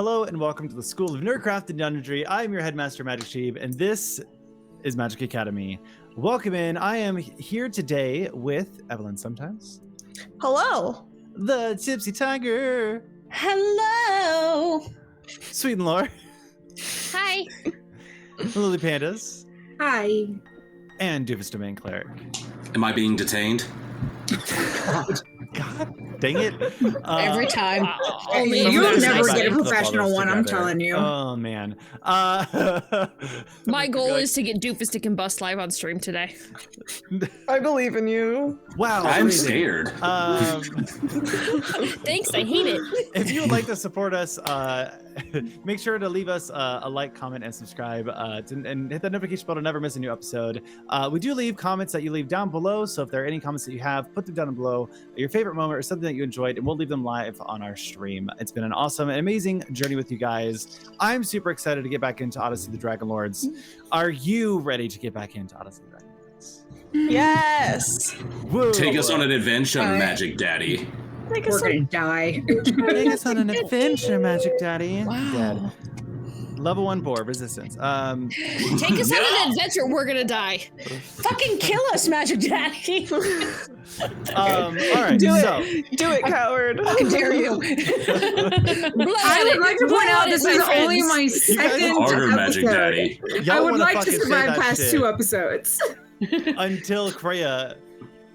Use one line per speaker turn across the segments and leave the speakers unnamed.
Hello and welcome to the School of Nerdcraft and Dungeonry. I am your headmaster, Magic Sheeb, and this is Magic Academy. Welcome in. I am here today with Evelyn sometimes.
Hello.
The Tipsy Tiger.
Hello.
Sweet and Lore.
Hi.
Lily Pandas.
Hi.
And Doofus Domain Cleric.
Am I being detained?
God dang it.
Every time.
You'll never get a professional one, I'm telling you.
Oh, man.
My goal is to get Doofus to combust live on stream today.
I believe in you.
Wow.
I'm
amazing.
scared.
Thanks, I hate it.
If you would like to support us, make sure to leave us a like, comment, and subscribe, and hit that notification bell to never miss a new episode. We do leave comments that you leave down below, so if there are any comments that you have, put them down below. Your favorite moment or something that you enjoyed, and we'll leave them live on our stream. It's been an awesome and amazing journey with you guys. I'm super excited to get back into Odyssey the Dragonlords. Are you ready to get back into Odyssey the Dragonlords?
Yes.
Woo.
Take us on an adventure, Magic Daddy.
We're gonna die.
Take us on an adventure, Magic Daddy.
Wow.
Dead. Level 1 boar resistance.
Take us on an adventure, we're gonna die.
Fucking kill us, Magic Daddy.
All right.
Do
so,
it. Do it, coward.
How dare you?
I would like to point out this is only my second
Harder, Magic
episode.
Daddy.
y'all
I would
wanna
like to
fucking say
survive
that
past
shit
2 episodes.
until Kreia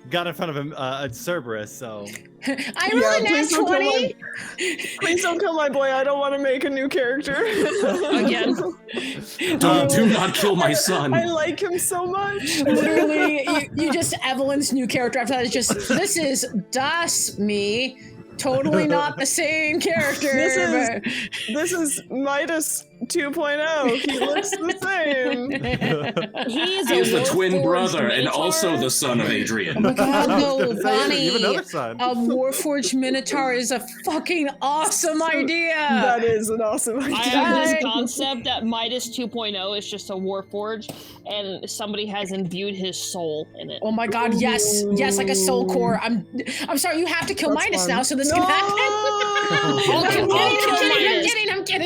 got in front of him, Cerberus. So
I rolled a nat 20.
Please don't kill my boy. I don't want to make a new character.
Again.
Do not kill my son.
I like him so much.
Literally, you just Evelyn's new character after that is just, this is Das Me. Totally not the same character.
This is Midas 2.0. He looks the same.
He
He is the twin
Warforged
brother and
Minotaur.
also the son of Adrian.
Oh my god, no,
You have
Bonnie.
another son.
A Warforged Minotaur is a fucking awesome idea.
That is an awesome idea.
I have this concept that Midas 2.0 is just a Warforged, and somebody has imbued his soul in it.
Oh my god, yes, yes, like a soul core. I'm sorry, you have to kill
That's
Midas
fun.
now so this can happen.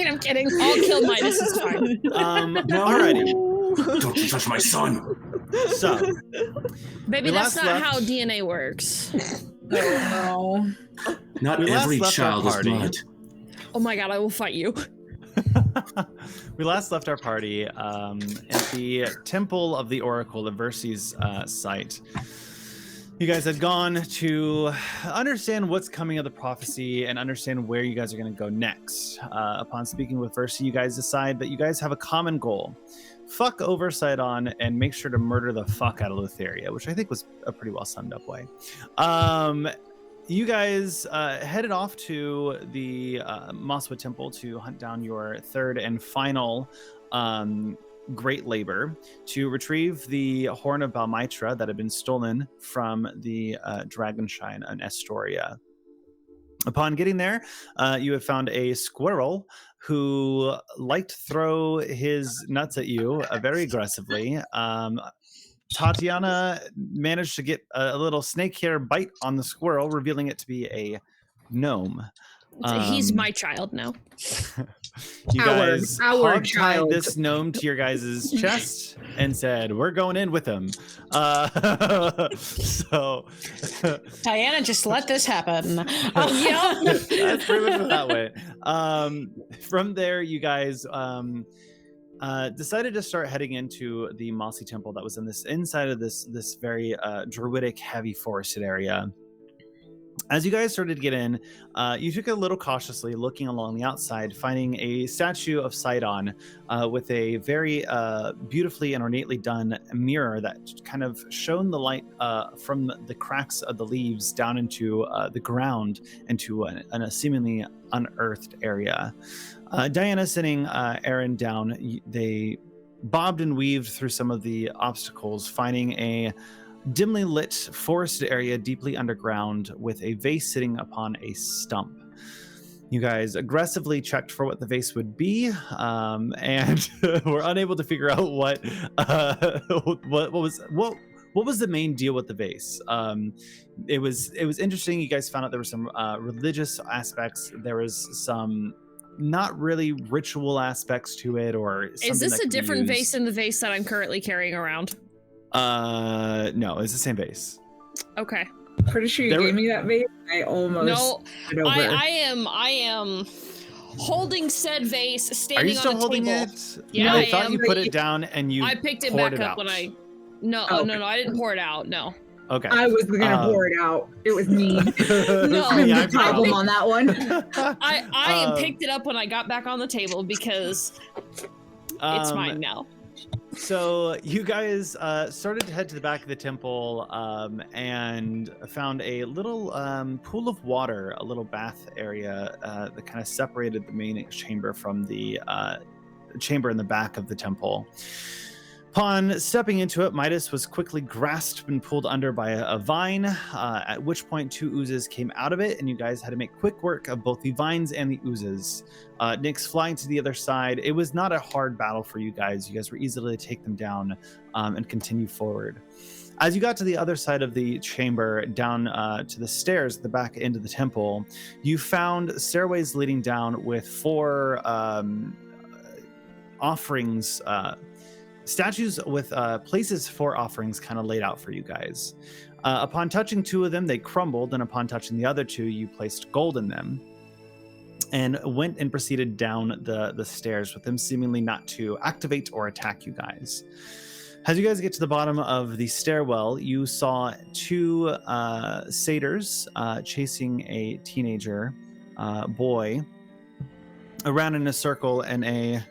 I'm kidding.
I'll kill Midas, it's fine.
Alrighty.
Don't you touch my son.
So,
Baby,
We
that's
last
not
left-
how DNA works.
Oh,
Not
We last
every
left our
child is
party.
blood.
Oh my god, I will fight you.
we last left our party at the Temple of the Oracle, the Verses site. You guys had gone to understand what's coming of the prophecy and understand where you guys are going to go next. Upon speaking with Versi, you guys decide that you guys have a common goal. Fuck over Sidon and make sure to murder the fuck out of Lutheria, which I think was a pretty well summed up way. You guys headed off to the Moswa Temple to hunt down your third and final great labor to retrieve the Horn of Balmytra that had been stolen from the Dragonshine in Estoria. Upon getting there, you have found a squirrel who liked to throw his nuts at you very aggressively. Tatiana managed to get a little snake hair bite on the squirrel, revealing it to be a gnome.
He's my child now.
You guys
Our
hog-tied
child.
this gnome to your guys' chest and said, "We're going in with him." So
Diana, just let this happen.
that's pretty much that way. From there, you guys decided to start heading into the Mossy Temple that was inside of this very druidic, heavy forested area. As you guys started to get in, you took it a little cautiously, looking along the outside, finding a statue of Sidon with a very beautifully and ornately done mirror that kind of shone the light from the cracks of the leaves down into the ground, into a seemingly unearthed area. Diana sending Aaron down, they bobbed and weaved through some of the obstacles, finding a dimly lit forested area deeply underground with a vase sitting upon a stump. You guys aggressively checked for what the vase would be, and were unable to figure out what was the main deal with the vase. It was interesting. You guys found out there were some religious aspects. There was some not really ritual aspects to it, or
Is
something
this
that
a
could be
different
used.
vase than the vase that I'm currently carrying around?
No, it's the same vase.
Okay.
Pretty sure you
There
gave
were-
me that vase. I almost
No,
it over.
I am holding said vase,
Are
standing
you still
on a
holding
table.
it?
Yeah,
I
I
thought
am.
you put it down and you
I picked it
poured
back up
out.
when I. No,
Oh,
no, I didn't pour it out. No.
Okay.
I was gonna pour it out. It was me.
No.
Yeah,
the problem on that one.
I picked it up when I got back on the table because it's mine now.
So you guys started to head to the back of the temple and found a little pool of water, a little bath area that kind of separated the main chamber from the chamber in the back of the temple. Upon stepping into it, Midas was quickly grasped and pulled under by a vine, at which point 2 oozes came out of it, and you guys had to make quick work of both the vines and the oozes. Nyx flying to the other side. It was not a hard battle for you guys. You guys were easily to take them down and continue forward. As you got to the other side of the chamber, down to the stairs at the back end of the temple, you found stairways leading down with 4 offerings, statues with places for offerings kind of laid out for you guys. Upon touching 2 of them, they crumbled, and upon touching the other 2, you placed gold in them and went and proceeded down the stairs with them seemingly not to activate or attack you guys. As you guys get to the bottom of the stairwell, you saw 2 satyrs chasing a teenager boy around in a circle in a...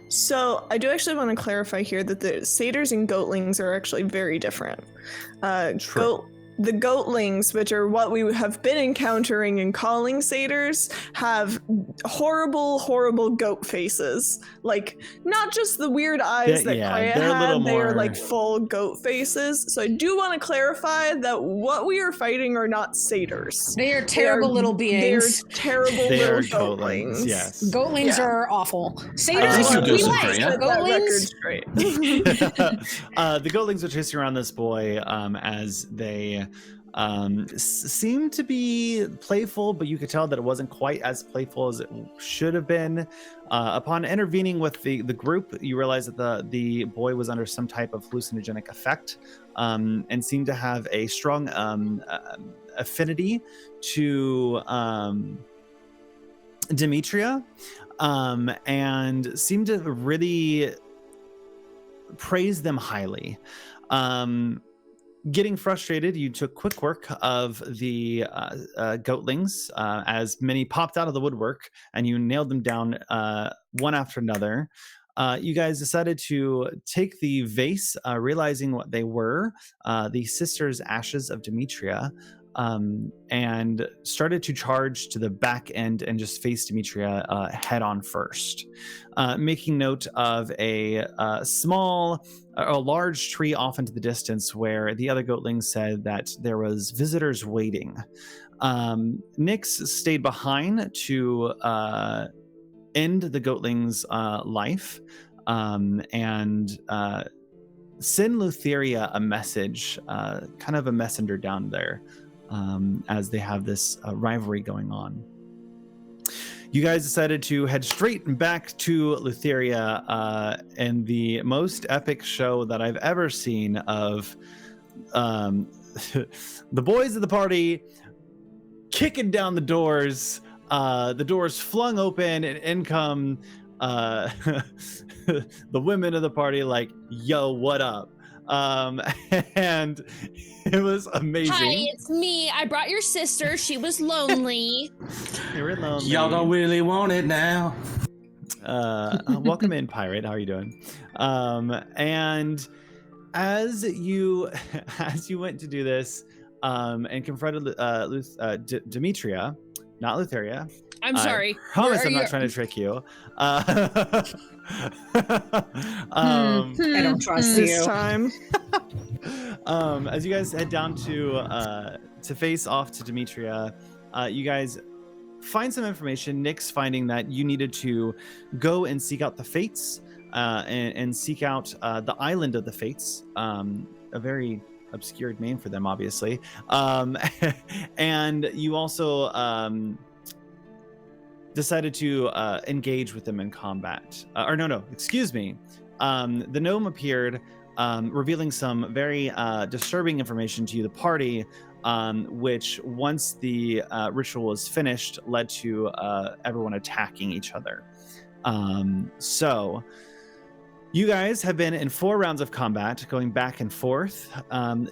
So I do actually want to clarify here that the satyrs and goatlings are actually very different. The goatlings, which are what we have been encountering and calling satyrs, have horrible, horrible goat faces. Like, not just the weird eyes that Kreia
they're a little
had, they are
more-
like full goat faces. So I do want to clarify that what we are fighting are not satyrs.
They are terrible little beings.
They're terrible
They
little
are
goatlings.
goatlings, yes.
Goatlings
Yeah.
are awful.
I
Satyrs,
just
want
we
to
like.
disagree,
set that record
Goatlings,
straight.
The goatlings are chasing around this boy as they seemed to be playful, but you could tell that it wasn't quite as playful as it should have been. Upon intervening with the group, you realize that the boy was under some type of hallucinogenic effect and seemed to have a strong affinity to Demetria and seemed to really praise them highly. Getting frustrated, you took quick work of the goatlings as many popped out of the woodwork, and you nailed them down one after another. You guys decided to take the vase, realizing what they were, the sisters' ashes of Demetria, and started to charge to the back end and just face Demetria head on first, making note of a large tree off into the distance where the other goatlings said that there was visitors waiting. Nyx stayed behind to end the goatling's life and send Lutheria a message, kind of a messenger down there. As they have this rivalry going on. You guys decided to head straight back to Lutheria in the most epic show that I've ever seen of the boys of the party kicking down the doors flung open, and in come the women of the party like, yo, what up? And it was amazing.
Hi, it's me. I brought your sister. She was lonely.
You're lonely.
Y'all don't really want it now.
Welcome in, Pirate. How are you doing? And as you went to do this and confronted Demetria, not Lutheria.
I'm sorry.
I promise
Where
I'm
are
not
you-
trying to trick you.
I don't trust
This
you.
time.
As you guys head down to face off to Demetria, you guys find some information. Nyx finding that you needed to go and seek out the Fates and seek out the Island of the Fates, a very obscured name for them, obviously. And you also decided to engage with them in combat. Excuse me. The gnome appeared, revealing some very disturbing information to you, the party, which once the ritual was finished, led to everyone attacking each other. So you guys have been in 4 rounds of combat, going back and forth.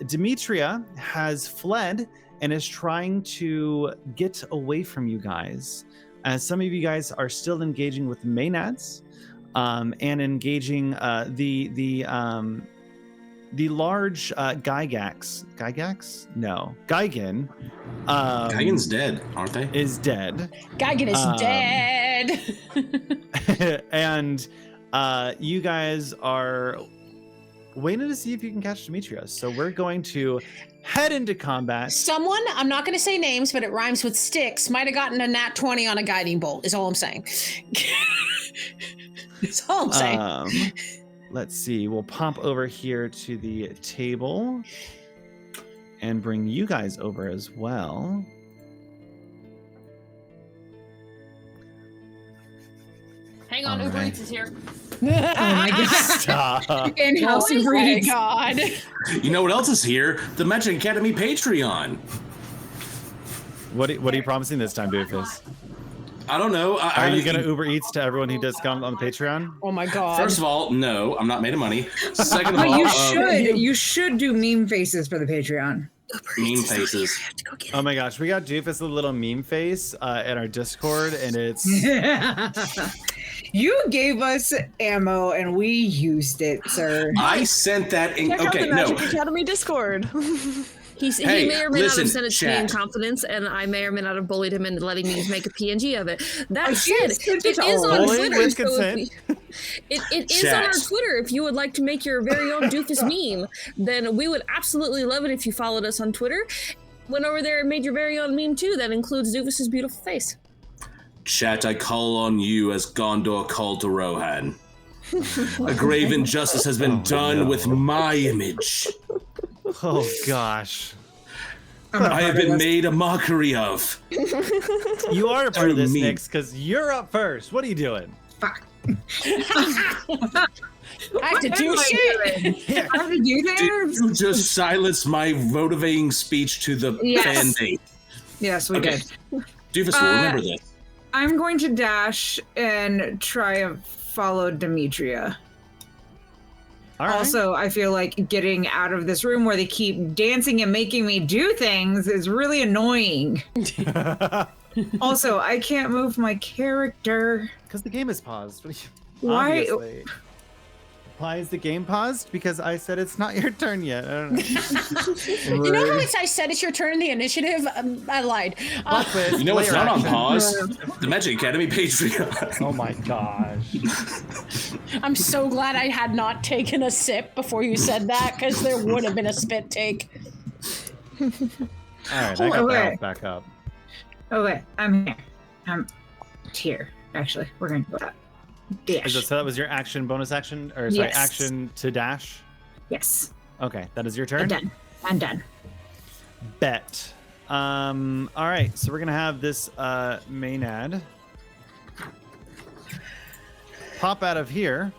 Demetria has fled and is trying to get away from you guys, as some of you guys are still engaging with the Maenads, and engaging the large Gygax. Gygax? No, Gygan.
Gygan's dead, aren't they?
Is dead.
Gygan is dead.
And you guys are waiting to see if you can catch Demetria. So we're going to head into combat.
Someone, I'm not going to say names, but it rhymes with sticks, might have gotten a nat 20 on a guiding bolt, is all I'm saying. That's all I'm saying.
Let's see. We'll pop over here to the table and bring you guys over as well.
Hang on,
All
Uber
right.
Eats is here.
Oh my god.
Stop.
In-house
Oh
Uber
my
Eats.
god.
You know what else is here? The Magic Academy Patreon.
What are you promising this time, Doofus?
I don't know.
Are you going to Uber Eats to everyone who does come on the Patreon?
Oh my god.
First of all, no, I'm not made of money. Second of
But
all,
you should do meme faces for the Patreon.
meme faces.
Oh my gosh, we got Doofus a little meme face in our Discord, and it's
You gave us ammo and we used it, sir.
I sent that in.
Check out
Okay,
the
no.
Magic Academy Discord.
He
Hey,
may or may not
listen,
have sent it to me in
chat.
confidence, and I may or may not have bullied him into letting me make a PNG of it. That
I
said,
sent
it
it to
is
all.
on
Bullying
Twitter.
with
So if
consent.
it is on our
Chat.
Twitter. If you would like to make your very own Doofus meme, then we would absolutely love it if you followed us on Twitter. Went over there and made your very own meme too. That includes Doofus's beautiful face.
Chat, I call on you as Gondor called to Rohan. A grave injustice has been done with my image.
oh gosh.
I have been made a mockery of.
You are a part of this,
me.
Nix, because you're up first. What are you doing?
Fuck.
I have to do
What am I
shit.
doing? I have to do
Did
things?
you just silence my motivating speech to the
Yes.
fan base?
Yes, we
Okay.
did.
Doofus will remember this.
I'm going to dash and try and follow Demetria.
All right.
Also, I feel like getting out of this room where they keep dancing and making me do things is really annoying. Also, I can't move my character.
Because the game is paused. What do
Why-
Obviously. Why is the game paused? Because I said it's not your turn yet. I don't know.
You know how I said it's your turn in the initiative? I lied.
Plot twist,
You know what's
player
not on
action.
pause? The Magic Academy Patreon.
Oh my gosh.
I'm so glad I had not taken a sip before you said that, because there would have been a spit take.
All right, I got
Okay.
that back up.
Okay, I'm here. I'm here. Actually, we're going to go that. Dash.
So that was your action, bonus action, or sorry,
Yes.
action to dash?
Yes,
Okay, that is your turn?
I'm done. I'm done.
Bet. All right, so we're gonna have this Maynard pop out of here,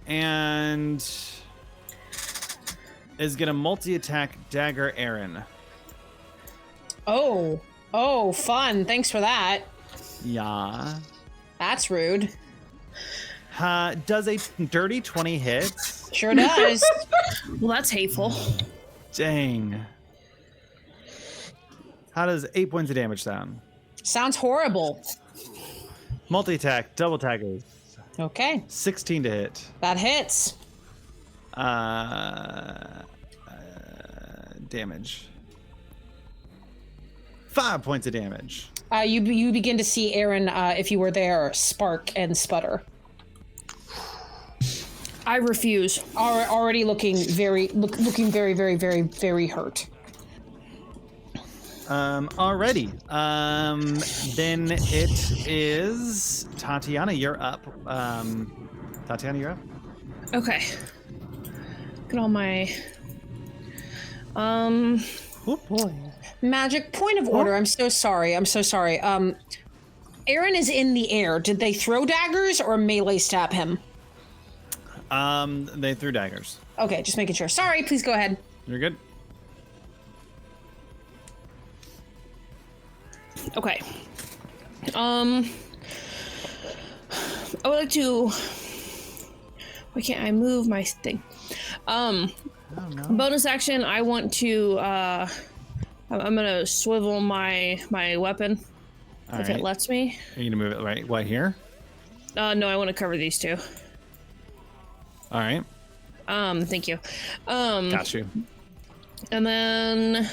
and is gonna multi-attack Dagger Aaron.
Oh, fun. Thanks for that.
Yeah.
That's rude.
Does a dirty 20 hit?
Sure does.
Well, that's hateful.
Dang. How does 8 points of damage sound?
Sounds horrible.
Multi-attack, double taggers.
Okay,
16 to hit.
that hits.
Damage. 5 points of damage.
You begin to see Aaron, if you were there, spark and sputter.
I refuse.
Already looking looking very, very, very, very hurt.
Alriady. Then it is Tatiana. You're up. Tatiana, you're up.
Okay. Look at all my.
Oh boy.
Magic point of order. I'm so sorry. Aaron is in the air. Did they throw daggers or melee stab him?
They threw daggers.
Okay, just making sure. Sorry, please go ahead.
You're good.
Okay. I would like to. Why can't I move my thing? Bonus action. I want to. I'm gonna swivel my weapon. If it lets me.
Are you gonna move it right here?
No, I want to cover these two.
All right.
Thank you.
Got you.
And then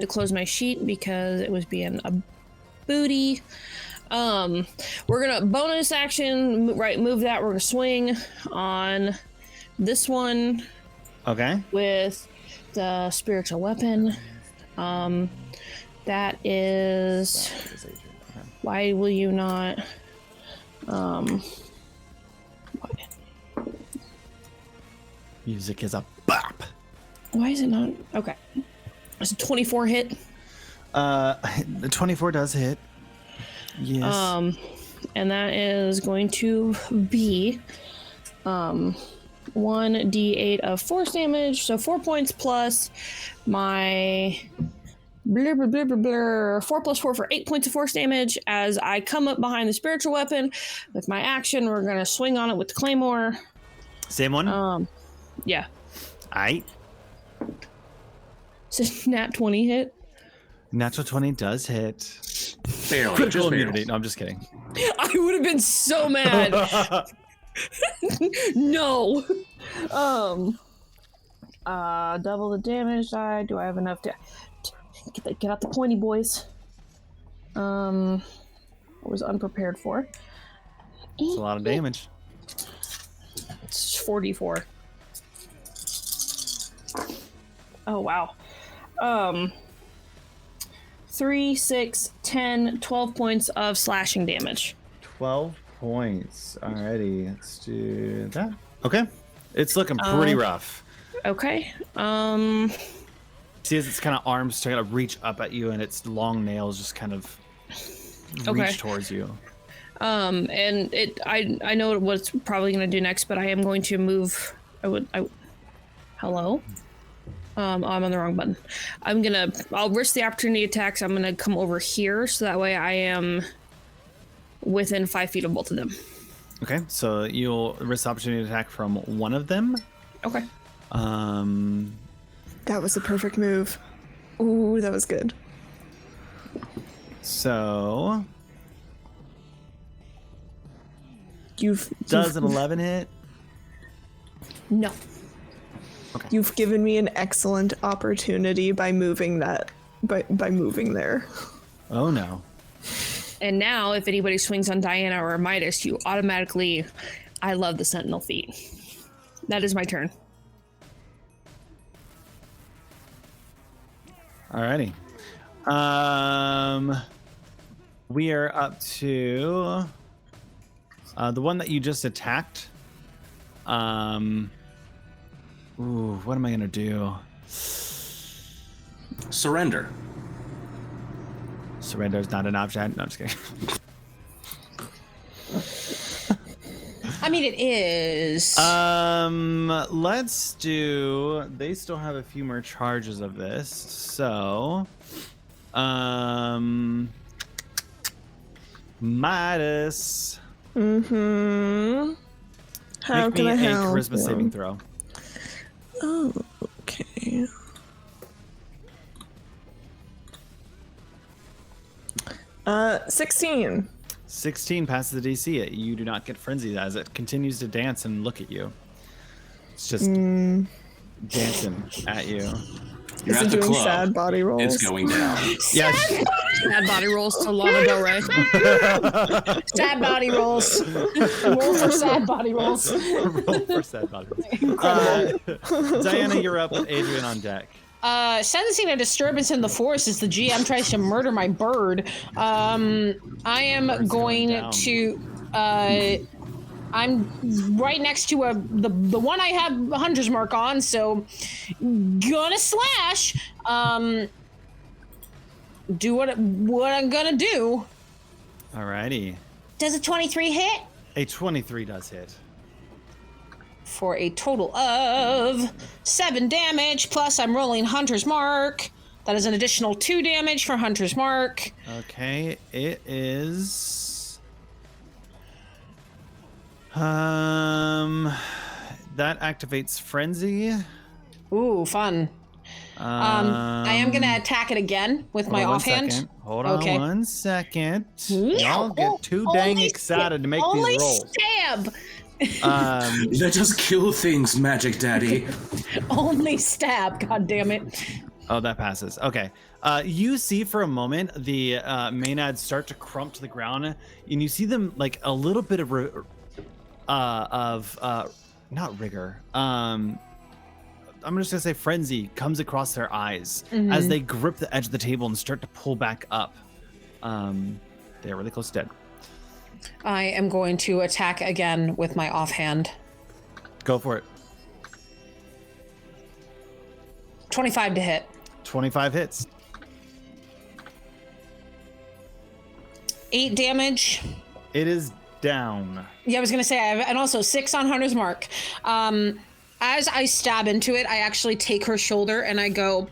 I close my sheet because it was being a booty. We're gonna bonus action, move that. We're gonna swing on this one.
Okay.
With the spiritual weapon. That is. Why will you not? What?
Music is a bop.
Why is it not? Okay. It's a 24 hit.
The 24 does hit. Yes.
And that is going to be 1d8 of force damage. So 4 points plus my 4 plus 4 for 8 points of force damage. As I come up behind the spiritual weapon with my action, we're gonna swing on it with the claymore.
Same one.
Yeah.
Aight.
So nat 20 hit.
Natural 20 does hit.
Barely.
Critical
Just
immunity.
barely.
No, I'm just kidding.
I would have been so mad. No. Double the damage die. Do I have enough to get out the pointy boys? I was unprepared for.
It's a lot of damage.
It's 44. Oh wow. 3, 6, 10, 12 points of slashing damage.
12 points. Alrighty, let's do that. Okay. It's looking pretty rough.
Okay.
See, as its kind of arms trying to reach up at you, and its long nails just kind of reach towards you.
And I know what it's probably gonna do next, but I am going to move. Hello? I'm on the wrong button. I'll risk the opportunity attacks. I'm gonna come over here, so that way I am within 5 feet of both of them.
Okay, so you'll risk the opportunity to attack from one of them.
Okay.
That was a perfect move. Ooh, that was good.
So
Does
an 11 hit?
No.
Okay.
You've given me an excellent opportunity by moving that by moving there.
Oh no.
And now, if anybody swings on Diana or Midas, you automatically. I love the Sentinel feat. That is my turn.
Alrighty. We are up to the one that you just attacked. Ooh, what am I gonna do?
Surrender.
Surrender is not an option. No, I'm just kidding.
I mean, it is.
Let's do. They still have a few more charges of this, so. Midas.
Mm-hmm. How
Make
can
me
I
a
help?
charisma saving throw.
Oh, okay. Uh, 16.
16 passes the DC. You do not get frenzied as it continues to dance and look at you. It's just dancing at you.
You're
Is
at
it
the
doing
club.
sad body rolls?
It's going down.
Yeah.
Sad body rolls to Lana Del Rey.
Sad body rolls. Roll for sad body rolls.
Roll for sad body rolls. Diana, you're up with Adrian on deck.
Sensing a disturbance in the forest as the GM tries to murder my bird. I am going to. I'm right next to the one I have a hunter's mark on, so gonna slash. do what I'm gonna do.
Alrighty.
Does a 23 hit?
A 23 does hit.
For a total of 7 damage, plus I'm rolling Hunter's Mark. That is an additional 2 damage for Hunter's Mark.
Okay, it is... that activates Frenzy.
Ooh, fun. I am gonna attack it again with my offhand.
Hold on
Okay.
1 second. Y'all get too dang excited to make
only
these rolls.
Stab.
Let us kill things, Magic Daddy.
Only stab. God damn it.
Oh, that passes. Okay. You see for a moment the Maenads start to crump to the ground, and you see them like a little bit of not rigor. I'm just gonna say frenzy comes across their eyes as they grip the edge of the table and start to pull back up. They're really close to dead.
I am going to attack again with my offhand.
Go for it.
25 to hit.
25 hits.
8 damage.
It is down.
Yeah, I was gonna say, and also 6 on Hunter's Mark. As I stab into it, I actually take her shoulder and I go,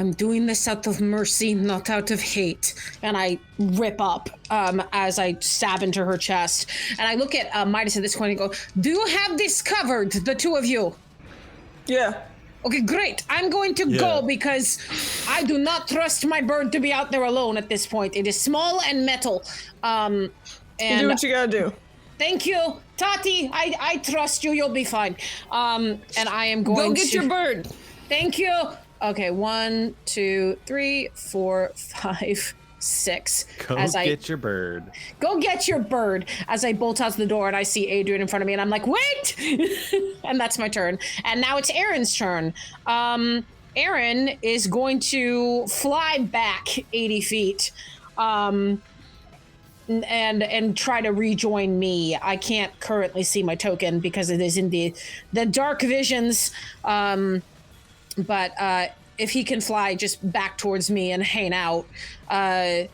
I'm doing this out of mercy, not out of hate. And I rip up as I stab into her chest. And I look at Midas at this point and go, do you have this covered, the two of you?
Yeah.
Okay, great. I'm going to go because I do not trust my bird to be out there alone at this point. It is small and metal. And
You do what you gotta do.
thank you, Tati. I trust you. You'll be fine. And I am going
Go get your bird.
Thank you. Okay, 1, 2, 3, 4, 5, 6.
Go get your bird.
Go get your bird. As I bolt out the door and I see Adrian in front of me and I'm like, wait! And that's my turn. And now it's Aaron's turn. Aaron is going to fly back 80 feet. And try to rejoin me. I can't currently see my token because it is in the dark visions. But if he can fly just back towards me and hang out, I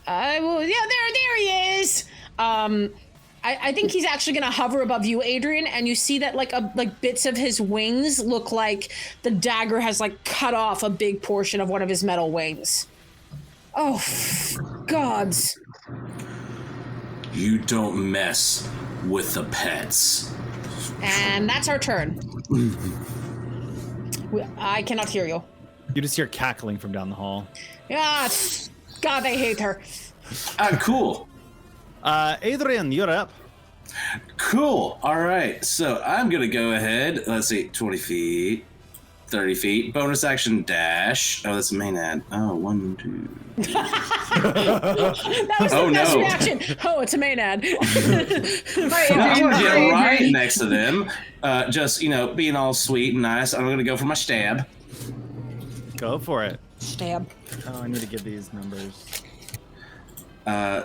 will. Yeah, there he is. I think he's actually gonna hover above you, Adrian, and you see that like bits of his wings look like the dagger has like cut off a big portion of one of his metal wings. Oh, gods.
You don't mess with the pets.
And that's our turn. I cannot hear you.
You just hear cackling from down the hall.
Yeah, God, I hate her.
Cool.
Adrian, you're up.
Cool. All right. So I'm going to go ahead. Let's see. 20 feet. 30 feet. Bonus action dash. Oh, that's a main ad. Oh, 1, 2.
That was the best reaction. Oh, it's a main ad.
I'm going to get right next to them. Just, being all sweet and nice. I'm going to go for my stab.
Go for it.
Stab.
Oh, I need to get these numbers.
I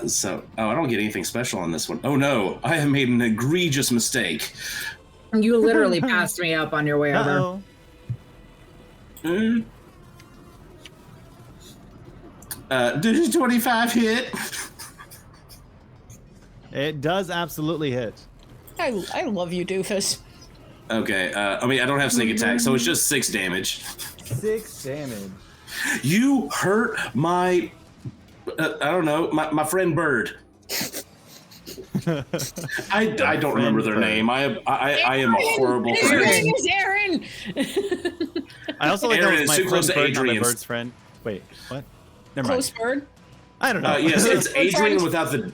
don't get anything special on this one. Oh, no. I have made an egregious mistake.
You literally passed me up on your way over.
Uh-oh.
Did you 25 hit?
It does absolutely hit.
I love you, doofus.
Okay, I don't have sneak attack, so it's just 6 damage.
6 damage.
You hurt my, my friend Bird. I don't remember their name. I am a horrible
His
friend.
name is Aaron.
I also like
Aaron
that was
is
my
too close
friend
to
Bird, not my
Adrian's.
bird's friend. Wait, what? Never
Close
mind.
bird.
I don't know.
Yes, it's Adrian without the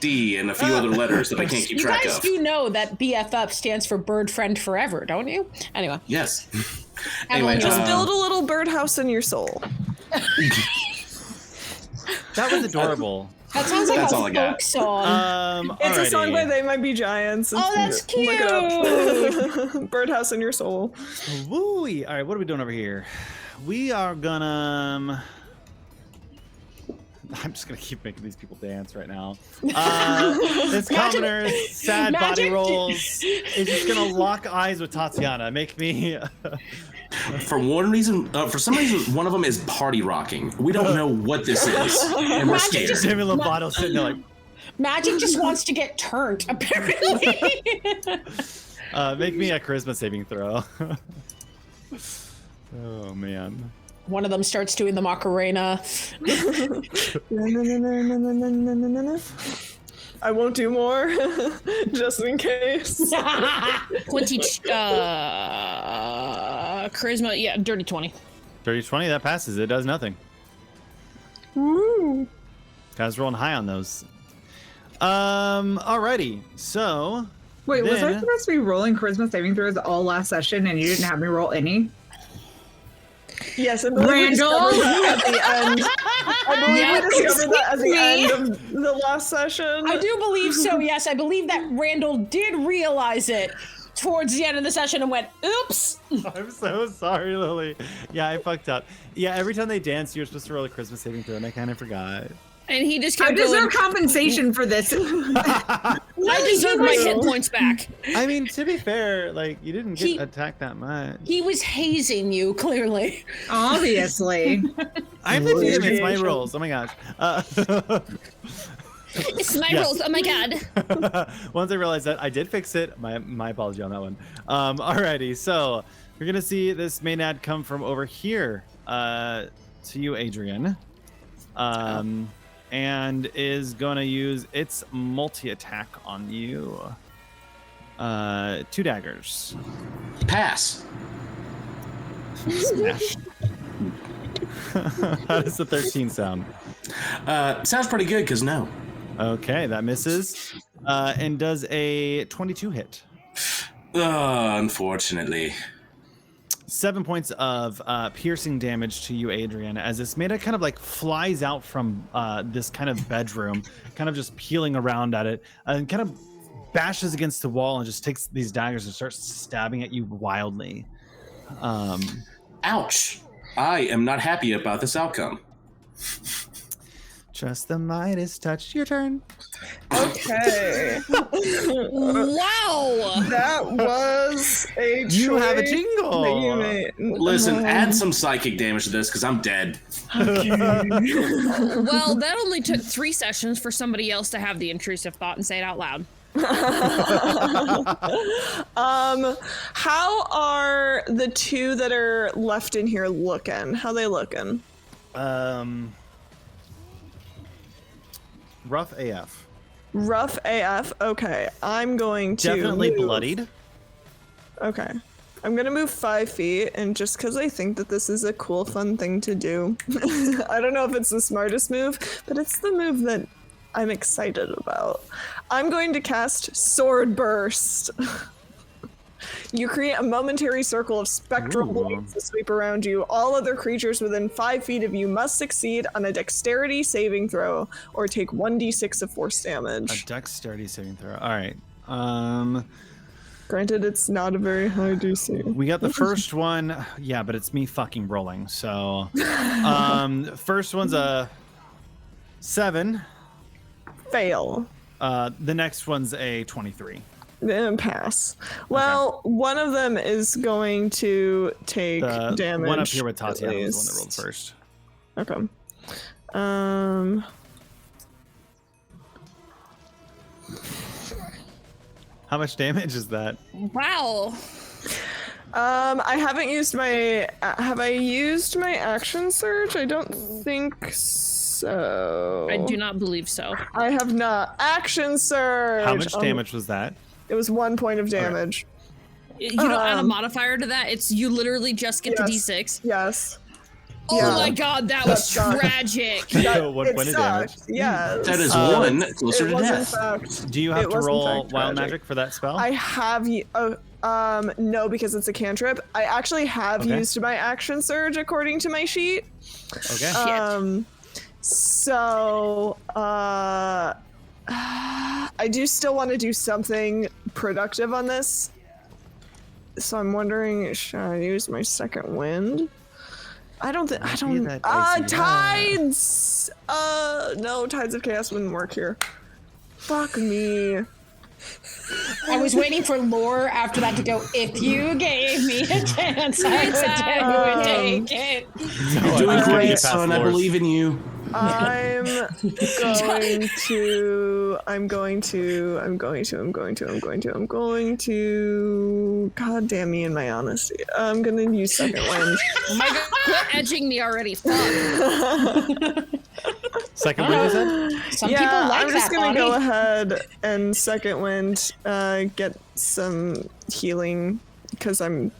D and a few other letters that I can't keep
You
track
guys
of.
do know that BFF stands for Bird Friend Forever, don't you? Anyway.
Yes.
Evelyn,
Just build a little birdhouse in your soul.
That was adorable.
That sounds like
That's
a
all I got.
folk song.
It's a song by
alrighty.
They Might Be Giants.
Oh, that's cute.
Look it up. Birdhouse in your soul.
Wooey. All right, what are we doing over here? We are gonna. I'm just gonna keep making these people dance right now. This commoner's sad body
Magic.
rolls is just gonna lock eyes with Tatiana. Make me
For some reason, one of them is party rocking. We don't know what this is, and we're scared.
Demi Lovato sitting there like,
Magic just wants to get turned, apparently.
make me a charisma saving throw. Oh man.
One of them starts doing the Macarena.
I won't do more, just in case.
20 charisma, yeah, dirty 20.
Dirty 20, that passes. It does nothing.
Woo.
Guys rolling high on those. Alrighty. So
Wait, was I
then-
supposed to be rolling charisma saving throws all last session and you didn't have me roll any?
Yes, I believe we discovered that at the end. I believe we discovered that at the end of the last session.
I do believe so, yes. I believe that Randall did realize it towards the end of the session and went, oops.
I'm so sorry, Lily. Yeah, I fucked up. Yeah, every time they dance, you're supposed to roll a Christmas saving throw, and I kind of forgot.
And he just
I
kept going,
deserve compensation for this.
I deserve my hit points back.
I mean, to be fair, like, you didn't get attacked that much.
He was hazing you, clearly.
Obviously.
I'm the DM, it's my rolls. Oh my gosh.
It's my
Yes.
rolls, oh my god.
Once I realized that, I did fix it. My apology on that one. Alrighty, so we're gonna see this Maynard come from over here to you, Adrian. And is gonna use its multi-attack on you. 2 daggers.
Pass.
Smash. How does the 13 sound?
Sounds pretty good, because no.
Okay, that misses. And does a 22 hit.
Unfortunately.
7 points of piercing damage to you, Adrian, as this Meta kind of like flies out from this kind of bedroom, kind of just peeling around at it, and kind of bashes against the wall and just takes these daggers and starts stabbing at you wildly.
Ouch. I am not happy about this outcome.
Just the Midas touch. Your turn.
Okay.
Wow.
That was a choice
You have a
that
jingle.
you made.
Listen, add some psychic damage to this, because I'm dead.
Well, that only took 3 sessions for somebody else to have the intrusive thought and say it out loud.
How are the 2 that are left in here looking? How they looking?
Rough AF.
Rough AF. Okay, I'm going to
Definitely
move.
bloodied.
Okay, I'm gonna move 5 feet, and just because I think that this is a cool, fun thing to do. I don't know if it's the smartest move, but it's the move that I'm excited about. I'm going to cast Sword Burst. You create a momentary circle of spectral blades to sweep around you. All other creatures within 5 feet of you must succeed on a dexterity saving throw or take 1d6 of force damage.
A dexterity saving throw. All right.
Granted, it's not a very high DC.
We got the first one. Yeah, but it's me fucking rolling. So, first one's a 7.
Fail.
The next one's a 23.
Then pass. Well, one of them is going to take
The
damage.
one up here with
at
Tatiana was the one that
least.
rolled first.
Okay.
How much damage is that?
Wow.
I haven't used my. Have I used my action surge? I don't think so.
I do not believe so.
I have not. Action surge.
How much damage was that?
It was 1 point of damage.
You don't add a modifier to that. It's you literally just get
Yes.
to D6.
Yes.
Oh
Yeah.
my god, that was
sucked.
tragic.
One
It
point of damage.
sucked. Yes.
That is one
It
closer to
was in
death.
fact.
Do you have
It
to
was in
roll
fact
wild
tragic.
magic for that spell?
I have no, because it's a cantrip. I actually have
Okay.
used my action surge according to my sheet.
Okay.
So I do still want to do something productive on this. So I'm wondering, should I use my second wind? I don't think I
Might be
don't.
that dicey.
Tides. No, Tides of Chaos wouldn't work here. Fuck me.
I was waiting for lore after that to go, if you gave me a chance, I would take it.
You're doing great, son. I believe in you.
I'm going to. God damn me and my honesty. I'm gonna use second wind.
Oh my god, quit edging me already. Fuck.
Second wind, you said?
Some people like
I'm just
that,
gonna go
Bonnie.
ahead and second wind, get some healing because I'm.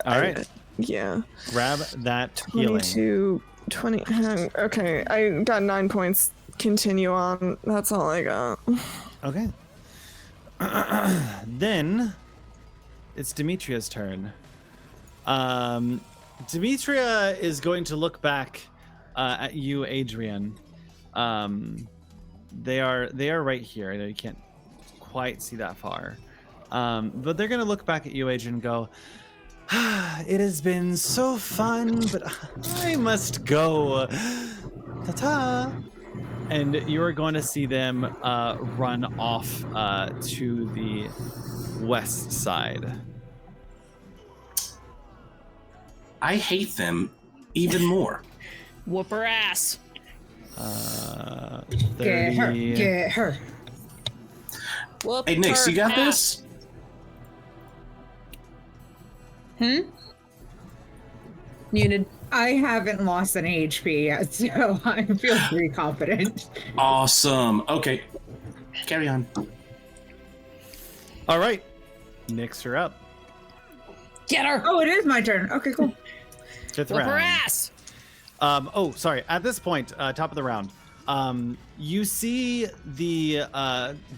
All right.
Yeah.
Grab that healing.
20. Okay, I got 9 points. Continue on. That's all I got.
Okay. Then it's Demetria's turn. Demetria is going to look back at you, Adrian. They are right here. I know you can't quite see that far, but they're going to look back at you, Adrian, and go, "It has been so fun, but I must go. Ta-ta." And you are going to see them run off to the west side.
I hate them even more.
Whoop her ass.
30.
Get her.
Whoop
Hey, Nix,
her
you got
ass.
this?
Muted.
I haven't lost any HP yet, so I feel pretty confident.
Awesome. Okay. Carry on.
All right. Nix her up.
Get her.
Oh, it is my turn. Okay, cool.
Fifth
Whoop her
round.
ass.
Oh, sorry. At this point, top of the round, you see the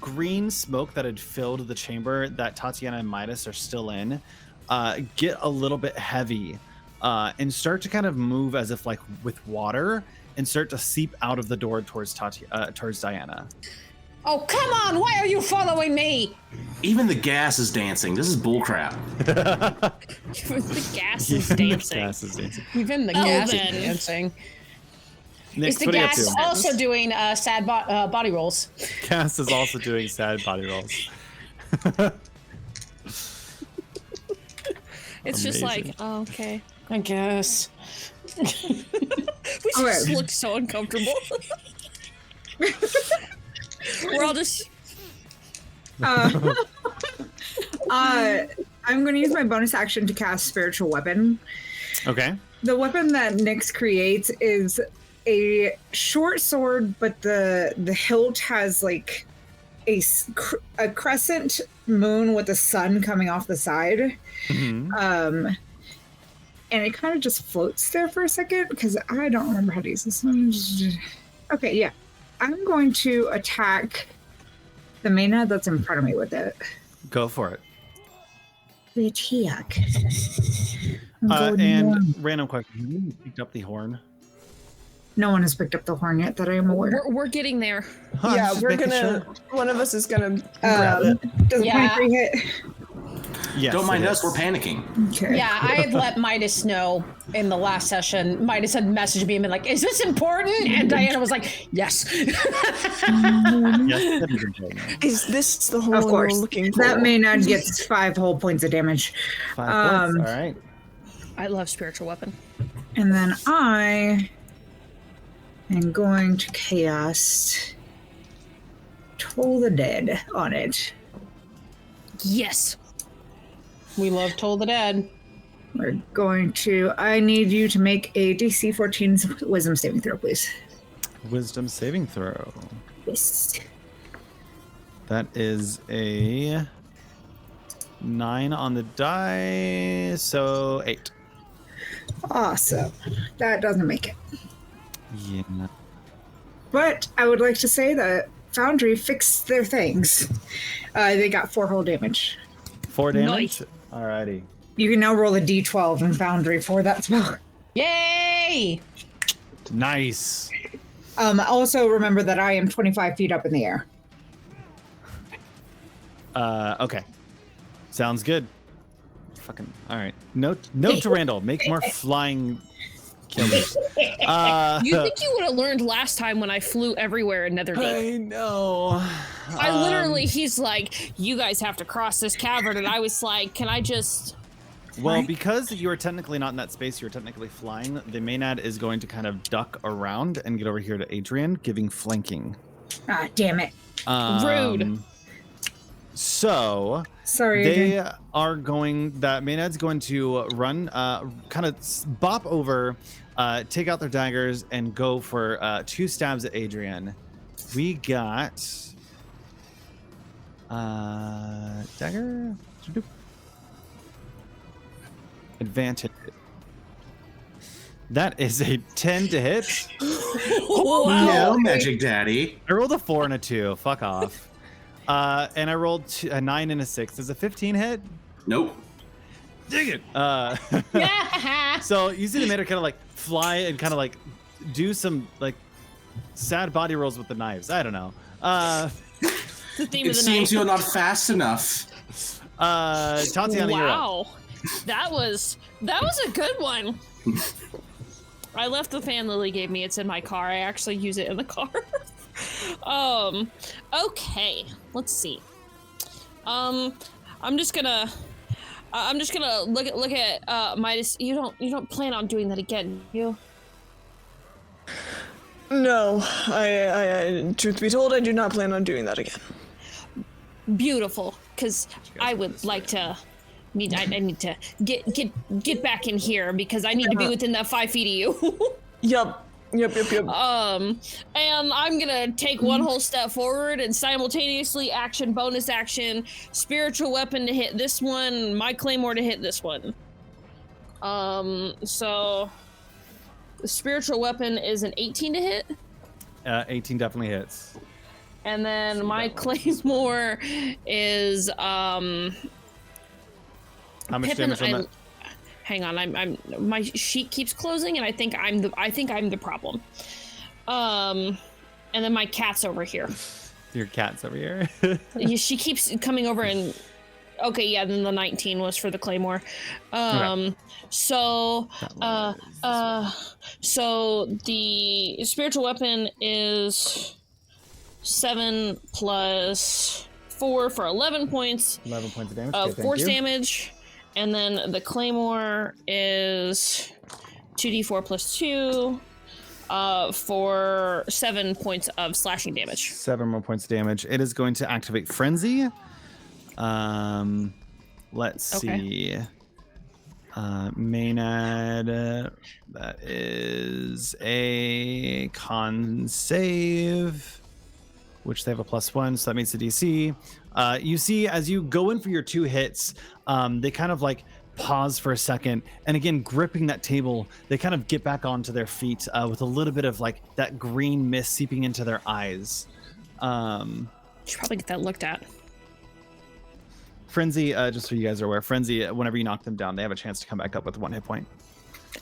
green smoke that had filled the chamber that Tatiana and Midas are still in get a little bit heavy and start to kind of move as if like with water and start to seep out of the door towards towards Diana.
Oh, come on. Why are you following me?
Even the gas is dancing. This is bullcrap.
The gas is dancing.
Gas is dancing.
Even the
Oh,
gas is
then.
dancing.
Nix,
Is the
what are you up
gas
to?
also doing sad body rolls?
Gas is also doing sad body rolls.
It's just like,
Amazing.
oh, okay.
I guess.
We just
Okay.
look so uncomfortable. We're all just.
I'm going to use my bonus action to cast Spiritual Weapon.
Okay.
The weapon that Nyx creates is a short sword, but the hilt has like a crescent moon with the sun coming off the side.
Mhm.
And it kind of just floats there for a second because I don't remember how to use this one. Okay, yeah. I'm going to attack the maina that's in front of me with it.
Go for it.
Attack.
And random question: have you picked up the horn?
No one has picked up the horn yet that I am aware.
We're getting there.
Huh,
Yeah,
just
we're
making
gonna.
sure.
One of us is gonna grab it.
Does
Yeah.
23 hit?
Yes,
Don't mind
it
us.
is.
We're panicking.
Okay.
Yeah, I had let Midas know in the last session. Midas had messaged me and been like, is this important? And Diana was like, yes.
Yes, that is important.
Is this the hole
Of
we're
course.
looking for?
That maina gets 5 whole points of damage.
5 points. All right.
I love spiritual weapon.
And then I am going to cast Toll the Dead on it.
Yes.
We love Toll the Dead.
We're going to. I need you to make a DC 14 wisdom saving throw, please.
Wisdom saving throw.
Yes.
That is a 9 on the die, so 8.
Awesome. That doesn't make it.
Yeah.
But I would like to say that Foundry fixed their things. They got 4 whole damage.
4 damage.
Nice.
Alrighty.
You can now roll a d12 in Foundry for that spell.
Yay!
Nice.
Also, remember that I am 25 feet up in the air.
Okay. Sounds good. Fucking. All right. Note to Randall. Make more flying Killers.
You think you would have learned last time when I flew everywhere in Netherdeep?
I know.
I literally, he's like, you guys have to cross this cavern, and I was like, can I just...
Well, because you are technically not in that space, you're technically flying, the Maynard is going to kind of duck around and get over here to Adrian, giving flanking.
Ah, damn it.
Rude.
So,
Sorry,
they
Adrian.
are going, that Maynard's going to run, kind of bop over, take out their daggers, and go for 2 stabs at Adrian. We got... dagger? Advantage. That is a 10 to hit.
No, Magic Daddy.
I rolled a 4 and a 2. Fuck off. And I rolled a 9 and a 6. Does a 15 hit?
Nope.
Dig it. So you see the Maynard kind of like fly and kind of like do some like sad body rolls with the knives. I don't know.
The theme
It
of the
seems
night.
you're not fast enough.
Tatiana, you're up.
Wow. That was a good one. I left the fan Lily gave me. It's in my car. I actually use it in the car. Okay. Let's see. I'm just gonna look at Midas. You don't plan on doing that again, you?
No, I truth be told, I do not plan on doing that again.
Beautiful, because I would like to. I need to get back in here because I need to be within that 5 feet of you.
Yup.
And I'm gonna take one whole step forward and simultaneously bonus action, spiritual weapon to hit this one, my claymore to hit this one. So the spiritual weapon is an 18 to hit.
18 definitely hits.
And then my claymore is
How much
Pippin,
damage on that?
Hang on, I'm my sheet keeps closing and I think I'm the problem. And then my cat's over here.
Your cat's over here.
She keeps coming over and okay, yeah, then the 19 was for the claymore.
Okay.
So the spiritual weapon is 7 plus 4 for 11 points.
11 points of damage.
Of
Okay,
force
thank you.
damage, and then the claymore is 2d4 plus 2 for 7 points of slashing damage.
7 more points of damage. It is going to activate Frenzy. Let's see. Maynard, that is a con save, which they have a +1, so that meets the DC. You see, as you go in for your 2 hits, they kind of like pause for a second, and again, gripping that table, they kind of get back onto their feet with a little bit of like that green mist seeping into their eyes.
Should probably get that looked at.
Frenzy, just so you guys are aware, Frenzy, whenever you knock them down, they have a chance to come back up with 1 hit point.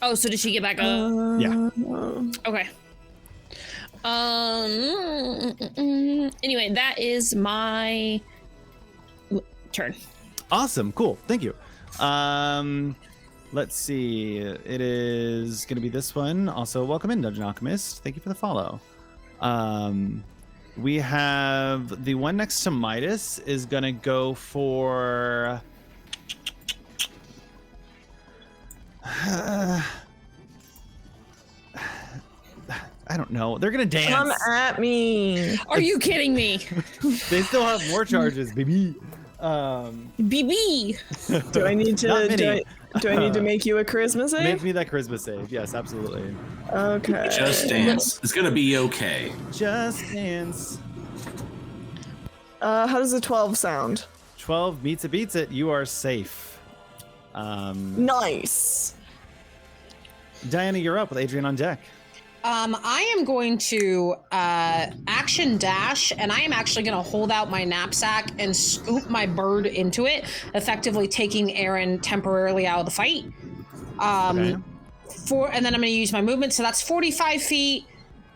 Oh, so did she get back up?
Yeah.
Okay. Anyway, that is my turn.
Awesome. Cool. Thank you. Let's see. It is going to be this one. Also, welcome in, Dungeon Alchemist. Thank you for the follow. We have the one next to Midas is going to go for... I don't know. They're going to dance.
Come at me.
Are you kidding me?
They still have more charges, baby.
BB.
Do I need
Not
to
many.
do I need to make you a charisma save?
Make me that charisma save. Yes, absolutely.
Okay.
Just dance. It's gonna be okay.
Just dance.
How does a 12 sound?
12 meets it, beats it. You are safe.
Nice.
Diana, you're up with Adrian on deck.
I am going to action dash, and I am actually going to hold out my knapsack and scoop my bird into it, effectively taking Aaron temporarily out of the fight.
Okay.
And then I'm going to use my movement, so that's 45 feet,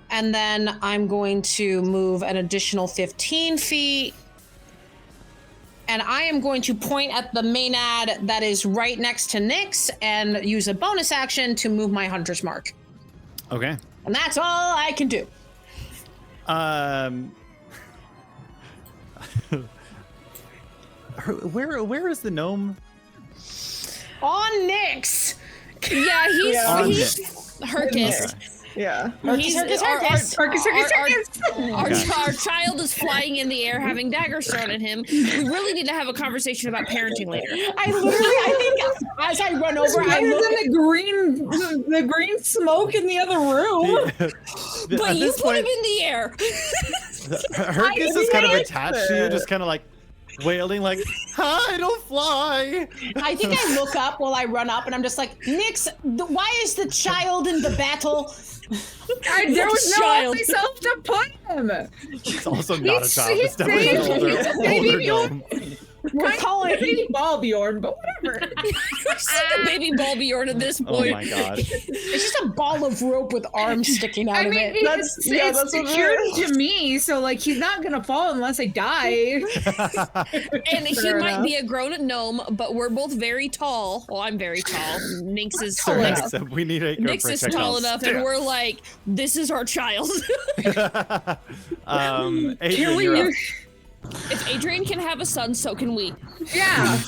and then I'm going to move an additional 15 feet. And I am going to point at the Maynard that is right next to Nyx and use a bonus action to move my hunter's mark.
Okay.
And that's all I can do.
Where is the gnome?
On Nyx.
Yeah, he's Hercus.
Okay.
Yeah.
He's
Circus.
our child is flying in the air, having daggers thrown at him. We really need to have a conversation about parenting later.
I think as I run over, I
There's
look.
the green smoke in the other room.
But you put him in the air.
Hercus is kind of attached to you, just kind of like wailing, like, "Hi, don't fly!"
I think I look up while I run up, and I'm just like, Nyx, why is the child in the battle?
There was no
Child.
place else to put him.
It's also not a child.
he's
It's definitely an
baby-
older
baby
gnome.
We're calling it.
Baby Balbjorn, but whatever.
You're such a baby Balbjorn at this
Oh
point.
my god.
It's just a ball of rope with arms sticking out
I
of
mean,
it.
That's- yeah,
it's
that's what it
secured
is.
to me, so like he's not gonna fall unless I die.
And he
Fair
might
enough.
be a grown gnome, but we're both very tall. Well, I'm very tall. Nyx is
Sir,
like,
Nyx, we need a
Nyx is tall enough, and we're like, this is our child.
Adrian, you're up.
If Adrian can have a son, so can we.
Yeah.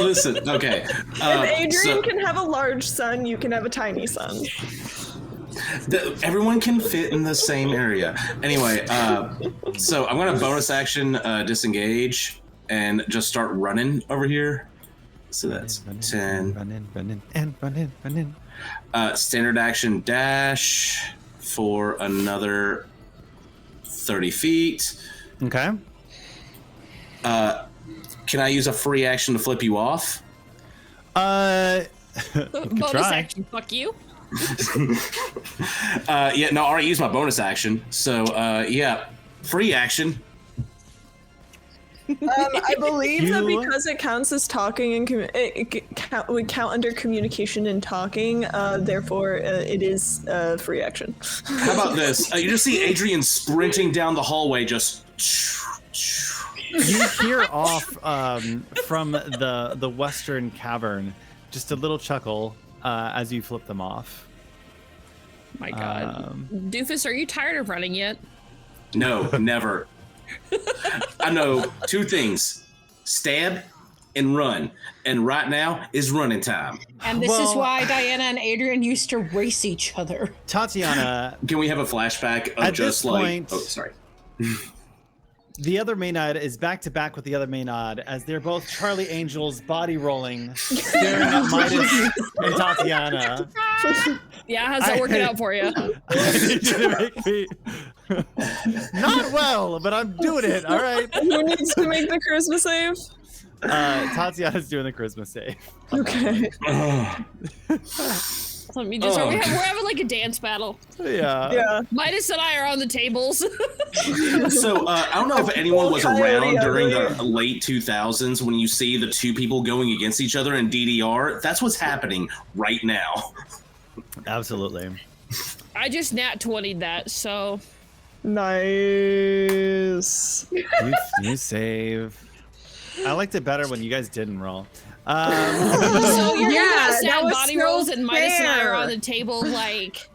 Listen, okay.
If Adrian
so
can have a large son, you can have a tiny son.
everyone can fit in the same area. Anyway, so I'm gonna bonus action disengage and just start running over here. So that's 10.
Run in.
Standard action dash for another 30 feet.
Okay.
Can I use a free action to flip you off?
Bonus
try.
action, fuck you.
Yeah, no, I already used my bonus action. So, yeah, free action.
I believe that
You-
because it counts as talking and would count under communication and talking, therefore it is free action.
How about this? You just see Adrian sprinting down the hallway, just.
You hear off from the western cavern just a little chuckle as you flip them off.
My God. Doofus, are you tired of running yet?
No, never. I know two things: stab and run. And right now is running time.
And this is
Well-
why Diana and Adrian used to race each other.
Tatiana,
Can we have a flashback of
At
just
this
like?
point-
Oh, sorry.
the other Maynard is back to back with the other Maynard as they're both Charlie Angels body rolling, staring at Midas and Tatiana.
Yeah, how's that working out for you?
I need you to make me not well, but I'm doing it. All right.
Who needs to make the charisma save?
Tatiana's doing the charisma save.
Okay.
Let me just. We're having like a dance battle.
Yeah.
Yeah.
Midas and I are on the tables.
So I don't know if anyone was
Coyote
around during
ugly.
the late 2000s when you see the two people going against each other in DDR. That's what's happening right now.
Absolutely.
I just nat 20'd that, so
Nice.
You save. I liked it better when you guys didn't roll.
so you're
Yeah,
gonna have
that
sad
was
body
so
rolls, and Midas and I are
fair.
on the table like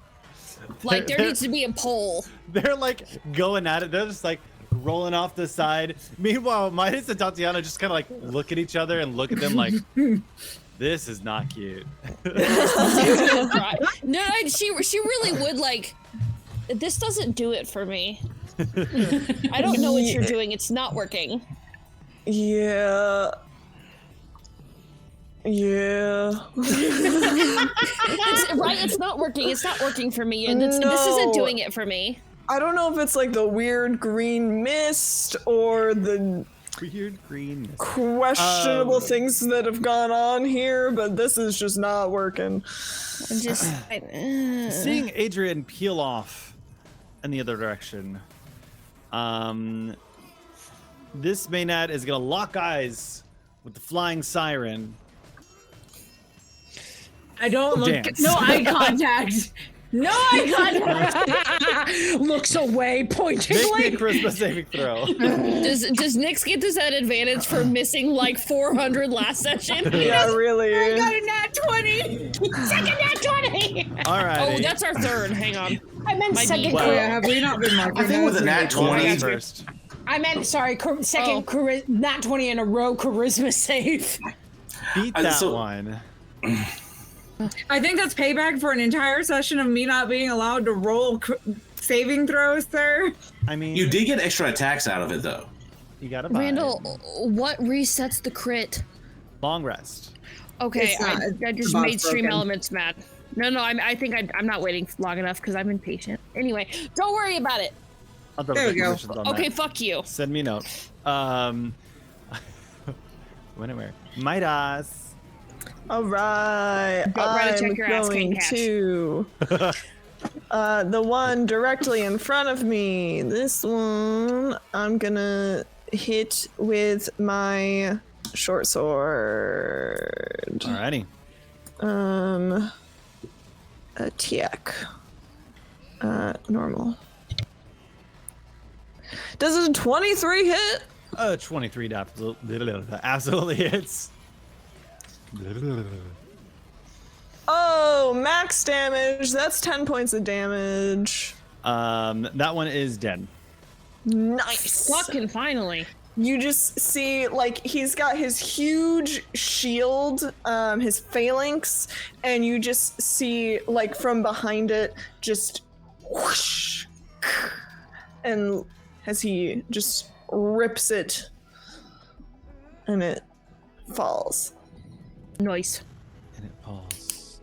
there needs to be a poll.
They're like going at it. They're just like rolling off the side. Meanwhile, Midas and Tatiana just kind of like look at each other and look at them like, this is not cute.
Right. No, she really would like. This doesn't do it for me. I don't know what you're doing. It's not working.
Yeah. Yeah.
Right? It's not working. It's not working for me. And this isn't
No.
doing it for me.
I don't know if it's like the weird green mist or the
Weird green.
questionable things that have gone on here, but this is just not working.
I'm just.
Seeing Adrian peel off in the other direction, this Maynard is gonna lock eyes with the flying siren.
I don't look.
Dance.
No eye contact.
No, I got
Looks away, pointing
Make me a
like.
charisma saving throw.
Does Nyx get this at advantage for missing like 400 last session?
Yeah, really.
I got a nat 20.
Second nat 20.
All right.
Oh, that's our third. Hang on.
I meant
Might
second.
be-
Oh, yeah, have we not been marking
I think with
those?
a nat 20
first.
I meant sorry. Second nat 20 in a row charisma save.
Beat that
so-
one.
I think that's payback for an entire session of me not being allowed to roll saving throws, sir.
I mean,
You did get extra attacks out of it, though.
You gotta buy
Randall, what resets the crit?
long rest.
Okay,
It's not-
I
the
just
bot's
made Stream
broken.
Elements mad. No, I think I'm not waiting long enough because I'm impatient. Anyway, don't worry about it.
I'll double
There we
check
go.
positions on
Okay,
that.
fuck you.
Send me a note. When and where? Midas.
All right.
Don't write a
I'm
check your ass can't
going
cash.
to the one directly in front of me. This one I'm gonna hit with my short sword.
Alrighty.
Attack. Normal. Does a 23 hit?
23 absolutely hits.
Oh, max damage. That's 10 points of damage.
That one is dead.
Nice.
Fucking finally.
You just see, like, he's got his huge shield, his phalanx, and you just see, like, from behind it, just whoosh, and as he just rips it, and it falls.
Nice.
And it falls.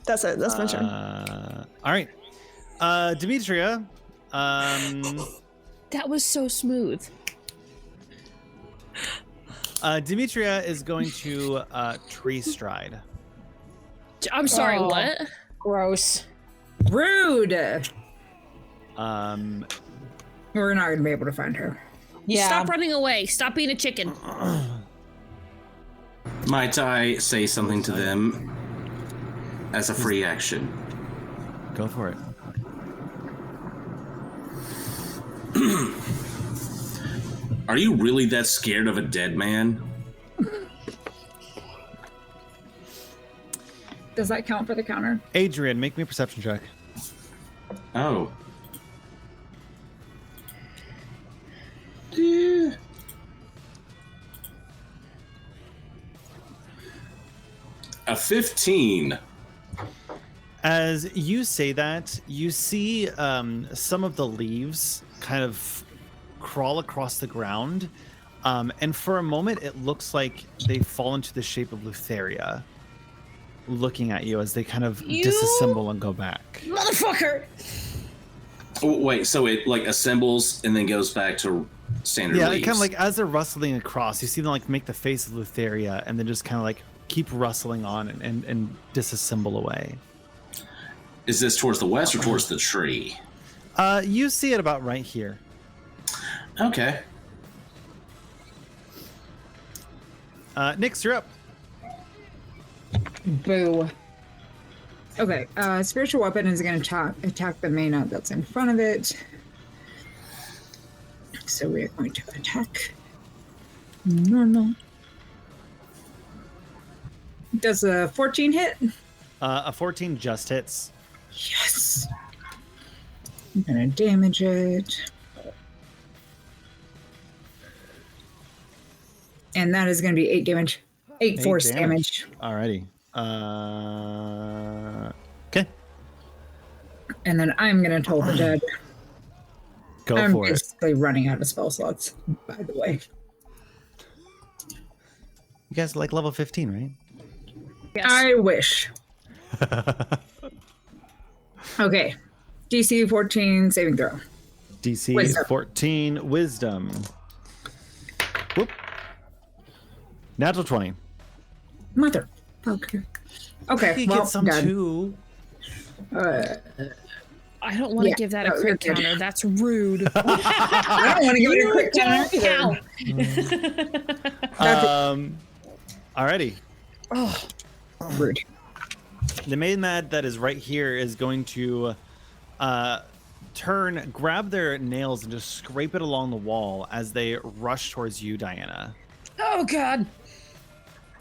That's it. That's my turn.
All right. Demetria.
That was so smooth.
Demetria is going to tree stride.
I'm sorry,
Oh.
what?
Gross.
Rude.
Um,
We're not gonna be able to find her.
Yeah.
Stop running away. Stop being a chicken.
Might I say something to them as a free action?
go for it.
Are you really that scared of a dead man?
Does that count for the counter?
Adrian, make me a perception check.
Oh. Yeah. A 15.
As you say that, you see some of the leaves kind of crawl across the ground, and for a moment it looks like they fall into the shape of Lutheria, looking at you as they kind of disassemble and go back.
Motherfucker.
Oh, wait, so it like assembles and then goes back to standard
Yeah,
leaves.
kind of like as they're rustling across, you see them like make the face of Lutheria and then just kind of like keep rustling on and disassemble away.
Is this towards the west or towards the tree?
You see it about right here.
Okay.
Nyx, you're up.
Boo. Okay, spiritual weapon is going to attack the main that's in front of it. So we are going to attack normal. Does a 14 hit?
A 14 just hits.
Yes. I'm going to damage it. And that is going to be 8 damage. 8 force damage.
Alrighty. Okay.
And then I'm going to toll the dead.
Go
I'm
for it.
basically running out of spell slots, by the way.
You guys are like level 15, right?
Yes.
I wish. Okay. DC 14 saving throw.
DC
Wisdom.
14 wisdom. Whoop. Natural 20.
Motherfucker. Okay,
You
well,
get some
done.
too.
I don't want to
Yeah.
give that a
Oh, you're
crit
good.
counter. That's rude.
I don't want to give it a quick counter either.
Alrighty.
Rude.
The maid that is right here is going to grab their nails and just scrape it along the wall as they rush towards you, Diana.
Oh God.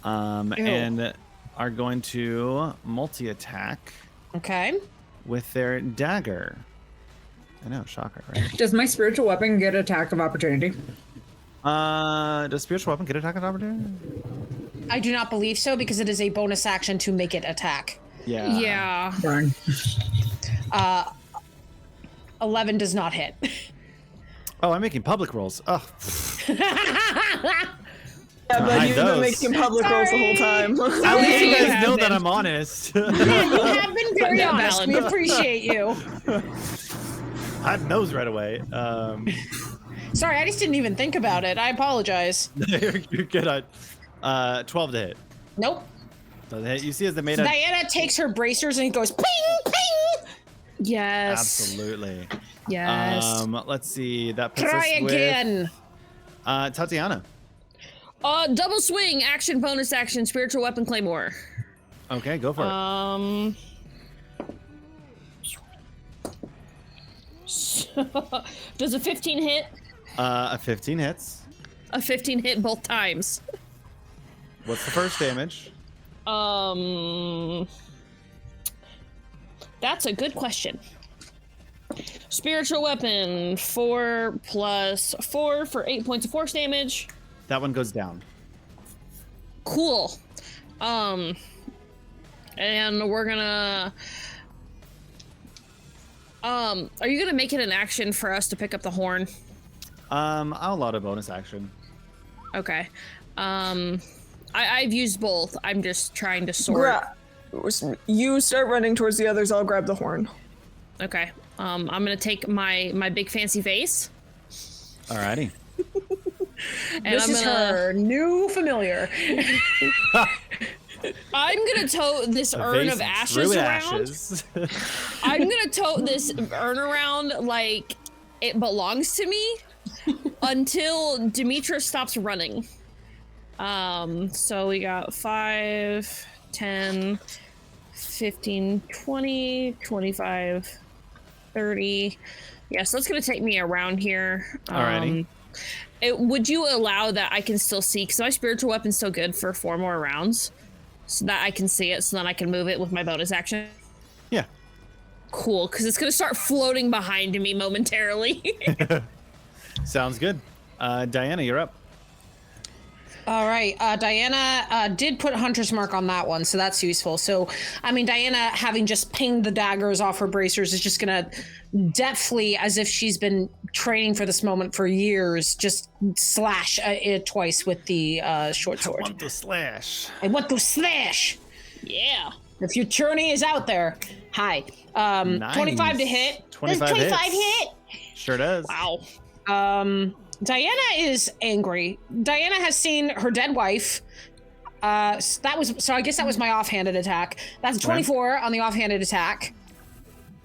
And are going to multi-attack.
Okay.
With their dagger. I know, shocker, right?
Does my spiritual weapon get attack of opportunity?
Does spiritual weapon get attack of opportunity?
I do not believe so because it is a bonus action to make it attack.
Yeah.
Yeah.
Darn.
11 does not hit.
Oh, I'm making public rolls. Oh.
Yeah, but you've been making public rolls the whole time.
At least you guys know that I'm honest.
Yeah, you have been very honest. We appreciate you.
I knows right away.
Sorry, I just didn't even think about it. I apologize.
You're good at 12 to hit.
Nope.
So the hit you see as the maid.
Diana takes her bracers and goes ping, ping.
Yes.
Absolutely.
Yes.
Let's see. That puts
Try
us
again.
With, Tatiana.
Double swing, action, bonus action, spiritual weapon, claymore.
Okay, go for it.
Does a 15 hit?
A 15 hits.
A 15 hit both times.
What's the first damage?
That's a good question. Spiritual weapon, 4 plus 4 for 8 points of force damage.
That one goes down.
Cool. And we're gonna... are you gonna make it an action for us to pick up the horn?
I'll allow a bonus action.
Okay. I've used both. I'm just trying to sort.
You start running towards the others. I'll grab the horn.
Okay. I'm gonna take my big fancy vase.
Alrighty.
And
This is her new familiar.
I'm gonna tote this urn of ashes around. I'm gonna tote this urn around like it belongs to me until Demetria stops running. So we got 5, 10, 15, 20, 25, 30. Yeah, so it's gonna take me around here.
Alrighty.
Would you allow that I can still see? Because my spiritual weapon's still good for 4 more rounds. So that I can see it, so then I can move it with my bonus action.
Yeah.
Cool, because it's gonna start floating behind me momentarily.
Sounds good. Diana, you're up.
All right, Diana did put Hunter's Mark on that one, so that's useful. So, I mean, Diana, having just pinged the daggers off her bracers, is just gonna deftly, as if she's been training for this moment for years, just slash it twice with the short sword.
I want to slash.
I want to slash.
Yeah.
The Futurni is out there. Hi.
Nice.
25 to hit.
25
hits.
hit. Sure does.
Wow. Diana is angry. Diana has seen her dead wife. So I guess that was my offhanded attack. That's 24 on the offhanded attack.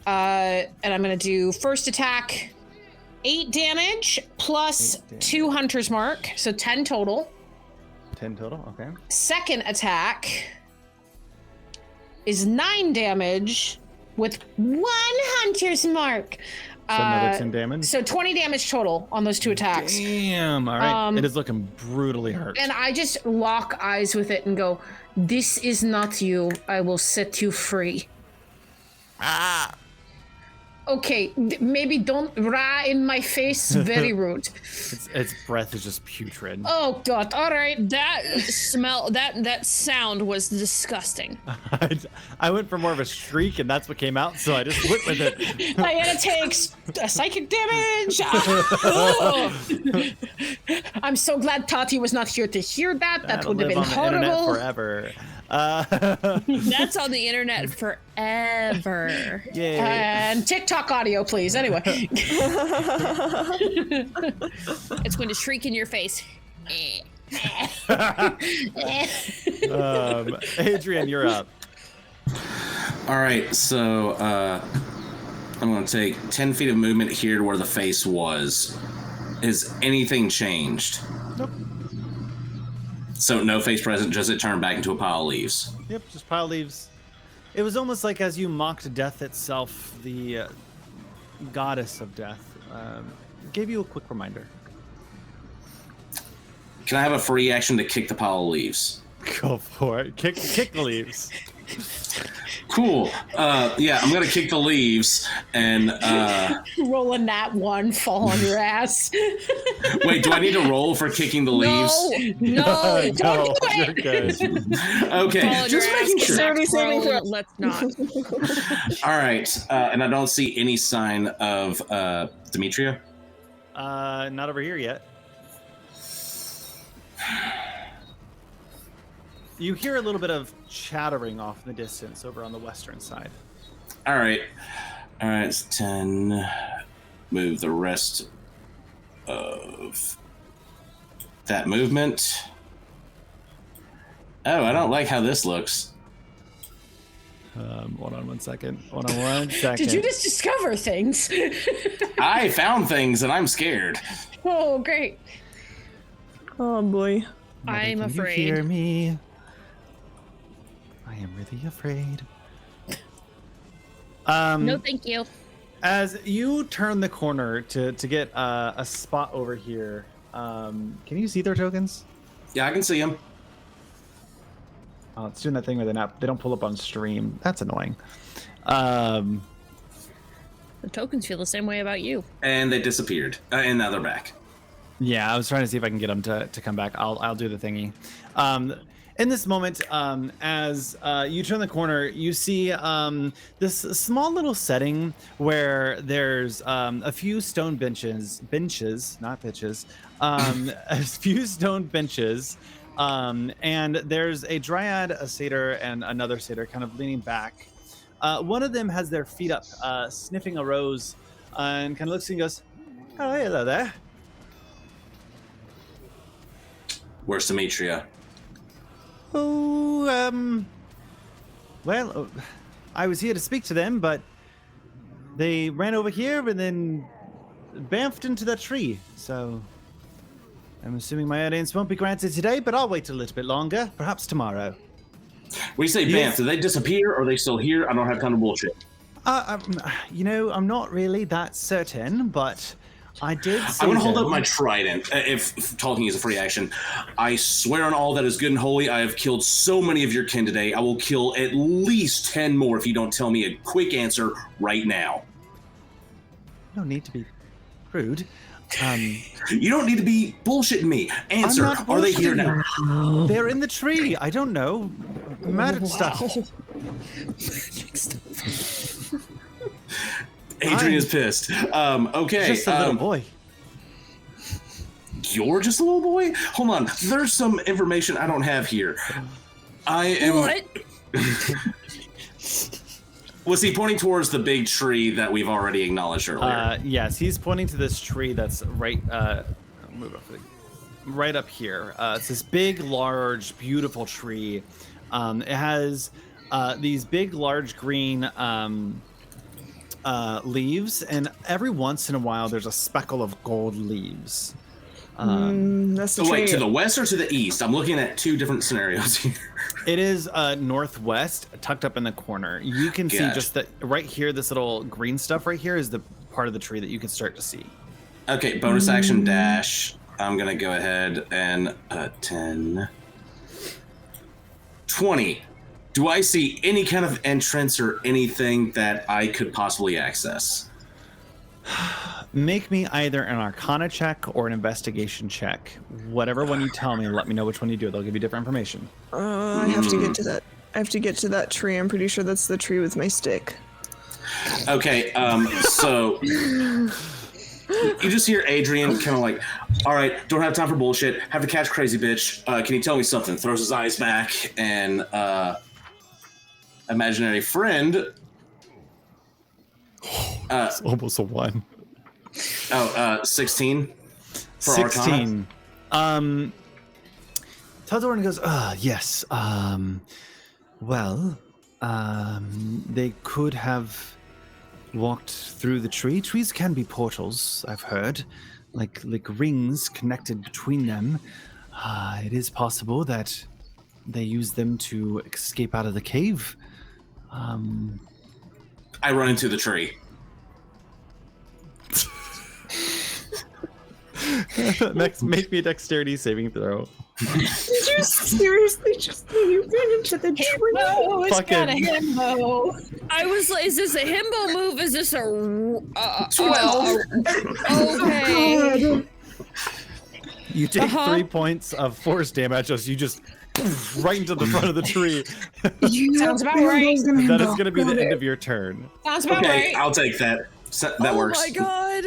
And I'm gonna do first attack, 8 damage plus 2 Hunter's Mark, so 10 total.
10 total, okay.
Second attack is 9 damage with 1 Hunter's Mark.
So another 10 damage.
So 20 damage total on those 2 attacks.
Damn, all right. It is looking brutally hurt.
And I just lock eyes with it and go, "This is not you. I will set you free."
Ah.
Okay, maybe don't rah in my face. Very rude.
Its breath is just putrid.
Oh God! All right.
That smell, that sound was disgusting.
I went for more of a shriek, and that's what came out. So I just went with it.
Diana takes psychic damage. I'm so glad Tati was not here to hear that. That
That'll
would have
live
been
on the internet
horrible.
forever.
That's on the internet forever.
Yay.
And TikTok audio, please. Anyway.
It's going to shriek in your face.
Adrian, you're up.
All right, so I'm going to take 10 feet of movement here to where the face was. Has anything changed?
Nope.
So no face present, just it turned back into a pile of leaves.
Yep, just pile leaves. It was almost like as you mocked death itself, the goddess of death gave you a quick reminder.
Can I have a free action to kick the pile of leaves?
Go for it. Kick the leaves.
Cool. Yeah, I'm gonna kick the leaves and
Roll a nat 1, fall on your ass.
wait. Do I need to roll for kicking the leaves?
No, don't do
you're
it.
good.
Okay, just making sure.
Dirty saving throw.
Let's not.
All right, and I don't see any sign of Demetria.
Not over here yet. You hear a little bit of chattering off in the distance over on the western side.
All right, it's 10. Move the rest of that movement. Oh, I don't like how this looks.
Hold on one second. Hold on one second.
Did you just discover things?
I found things and I'm scared.
Oh, great.
Oh boy.
Mother,
I'm
can
afraid.
You hear me? I am really afraid.
No, thank you.
As you turn the corner to get a spot over here, can you see their tokens?
Yeah, I can see him.
Oh, it's doing that thing where they don't pull up on stream. That's annoying.
The tokens feel the same way about you.
And they disappeared. And now they're back.
Yeah, I was trying to see if I can get them to come back. I'll do the thingy. In this moment, as you turn the corner, you see this small little setting where there's a few stone benches, not bitches, a few stone benches, and there's a dryad, a satyr, and another satyr kind of leaning back. One of them has their feet up, sniffing a rose, and kind of looks and goes, "Oh, hello there."
Where's Demetria?
Oh, well, I was here to speak to them, but they ran over here and then bamfed into that tree. So I'm assuming my audience won't be granted today, but I'll wait a little bit longer, perhaps tomorrow.
When you say
Yes.
bamf, did they disappear or are they still here? I don't have time to bullshit.
I'm not really that certain, but I did see
I'm gonna hold
them.
up my trident. If talking is a free action, I swear on all that is good and holy, I have killed so many of your kin today. I will kill at least 10 more if you don't tell me a quick answer right now.
No need to be rude.
You don't need to be bullshitting me. Answer.
I'm not
Are they here now?
bullshitting. They're in the tree. I don't know. Magic stuff.
Adrian is pissed. Okay.
Just a little boy.
You're just a little boy? Hold on. There's some information I don't have here. I am.
What?
Was he pointing towards the big tree that we've already acknowledged earlier?
Yes, he's pointing to this tree that's right. Move up, right up here. It's this big, large, beautiful tree. It has these big, large green leaves, and every once in a while, there's a speckle of gold leaves.
That's the
So
tree.
wait, to the west or to the east? I'm looking at two different scenarios here.
It is northwest, tucked up in the corner. You can see
Gotcha.
just that right here. This little green stuff right here is the part of the tree that you can start to see.
Okay, bonus action dash. I'm gonna go ahead and 10, 20. Do I see any kind of entrance or anything that I could possibly access?
Make me either an Arcana check or an Investigation check. Whatever one you tell me, let me know which one you do. They'll give you different information.
I have to get to that. I have to get to that tree. I'm pretty sure that's the tree with my stick.
Okay, so you just hear Adrian kind of like, all right, don't have time for bullshit. Have to catch crazy bitch. Can you tell me something? Throws his eyes back and imaginary friend.
It's almost a 1.
16 for Arcana.
16. Taldorn goes, yes. Well, they could have walked through the tree. Trees can be portals, I've heard, like rings connected between them. It is possible that they use them to escape out of the cave.
I run into the tree.
Next, make me a dexterity saving throw.
Did you seriously just say you ran into the tree?
Himbo, it's
Fucking-
got a himbo.
I was like, is this a himbo move? Is this a
12.
Okay.
You take 3 points of force damage as you just right into the front of the tree.
Sounds about right.
That is going to be the end of your turn.
Sounds about
Okay,
right.
I'll take that. That works.
Oh my god.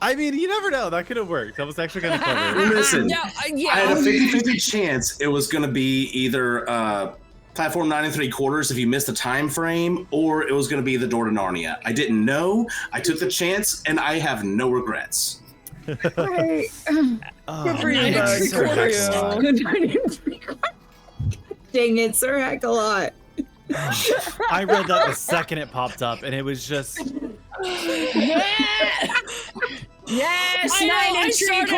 I mean, you never know. That could have worked. That was actually kind of clever.
Listen,
Yeah,
I had a 50-50 chance it was going to be either platform 9 3/4 if you missed the time frame, or it was going to be the door to Narnia. I didn't know. I took the chance, and I have no regrets.
Right.
Oh,
Good for you,
man,
Doug.
Sir
Good for you.
Hexalot.
Dang it, Sir Heck-a-lot.
I read that the second it popped up, and it was just.
Yes,
I know,
9
I started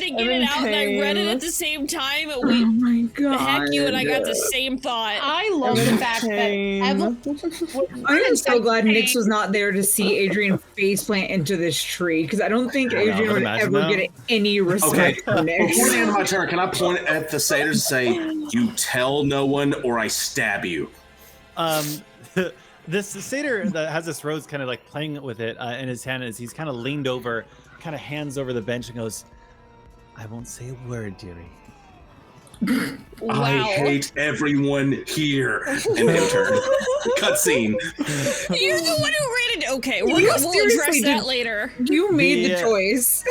to get it out and I read it at
pain.
the same time.
Oh
We
my god.
heck you and I got the same thought.
I love the fact that
Pain.
I am so glad Nyx was not there to see Adrian faceplant into this tree, because I don't think
Yeah,
Adrian
but
would
imagine
ever
that.
get any
Okay,
respect from
before the
Nyx.
end of my turn, can I point at the satyrs and say, "You tell no one, or I stab you"?
This satyr that has this rose kind of like playing with it in his hand as he's kind of leaned over, kind of hands over the bench and goes, "I won't say a word, dearie."
Wow.
I hate everyone here. And him turn. Cutscene.
You're the one who rated. Okay,
You
we'll
seriously
address that
did-
later.
You made the
Yeah.
choice.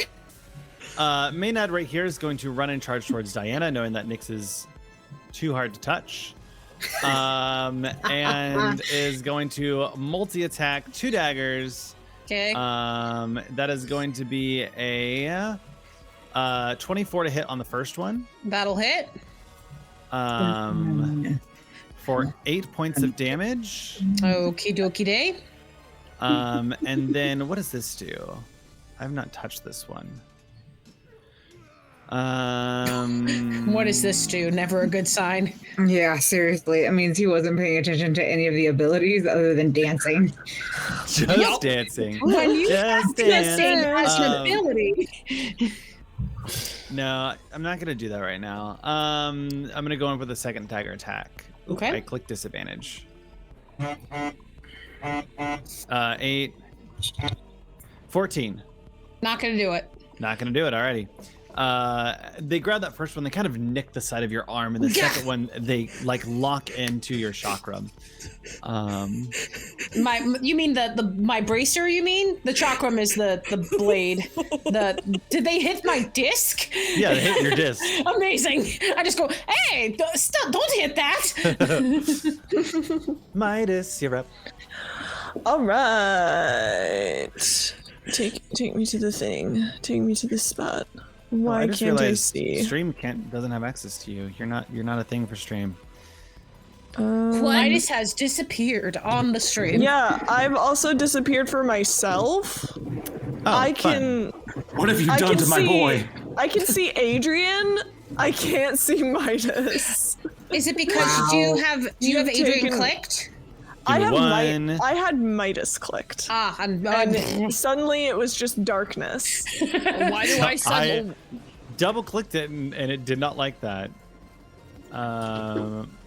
Maynard right here is going to run and charge towards Diana, knowing that Nyx is too hard to touch. And is going to multi-attack 2 daggers.
okay.
That is going to be a 24 to hit on the first one.
That'll hit.
For 8 points of damage.
Okie dokie day.
And then what does this do? I have not touched this one.
What does this do? Never a good sign.
Yeah, seriously. It means he wasn't paying attention to any of the abilities other than dancing.
Just dancing.
When you
Just
dancing
dance.
as an ability.
No, I'm not gonna do that right now. I'm gonna go in for the second dagger attack.
Okay.
I click disadvantage. 8, 14.
Not gonna do it.
Not gonna do it. Alrighty. They grab that first one. They kind of nick the side of your arm, and the second one they like lock into your chakra.
You mean my bracer? You mean the chakram is the blade? Did they hit my disc?
Yeah, they hit your disc.
Amazing. I just go, hey, don't hit that.
Midas, you're up.
All right. Take me to the thing. Take me to the spot. Why
I just
can't I
realized
see?
Stream doesn't have access to you. You're not a thing for stream.
Midas has disappeared on the stream.
Yeah, I've also disappeared for myself.
Oh,
I
fun.
can.
What have you
I
done
can
to my
see,
boy?
I can see Adrian. I can't see Midas.
Is it because do you have
You've
Adrian
taken-
clicked?
I have
one.
I had Midas clicked.
And
And suddenly it was just darkness.
Why do I
I
suddenly?
double clicked it and it did not like that.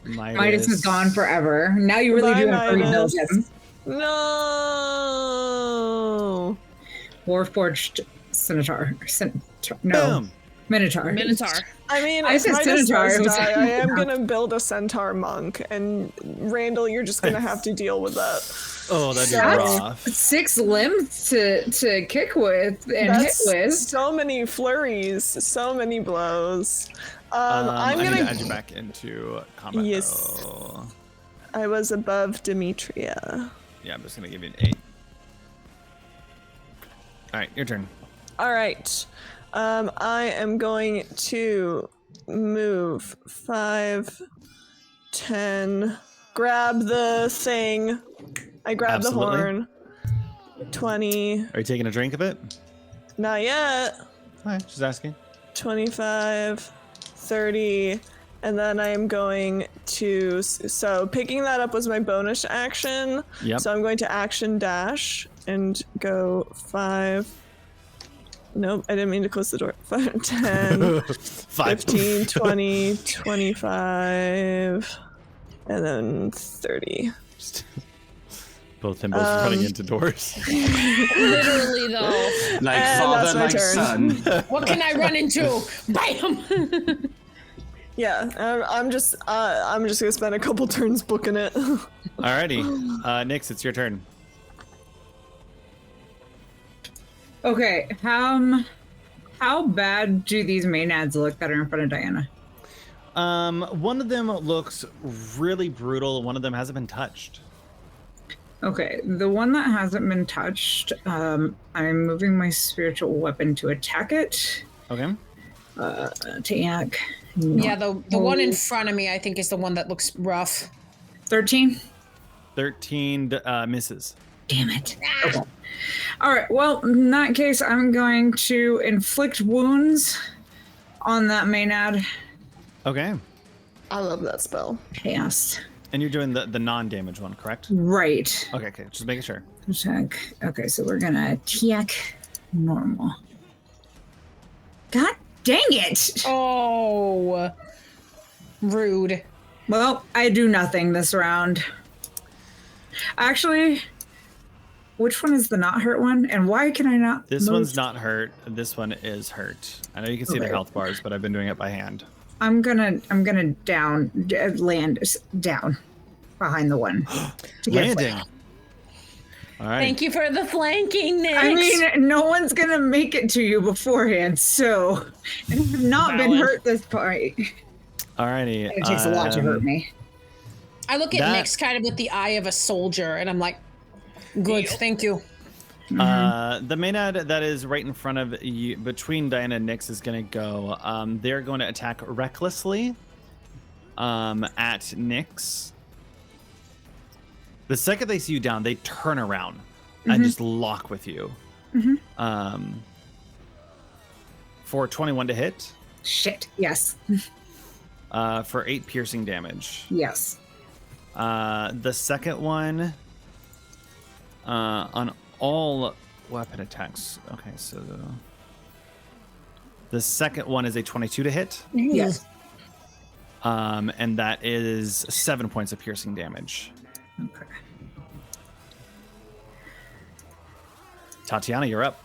Midas is gone forever. Now you really do have to rebuild
Midas.
him.
No.
Warforged Centaur. No.
Boom.
Minotaur.
Minotaur.
I mean,
I
if
said
Midas
Centaur,
does
it was-
die, I am gonna build a centaur monk, and Randall, you're just gonna have to deal with that.
Oh, that'd be
That's
rough.
6 limbs to kick with and
That's
hit with.
so many flurries, so many blows.
I
I'm
need to
gonna.
add you back into combat.
Yes.
Though.
I was above Demetria.
Yeah, I'm just gonna give you an 8. All right, your turn.
All right. I am going to move 5, 10, grab the thing. I grab
Absolutely.
the horn. 20,
Are you taking a drink of it?
not yet.
All right, just asking.
25, 30, And then I am going to, so picking that up was my bonus action.
Yep.
So I'm going to action dash and go 5. Nope, I didn't mean to close the door. 5, 10, 15, 20, 25, and then 30.
Both temples running into doors.
Literally, though.
Like
And
father,
that's my
like
turn.
son.
What can I run into? Bam!
Yeah, I'm just gonna spend a couple turns booking it.
Alrighty, Nyx, it's your turn.
Okay, how bad do these maenads look that are in front of Diana?
One of them looks really brutal. One of them hasn't been touched.
Okay, the one that hasn't been touched, I'm moving my spiritual weapon to attack it.
Okay.
Attack.
Yeah, the one in front of me, I think, is the one that looks rough.
13?
13 misses.
Damn it. Okay. All right, well, in that case, I'm going to inflict wounds on that maenad.
Okay.
I love that spell.
Yes.
And you're doing the non-damage one, correct?
Right.
Okay, just making sure.
Attack. Okay, so we're gonna attack normal. God dang it!
Oh, rude.
Well, I do nothing this round. Actually, which one is the not hurt one? And why can I not?
This
move?
one's not hurt. This one is hurt. I know you can see the
Okay.
health bars, but I've been doing it by hand.
I'm gonna land down behind the one. To get
Landing. All right.
Thank you for the flanking, Nick.
I mean, no one's gonna make it to you beforehand, so and I've not been
Valid.
hurt this fight.
Alrighty.
It takes a lot to hurt me.
I look at
that-
Nyx kind of with the eye of a soldier, and I'm like, good, thank you.
The maenad that is right in front of you, between Diana and Nyx, is going to go. They're going to attack recklessly at Nyx. The second they see you down, they turn around and just lock with you. For 21 to hit,
Shit. Yes.
for 8 piercing damage.
Yes.
The second one on all weapon attacks. Okay, so the second one is a 22 to hit.
Yes.
And that is 7 points of piercing damage.
Okay.
Tatiana, you're up.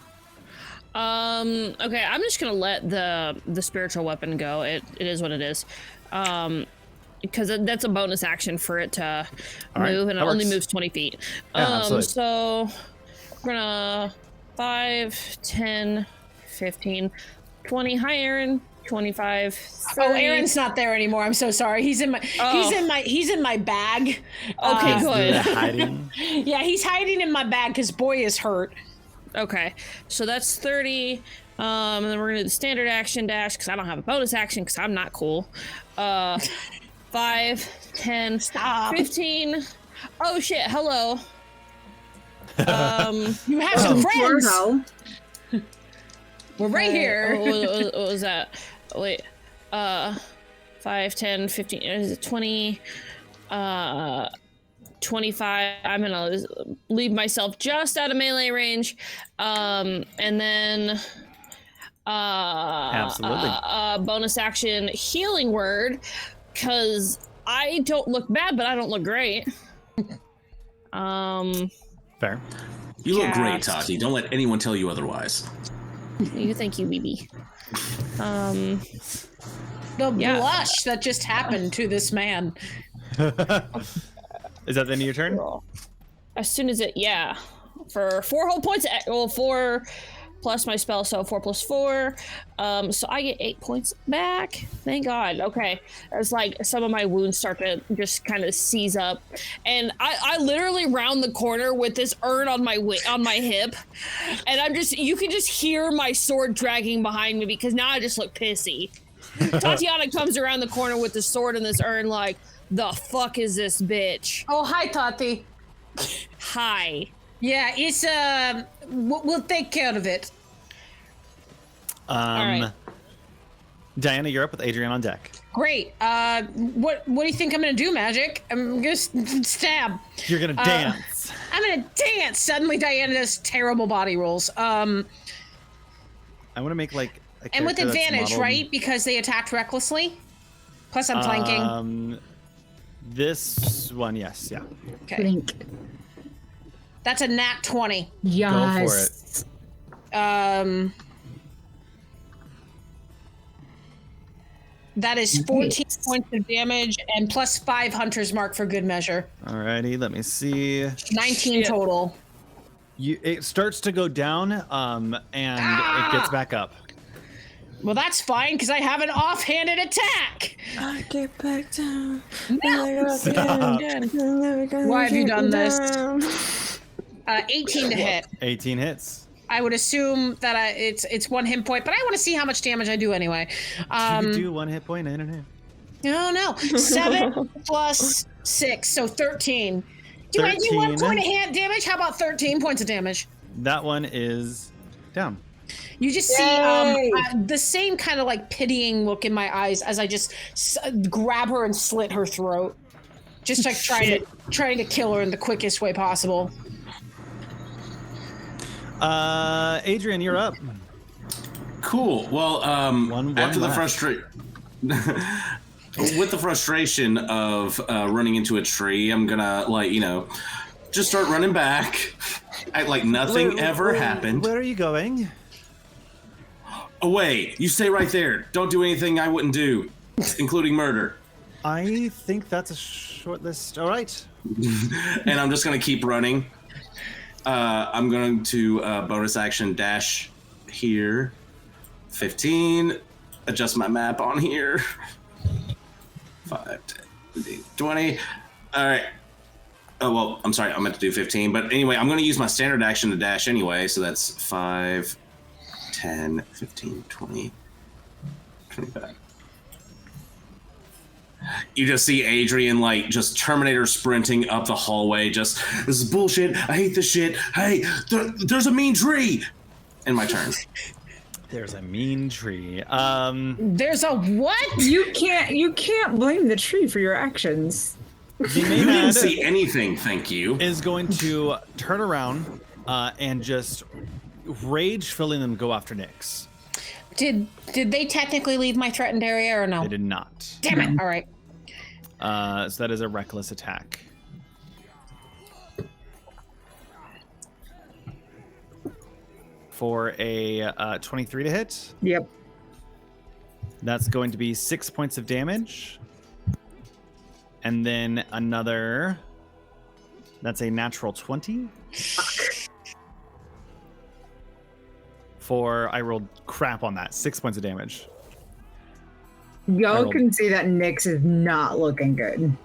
Okay, I'm just gonna let the spiritual weapon go. It is what it is. Because that's a bonus action for it to
All right,
move, and it
that
only
works.
moves 20 feet.
Yeah, absolutely.
So we're gonna 5, 10, 15, 20. Hi, Aaron. 25. 30.
Oh, Aaron's not there anymore. I'm so sorry. He's in my he's in my bag.
Okay,
Is
good.
the hiding?
Yeah, he's hiding in my bag because boy is hurt.
Okay, so that's 30. And then we're gonna do the standard action dash because I don't have a bonus action because I'm not cool. 5, 10,
Stop.
15. Oh shit! Hello.
You have some friends.
Hell.
We're right here.
What was that? Wait. 5, 10, 15. Is it 20? 25. I'm gonna leave myself just out of melee range. And then
Absolutely.
bonus action healing word, because I don't look bad, but I don't look great.
Fair.
You look great,
Cast.
Tati. Don't let anyone tell you otherwise.
You thank you, BB.
The
Yeah.
blush that just happened to this man.
Is that the end of your turn?
As soon as it, yeah, for 4 whole points. Well, 4 plus my spell, so 4 plus 4. So I get 8 points back. Thank God. Okay, it's like some of my wounds start to just kind of seize up, and I literally round the corner with this urn on my hip, and you can just hear my sword dragging behind me because now I just look pissy. Tatiana comes around the corner with the sword and this urn, like, the fuck is this bitch?
Oh, hi, Tati.
Hi.
Yeah, it's we'll take care of it.
right.
Diana, you're up with Adrian on deck.
Great. What do you think I'm gonna do, Magic? I'm gonna stab.
You're gonna dance.
I'm gonna dance. Suddenly, Diana does terrible body rolls.
I want to make like a
and with
character that's
advantage,
modeled-
right? Because they attacked recklessly. Plus, I'm flanking.
This one, yes, yeah.
Okay.
Blink.
That's a nat 20.
Yes.
Go for it.
That is 14
Nice.
points of damage and plus 5 Hunter's Mark for good measure.
Alrighty, let me see.
19 total.
It starts to go down, and it gets back up.
Well, that's fine because I have an offhanded attack.
I get back down.
Stop.
Why have you done this? 18 to hit.
18 hits.
I would assume that it's 1 hit point, but I want to see how much damage I do anyway.
You can do 1 hit point. I don't know.
No. 7 plus 6, so 13. Do I do 1 point of hand damage? How about 13 points of damage?
That one is down.
You just
Yay!
see the same kind of like pitying look in my eyes as I just grab her and slit her throat, just like trying to kill her in the quickest way possible.
Adrian, you're up.
Cool. Well,
One
after the
left.
with the frustration of running into a tree, I'm gonna just start running back, act like nothing ever happened.
Where are you going?
Away. You stay right there. Don't do anything I wouldn't do, including murder.
I think that's a short list. All right.
And I'm just gonna keep running. I'm going to bonus action dash here. 15. Adjust my map on here. 5, 10, 20. All right. Oh, well, I'm sorry. I meant to do 15. But anyway, I'm going to use my standard action to dash anyway. So that's 5, 10, 15, 20, 25. You just see Adrian just Terminator sprinting up the hallway. Just, this is bullshit. I hate this shit. Hey, there's a mean tree. And my turn.
There's a mean tree.
There's a what?
You can't blame the tree for your actions.
The
You didn't
Maynard
see anything, thank you.
is going to turn around and just rage filling them go after Nyx.
Did they technically leave my threatened area or no?
They did not.
Damn it! All right.
So that is a reckless attack. For a 23 to hit.
Yep.
That's going to be 6 points of damage. And then another. That's a natural 20. I rolled crap on that. 6 points of damage.
Y'all can see that Nyx is not looking good.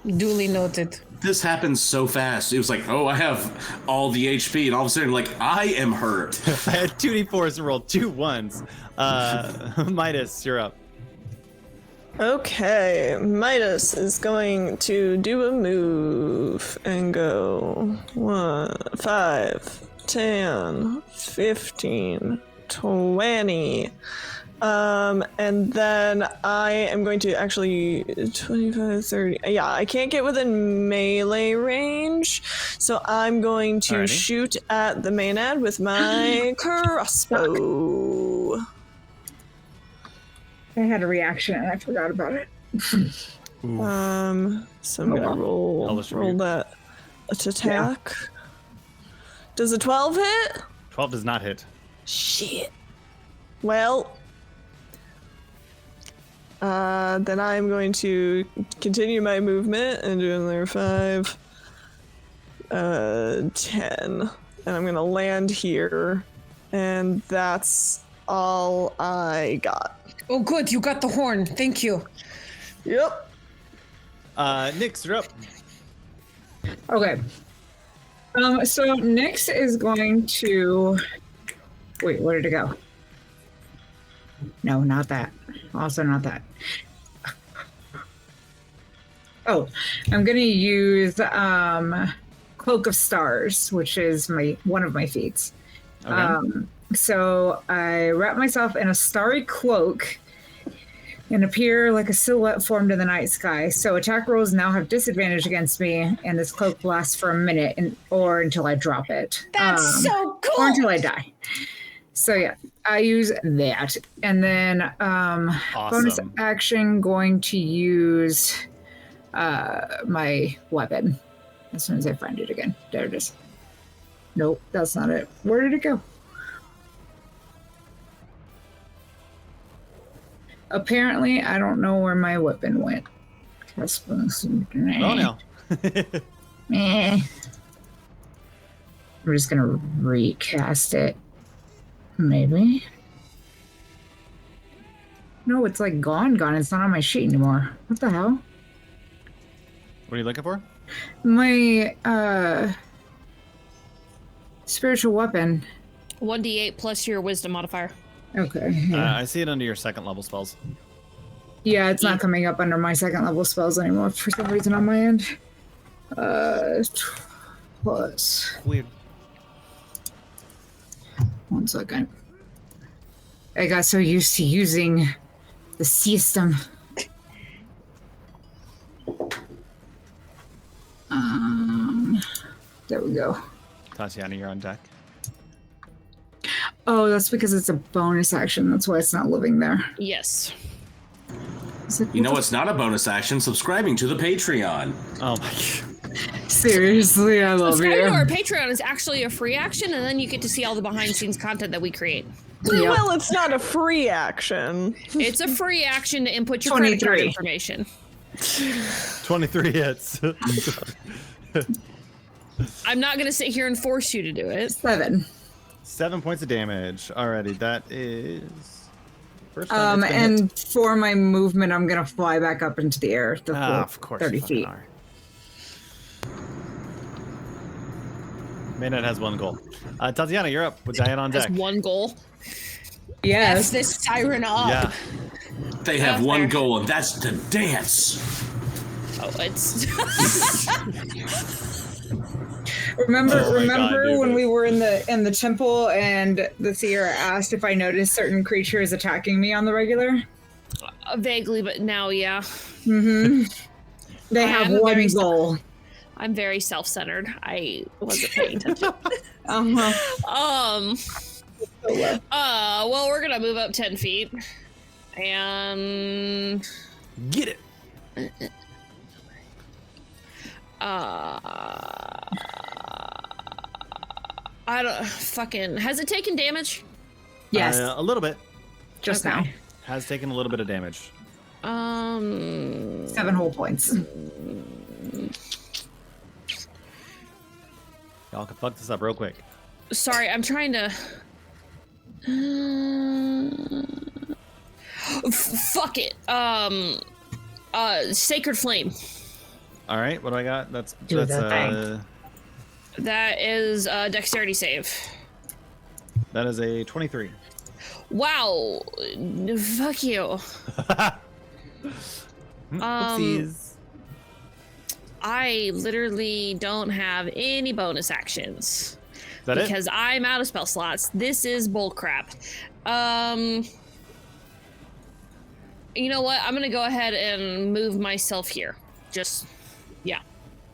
Duly noted.
This happened so fast. It was like, oh, I have all the HP, and all of a sudden, I am hurt.
I had 2d4s and rolled 2 1s. Midas, you're up.
Okay, Midas is going to do a move and go 1, 5, 10, 15, 20. And then I am going to actually 25, 30. Yeah, I can't get within melee range, so I'm going to
Alrighty.
shoot at the Maynard with my crossbow.
I had a reaction and I forgot about it.
So I'm gonna roll
Hellish Rebuke.
that attack. Does a 12 hit?
12 does not hit.
Shit. Well, then I'm going to continue my movement and do another 5, 10, and I'm gonna land here, and that's all I got.
Oh, good. You got the horn. Thank you.
Yep.
Nyx, you're up.
Okay. So Nyx is going to. Wait, where did it go? No, not that. Also not that. Oh, I'm gonna use Cloak of Stars, which is one of my feats.
Okay.
So I wrap myself in a starry cloak, and appear like a silhouette formed in the night sky. So attack rolls now have disadvantage against me, and this cloak lasts for a minute or until I drop it.
That's so cool.
Or until I die. So yeah, I use that. And then bonus action, going to use my weapon as soon as I find it again. There it is. Nope, that's not it. Where did it go? Apparently, I don't know where my weapon went.
Oh no.
I'm just gonna recast it. Maybe. No, it's like gone. It's not on my sheet anymore. What the hell?
What are you looking for?
My spiritual weapon.
1d8 plus your wisdom modifier.
Okay. Yeah.
I see it under your second level spells.
Yeah, it's not coming up under my second level spells anymore for some reason on my end. Plus.
Weird.
1 second. I got so used to using the system. There we go.
Tatiana, you're on deck.
Oh, that's because it's a bonus action. That's why it's not living there.
Yes.
You know what's not a bonus action? Subscribing to the Patreon.
Oh my god.
Seriously, I love
Subscribing to
you.
our Patreon is actually a free action, and then you get to see all the behind-scenes content that we create.
Yep.
Well, it's not a free action.
It's a free action to input your credit card
23.
information.
23 hits.
I'm not going to sit here and force you to do it.
7.
7 points of damage. Alrighty, that is first time it's been
And
hit.
for my movement, I'm gonna fly back up into the air. The full
Of course.
30
you fucking
feet.
are. Maynard has 1 goal. Tatiana, you're up with Diana on
That's
deck.
one goal.
Yes.
F this siren up.
Yeah.
They have
That's
one
fair.
goal, and that's to dance.
Oh, it's...
Remember
Oh my God, dude.
when we were in the temple and the seer asked if I noticed certain creatures attacking me on the regular?
Vaguely, but now, yeah.
Mm-hmm. They
I
have
am
one
very
goal.
I'm very self-centered. I wasn't paying attention.
Uh-huh.
Well, we're gonna move up 10 feet. And...
Get it.
I don't fucking. Has it taken damage?
Yes.
A little bit.
Just
okay.
now.
Has taken a little bit of damage.
7 whole points.
Y'all can fuck this up real quick.
Sorry, I'm trying to. Fuck it. Sacred Flame.
All right, what do I got? That's
Do the thing.
That is a dexterity save.
That is a 23.
Wow. Fuck you.
Oopsies.
I literally don't have any bonus actions.
Is that
Because I'm out of spell slots. This is bullcrap. You know what? I'm gonna go ahead and move myself here. Just, yeah.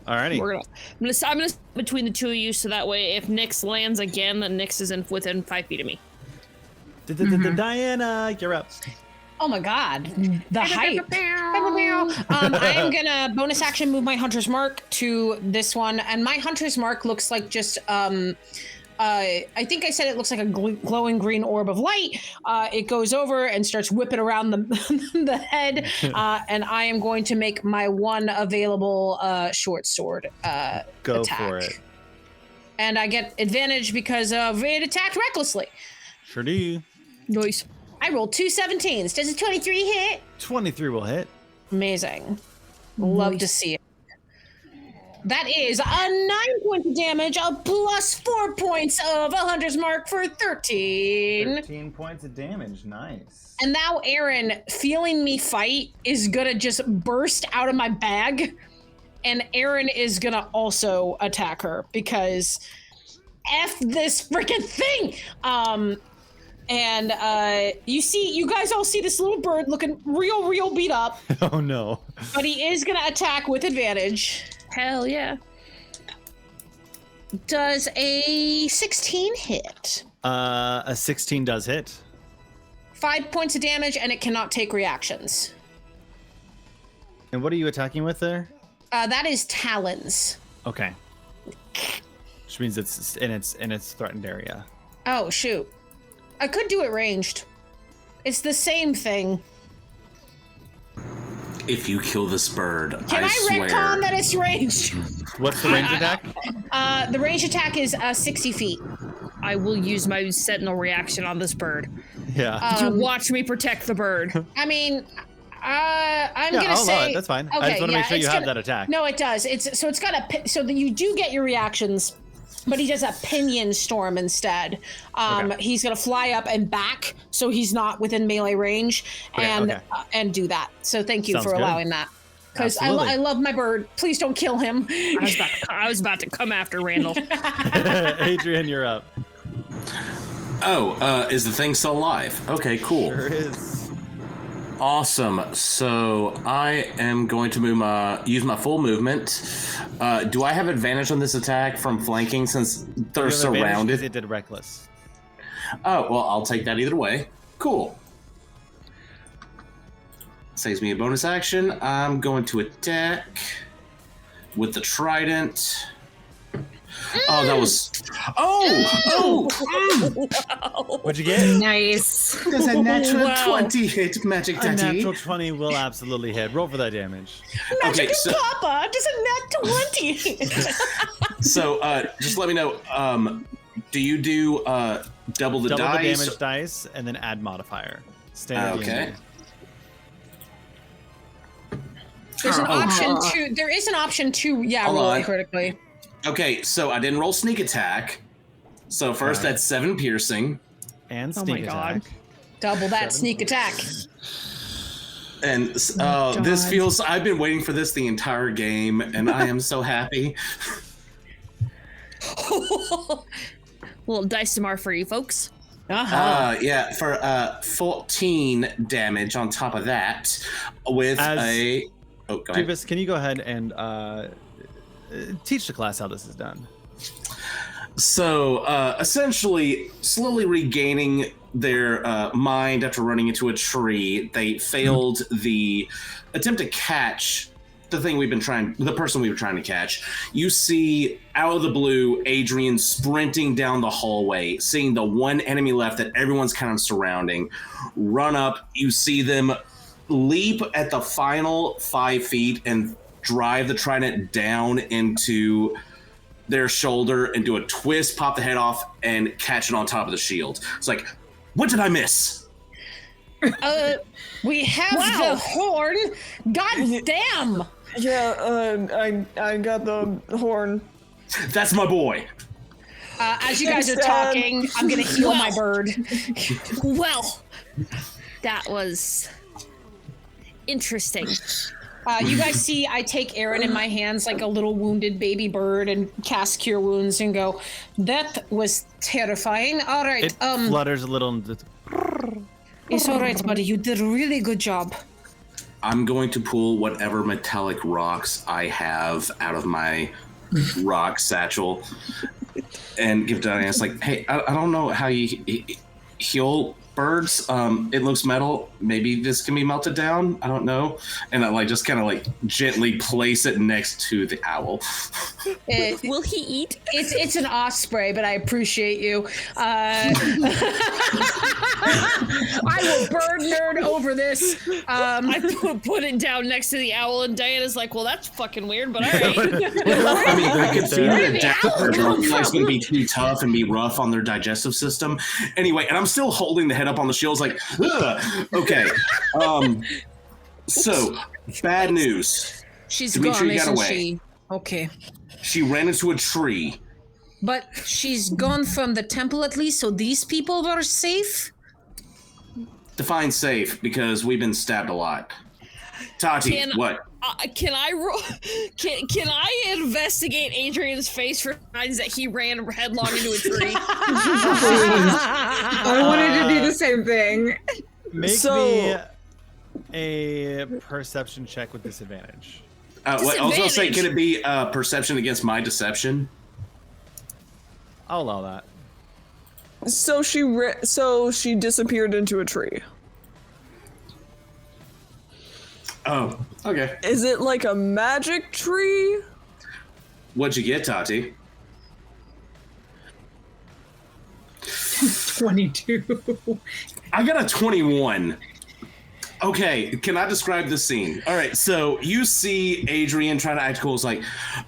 it? Alrighty.
I'm gonna between the two of you, so that way, if Nyx lands again, then Nyx is within 5 feet of me.
Diana, you're up.
Oh my god, the hype. I am gonna bonus action move my Hunter's Mark to this one, and my Hunter's Mark looks like just, I think I said it looks like a glowing green orb of light. It goes over and starts whipping around the head, and I am going to make my one available short sword
Go
attack.
for it.
And I get advantage because of it attacked recklessly.
Sure do.
Nice.
I rolled 2 17s. Does a 23 hit?
23 will hit.
Amazing. Love to see it. That is a 9 points of damage, a plus 4 points of a Hunter's Mark for 13.
13 points of damage. Nice.
And now Aaron, feeling me fight, is gonna just burst out of my bag. And Aaron is gonna also attack her because F this freaking thing. And you guys all see this little bird looking real beat up.
Oh no.
But he is gonna attack with advantage.
Hell yeah.
Does a 16 hit?
A 16 does hit.
5 points of damage, and it cannot take reactions.
And what are you attacking with there?
That is talons.
Okay. Which means it's in its threatened area.
Oh shoot. I could do it ranged. It's the same thing.
If you kill this bird,
Can I
swear.
retcon that it's ranged?
What's the range attack?
The range attack is 60 feet.
I will use my sentinel reaction on this bird.
Yeah.
You watch me protect the bird.
I mean, I'm
Yeah,
gonna
I'll allow
say
it. That's fine. I
Okay,
just want to make sure
it's
you have
gonna-
that attack.
No, it does. It's got you do get your reactions, but he does a pinion storm instead.
Okay.
He's gonna fly up and back, so he's not within melee range,
Okay.
and do that. So thank you
Sounds
for
good.
allowing that. Because
Absolutely.
I love my bird. Please don't kill him.
I was about to come after Randall.
Adrian, you're up.
Oh, is the thing still alive? Okay, cool.
Sure is.
Awesome. So I am going to use my full movement. Do I have advantage on this attack from flanking since they're
You have advantage because
surrounded?
it did reckless.
Oh, well, I'll take that either way. Cool. Saves me a bonus action. I'm going to attack with the trident. Oh, that was... Oh!
What'd you get?
Nice.
Does a natural
Wow.
20 hit Magic
A
Daddy?
natural 20 will absolutely hit. Roll for that damage.
Okay, so...
Papa, does a net 20?
So, just let me know, do you do double the
Double
dice?
the damage dice and then add modifier. Standard
Okay.
D&D.
There's an
Oh.
option to. There is an option to. Yeah,
Hold
roll
on.
it critically.
Okay, so I didn't roll sneak attack. So first
Okay.
that's 7 piercing.
And
Oh my
sneak
God.
attack.
Double that sneak attack.
And this
God.
feels... I've been waiting for this the entire game, and I am so happy.
Little dice tomorrow for you folks.
Yeah, for 14 damage on top of that, with
As-
a... Oh, go ahead.
Jeebus, can you go ahead and teach the class how this is done?
So, essentially, slowly regaining their mind after running into a tree, they failed the attempt to catch the person we were trying to catch. You see, out of the blue, Adrian sprinting down the hallway, seeing the one enemy left that everyone's kind of surrounding. Run up, you see them leap at the final 5 feet and drive the trident down into their shoulder and do a twist, pop the head off, and catch it on top of the shield. It's like, what did I miss?
We have the horn. God damn.
Yeah, I got the horn.
That's my boy.
As you guys are
Thanks, Dad.
talking, I'm gonna heal my bird.
Well, that was interesting.
You guys see, I take Aaron in my hands like a little wounded baby bird and cast Cure Wounds and go, that was terrifying. All right,
It flutters a little.
it's all right, buddy. You did a really good job.
I'm going to pull whatever metallic rocks I have out of my rock satchel and give Diana. It's like, hey, I don't know how you heal birds. It looks metal. Maybe this can be melted down. I don't know. And I just kind of gently place it next to the owl.
Will he eat?
It's an osprey, but I appreciate you. I will bird nerd over this.
I put it down next to the owl, and Diana's like, "Well, that's fucking weird, but all right."
I mean, I can see
Where
that
did
a
the owl come
it's going to be too tough and be rough on their digestive system. Anyway, and I'm still holding the head up on the shield, like, ugh. Okay. So, bad news.
She's
Demetria
gone,
got
isn't
away.
she? Okay.
She ran into a tree.
But she's gone from the temple at least, so these people were safe?
Define safe, because we've been stabbed a lot. Tati, what?
Can I roll? Can I investigate Adrian's face for signs that he ran headlong into a tree?
I wanted to do the same thing.
Make me a perception check with disadvantage.
What, I was going to say, can it be perception against my deception?
I'll allow that.
So she disappeared into a tree.
Oh, okay.
Is it like a magic tree?
What'd you get, Tati?
22.
I got a 21. Okay, can I describe the scene? All right, so you see Adrian trying to act cool. It's like,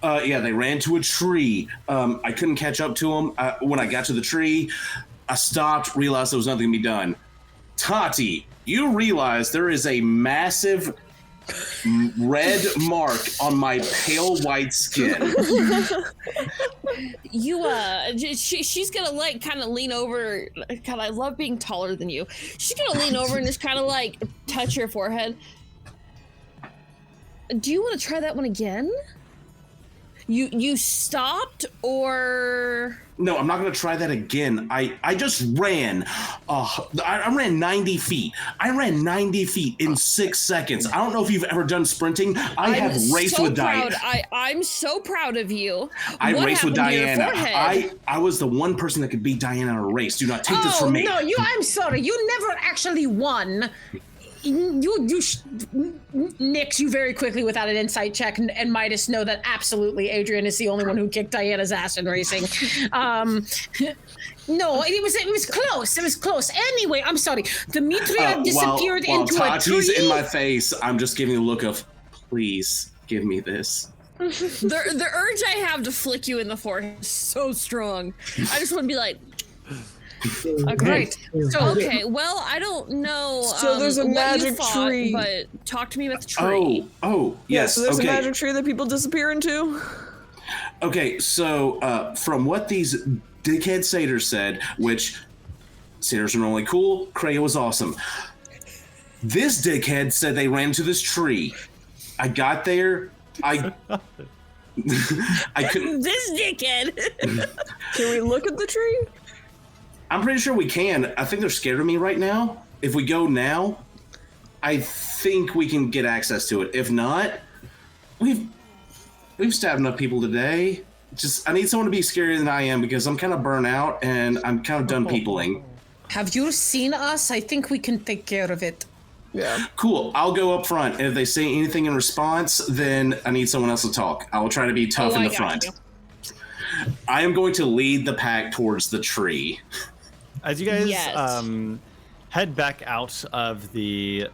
yeah, they ran to a tree. I couldn't catch up to them. When I got to the tree, I stopped, realized there was nothing to be done. Tati, you realize there is a massive red mark on my pale white skin.
She's gonna like kind of lean over. God, I love being taller than you. She's gonna lean over and just kind of like touch your forehead. Do you want to try that one again? You stopped, or
No, I'm not going to try that again. I just ran. I ran 90 feet. I ran 90 feet in 6 seconds. I don't know if you've ever done sprinting. I have raced with Diana.
I'm so proud of you.
I raced with Diana.
I
I was the one person that could beat Diana in a race. Do not take this from me.
No, I'm sorry. You never actually won. Nix you very quickly without an insight check, and Midas know that absolutely Adrian is the only one who kicked Diana's ass in racing. No, it was close. It was close. Anyway, I'm sorry. Demetria disappeared
while
into
Tati's
a tree.
in my face, I'm just giving a look of, please give me this.
the urge I have to flick you in the forehead is so strong. I just want to be like.
Great.
So okay, well, I don't know.
So there's a magic tree.
But talk to me about the tree.
Oh, yes.
So there's
okay.
a magic tree that people disappear into.
Okay, so from what these dickhead satyrs said, which satyrs are normally cool, Kreia was awesome. This dickhead said they ran to this tree. I got there. I couldn't.
This dickhead.
Can we look at the tree?
I'm pretty sure we can. I think they're scared of me right now. If we go now, I think we can get access to it. If not, we've stabbed enough people today. I need someone to be scarier than I am because I'm kind of burnt out and I'm kind of done peopling.
Have you seen us? I think we can take care of it.
Yeah.
Cool. I'll go up front. And if they say anything in response, then I need someone else to talk. I will try to be tough in the front. I am going to lead the pack towards the tree.
As you guys head back out of the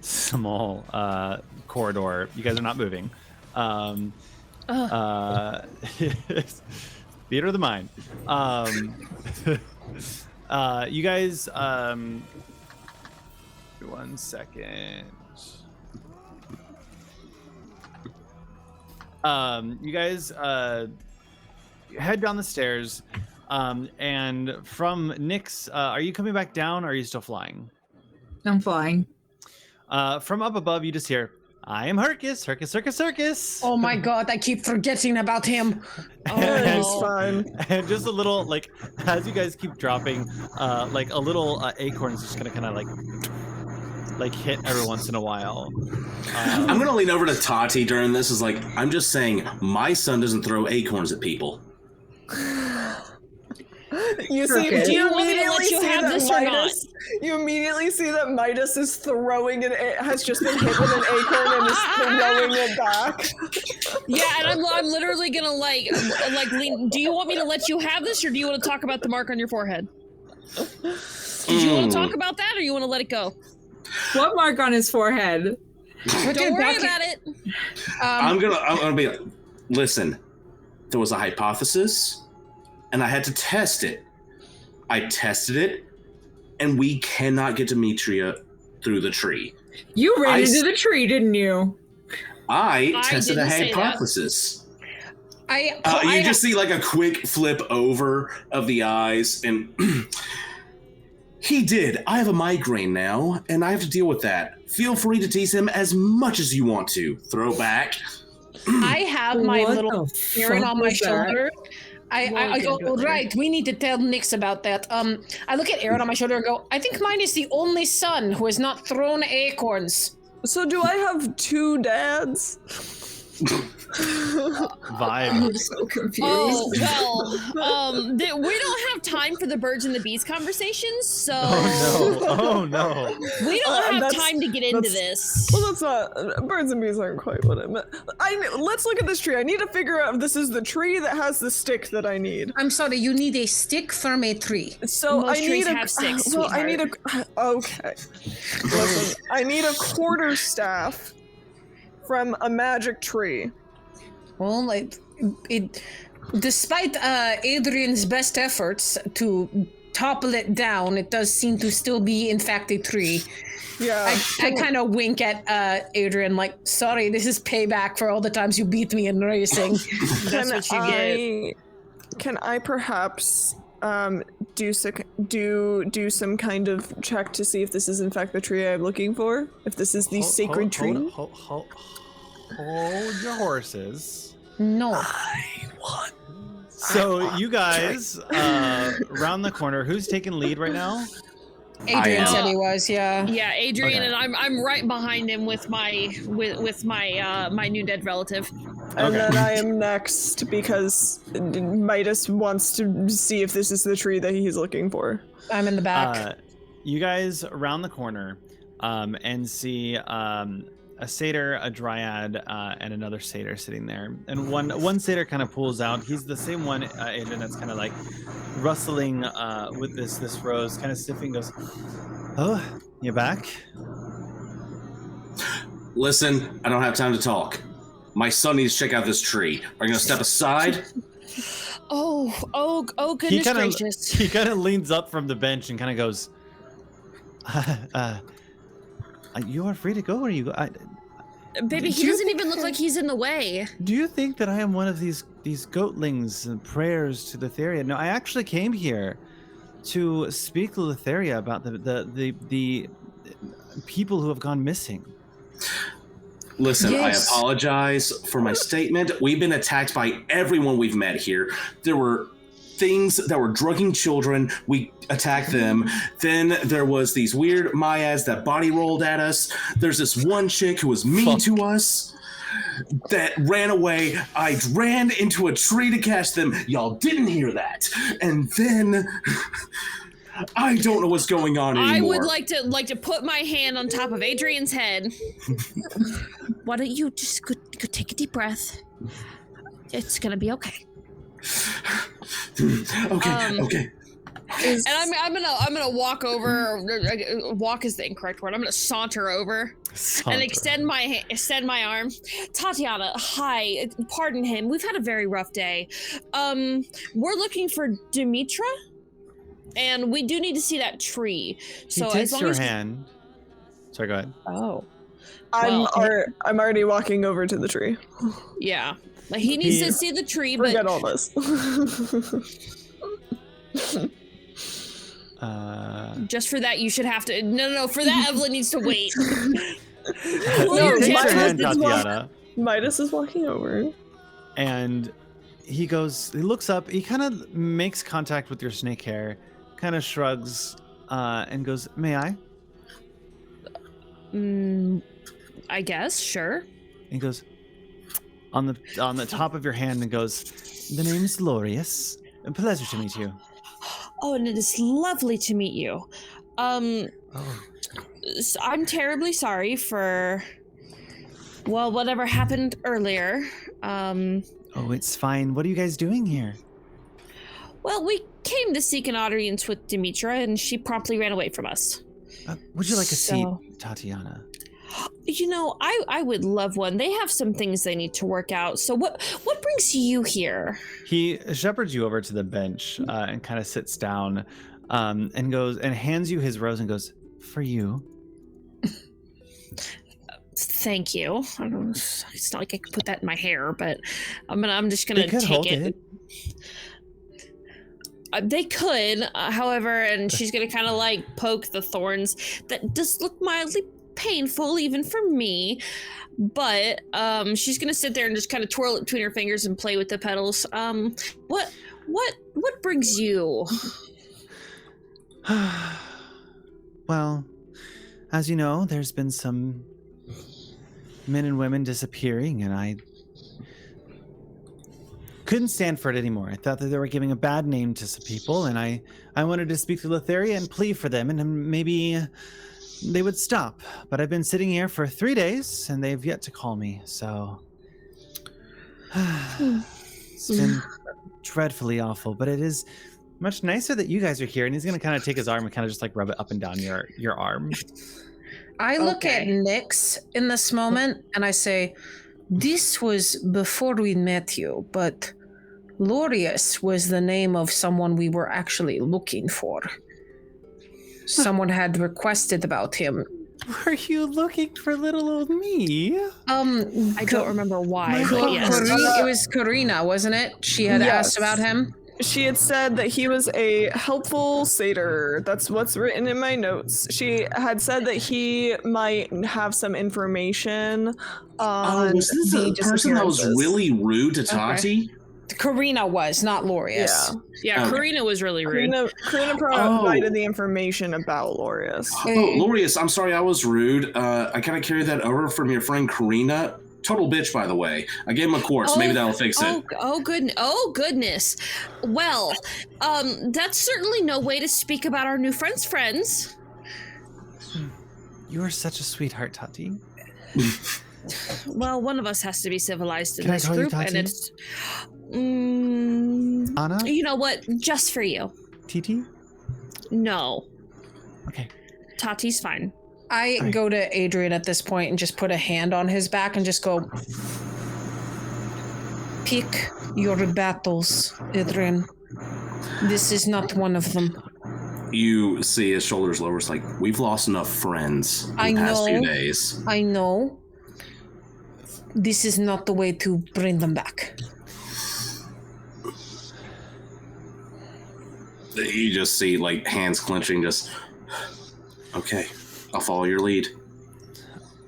small corridor, you guys are not moving. Theater of the mind. You guys, 1 second. You guys head down the stairs. And from Nyx, are you coming back down or are you still flying?
I'm flying.
From up above, you just hear, I am Hercus, Circus, Circus, Circus.
Oh my god, I keep forgetting about him.
It's fine.
And just a little, like, as you guys keep dropping, like a little acorn is just gonna kind of like hit every once in a while.
I'm gonna lean over to Tati during this. Is like, I'm just saying, my son doesn't throw acorns at people.
You see,
Do you want me to let you have this or not?
You immediately see that Midas is throwing has just been hit with an acorn and is throwing it back.
Yeah, and I'm literally gonna like lean. Do you want me to let you have this, or do you want to talk about the mark on your forehead? Do you want to talk about that, or you want to let it go?
What mark on his forehead?
Don't worry about it.
I'm gonna be like, listen, there was a hypothesis and I had to test it. I tested it and we cannot get Demetria through the tree.
You ran into the tree, didn't you?
I tested a
didn't say
hypothesis.
I
just see like a quick flip over of the eyes and he did. I have a migraine now and I have to deal with that. Feel free to tease him as much as you want to. Throw back.
I have my
What
little
the
Aaron
fuck
on my
was that?
shoulder. I go, right, we need to tell Nyx about that. I look at Aaron on my shoulder and go, I think mine is the only son who has not thrown acorns.
So do I have 2 dads?
Vibe.
I'm so confused.
Oh, well, we don't have time for the birds and the bees conversations, so
Oh no.
we don't have
that's-
time to get into this.
Well, that's not. Birds and bees aren't quite what I meant. Let's look at this tree. I need to figure out if this is the tree that has the stick that I need.
I'm sorry, you need a stick from a tree.
So
Most
I
trees
need
have sticks,
Well, I need Okay. Listen, I need a quarterstaff from a magic tree.
Well, despite Adrian's best efforts to topple it down, it does seem to still be, in fact, a tree.
Yeah.
I kind of wink at Adrian, like, sorry, this is payback for all the times you beat me in racing.
That's what you get.
Can I perhaps do some kind of check to see if this is in fact the tree I'm looking for? If this is the sacred tree?
Hold your horses.
No.
So you guys, round the corner. Who's taking lead right now?
Adrian said he was, yeah.
Yeah, Adrian,
Okay.
and I'm right behind him with my my new dead relative.
And
Okay.
then I am next because Midas wants to see if this is the tree that he's looking for.
I'm in the back.
You guys round the corner and see a satyr, a dryad, and another satyr sitting there. And one satyr kind of pulls out. He's the same one, Adrian, that's kind of like rustling with this rose, kind of sniffing, goes, "Oh, you back?"
Listen, I don't have time to talk. My son needs to check out this tree. Are you gonna step aside?
Oh, goodness gracious.
He kind of leans up from the bench and kind of goes, "You are free to go where you go."
Baby, he doesn't even look like he's in the way.
Do you think that I am one of these goatlings and prayers to Letheria? No, I actually came here to speak to Letheria about the people who have gone missing.
Listen,
Yes.
I apologize for my statement. We've been attacked by everyone we've met here. There were things that were drugging children. We attacked them. Then there was these weird Mayas that body rolled at us. There's this one chick who was mean to us that ran away. I ran into a tree to catch them. Y'all didn't hear that. And then I don't know what's going on anymore.
I would like to put my hand on top of Adrian's head. Why don't you just go take a deep breath? It's gonna be okay.
Okay.
And I'm gonna walk over. Walk is the incorrect word. I'm gonna saunter over and extend my arm. Tatiana, hi. Pardon him. We've had a very rough day. We're looking for Demetria, and we do need to see that tree. So
He takes
as long
your
as
hand. Sorry, go ahead.
Oh,
I'm
Well,
already walking over to the tree.
yeah. Like he needs to see the tree,
Forget
but
all this.
just for that, you should have to. No. For that, Evelyn needs to wait.
No,
He takes your hand,
Midas is
Tatiana,
Midas is walking over.
and he looks up, he kind of makes contact with your snake hair, kind of shrugs, and goes, "May I?"
I guess, sure.
He goes on the top of your hand and goes, "The name is Lorius. A pleasure to meet you."
Oh, and it is lovely to meet you.
Oh.
I'm terribly sorry for, well, whatever happened earlier.
Oh, it's fine. What are you guys doing here?
Well, we came to seek an audience with Demetria, and she promptly ran away from us.
Would you like a seat,
So-
Tatiana?
You know, I would love one. They have some things they need to work out. So what brings you here?
He shepherds you over to the bench and kind of sits down and goes and hands you his rose and goes, "For you."
Thank you. I don't know, it's not like I could put that in my hair, but I'm just gonna
They could
take
hold
it. They could, however, and she's gonna kind of like poke the thorns that does look mildly painful even for me, but she's gonna sit there and just kind of twirl it between her fingers and play with the petals. What brings you?
Well, as you know, there's been some men and women disappearing, and I couldn't stand for it anymore. I thought that they were giving a bad name to some people, and I wanted to speak to Letheria and plead for them, and maybe they would stop. But I've been sitting here for 3 days, and they've yet to call me, so... It's been dreadfully awful, but it is much nicer that you guys are here. And he's going to kind of take his arm and kind of just like rub it up and down your arm.
I look at Nyx in this moment and I say, this was before we met you, but Lorius was the name of someone we were actually looking for. Someone had requested about him.
Were you looking for little old me?
I don't remember why, but yes.
It was Karina, wasn't it? She had asked about him.
She had said that he was a helpful satyr. That's what's written in my notes. She had said that he might have some information on
was this the person that was really rude to Tati?
Okay. Karina was, not Lorius.
Yeah,
Okay.
Karina was really rude.
Karina provided the information about Lorius.
Oh, Lorius, I'm sorry I was rude. I kind of carried that over from your friend Karina. Total bitch, by the way. I gave him a quartz. Maybe that'll fix it.
Oh goodness. Well, that's certainly no way to speak about our new friends.
You are such a sweetheart, Tati.
Well, one of us has to be civilized in
Can I
this
call you
group, and
Tati?
it's
Anna?
you know what? Just for you.
TT?
No,
Okay.
Tati's fine.
I go to Adrian at this point and just put a hand on his back and just go, pick your battles, Adrian. This is not one of them.
You see his shoulders lower. It's like, we've lost enough friends in the past few days.
I know. This is not the way to bring them back.
You just see, like, hands clenching, just, okay, I'll follow your lead.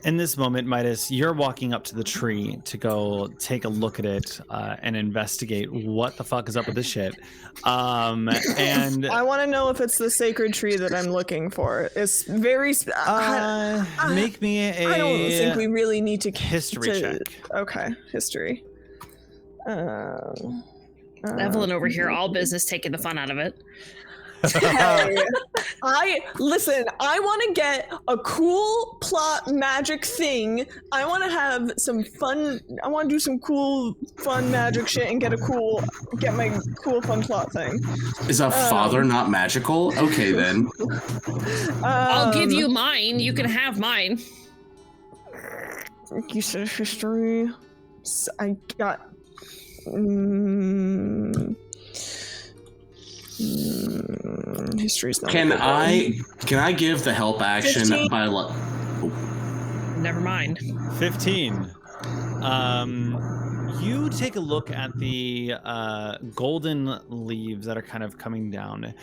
In this moment, Midas, you're walking up to the tree to go take a look at it and investigate what the fuck is up with this shit. And
I want to know if it's the sacred tree that I'm looking for. It's very...
make me a
I don't think we really need to...
history check.
Okay, history.
Evelyn over here, all business, taking the fun out of it.
Hey, I want to get a cool plot magic thing. I want to have some fun. I want to do some cool fun magic shit and get my cool fun plot thing.
Is a father not magical? Okay, then.
I'll give you mine. You can have mine.
You said history. I got... history's not.
Can I give the help action
15?
by
Never mind.
15. You take a look at the golden leaves that are kind of coming down.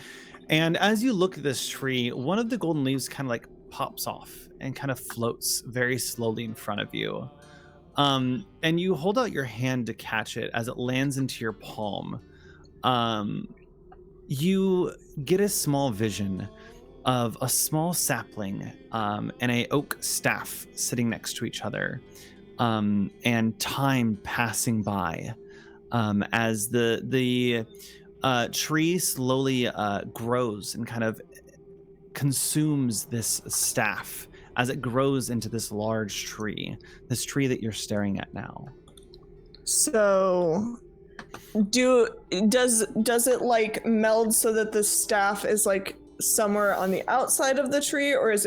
And as you look at this tree, one of the golden leaves kind of like pops off and kind of floats very slowly in front of you. And you hold out your hand to catch it as it lands into your palm. You get a small vision of a small sapling and a oak staff sitting next to each other, and time passing by as the tree slowly grows and kind of consumes this staff as it grows into this large tree, this tree that you're staring at now.
So, does it like meld so that the staff is like somewhere on the outside of the tree, or does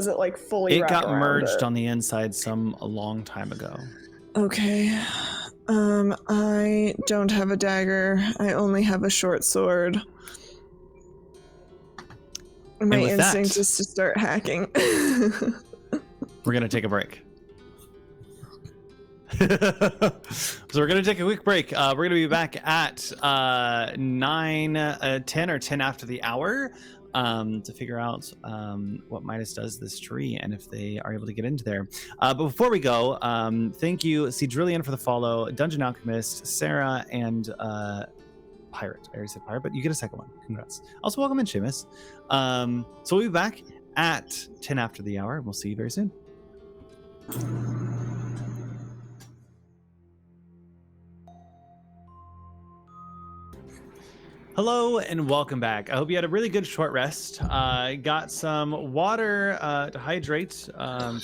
it like fully?
It got merged
it?
on the inside a long time ago.
Okay. I don't have a dagger. I only have a short sword. My instinct is to start hacking.
We're gonna take a break. So we're gonna take a quick break. We're gonna be back at 9:10 or 10 after the hour to figure out what Midas does this tree and if they are able to get into there. But before we go, thank you, Cedrillian, for the follow, Dungeon Alchemist, Sarah, and pirate. I already said pirate, but you get a second one. Congrats. Also, welcome in, Seamus. So we'll be back at 10 after the hour, and we'll see you very soon. Hello and welcome back. I hope you had a really good short rest. Got some water to hydrate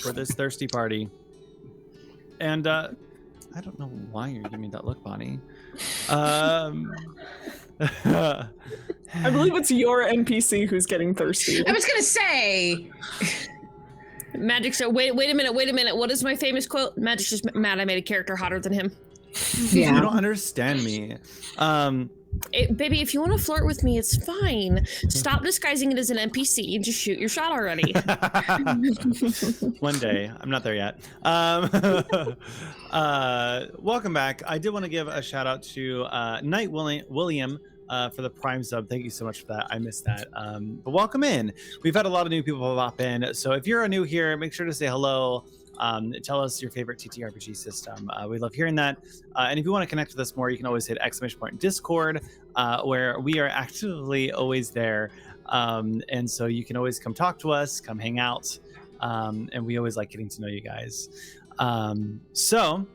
for this thirsty party. And I don't know why you're giving me that look, Bonnie.
I believe it's your NPC who's getting thirsty.
I was gonna say.
Magic's wait a minute. What is my famous quote? Magic's just mad I made a character hotter than him.
Yeah.
You don't understand me.
Baby, if you want to flirt with me, it's fine. Stop disguising it as an NPC and just shoot your shot already.
One day. I'm not there yet. Welcome back. I did want to give a shout out to Knight William for the Prime sub. Thank you so much for that. I missed that. But welcome in. We've had a lot of new people pop in. So if you're new here, make sure to say hello. Tell us your favorite TTRPG system. We love hearing that. And if you want to connect with us more, you can always hit !Discord, where we are actively always there. And so you can always come talk to us, come hang out. And we always like getting to know you guys.
Seamus,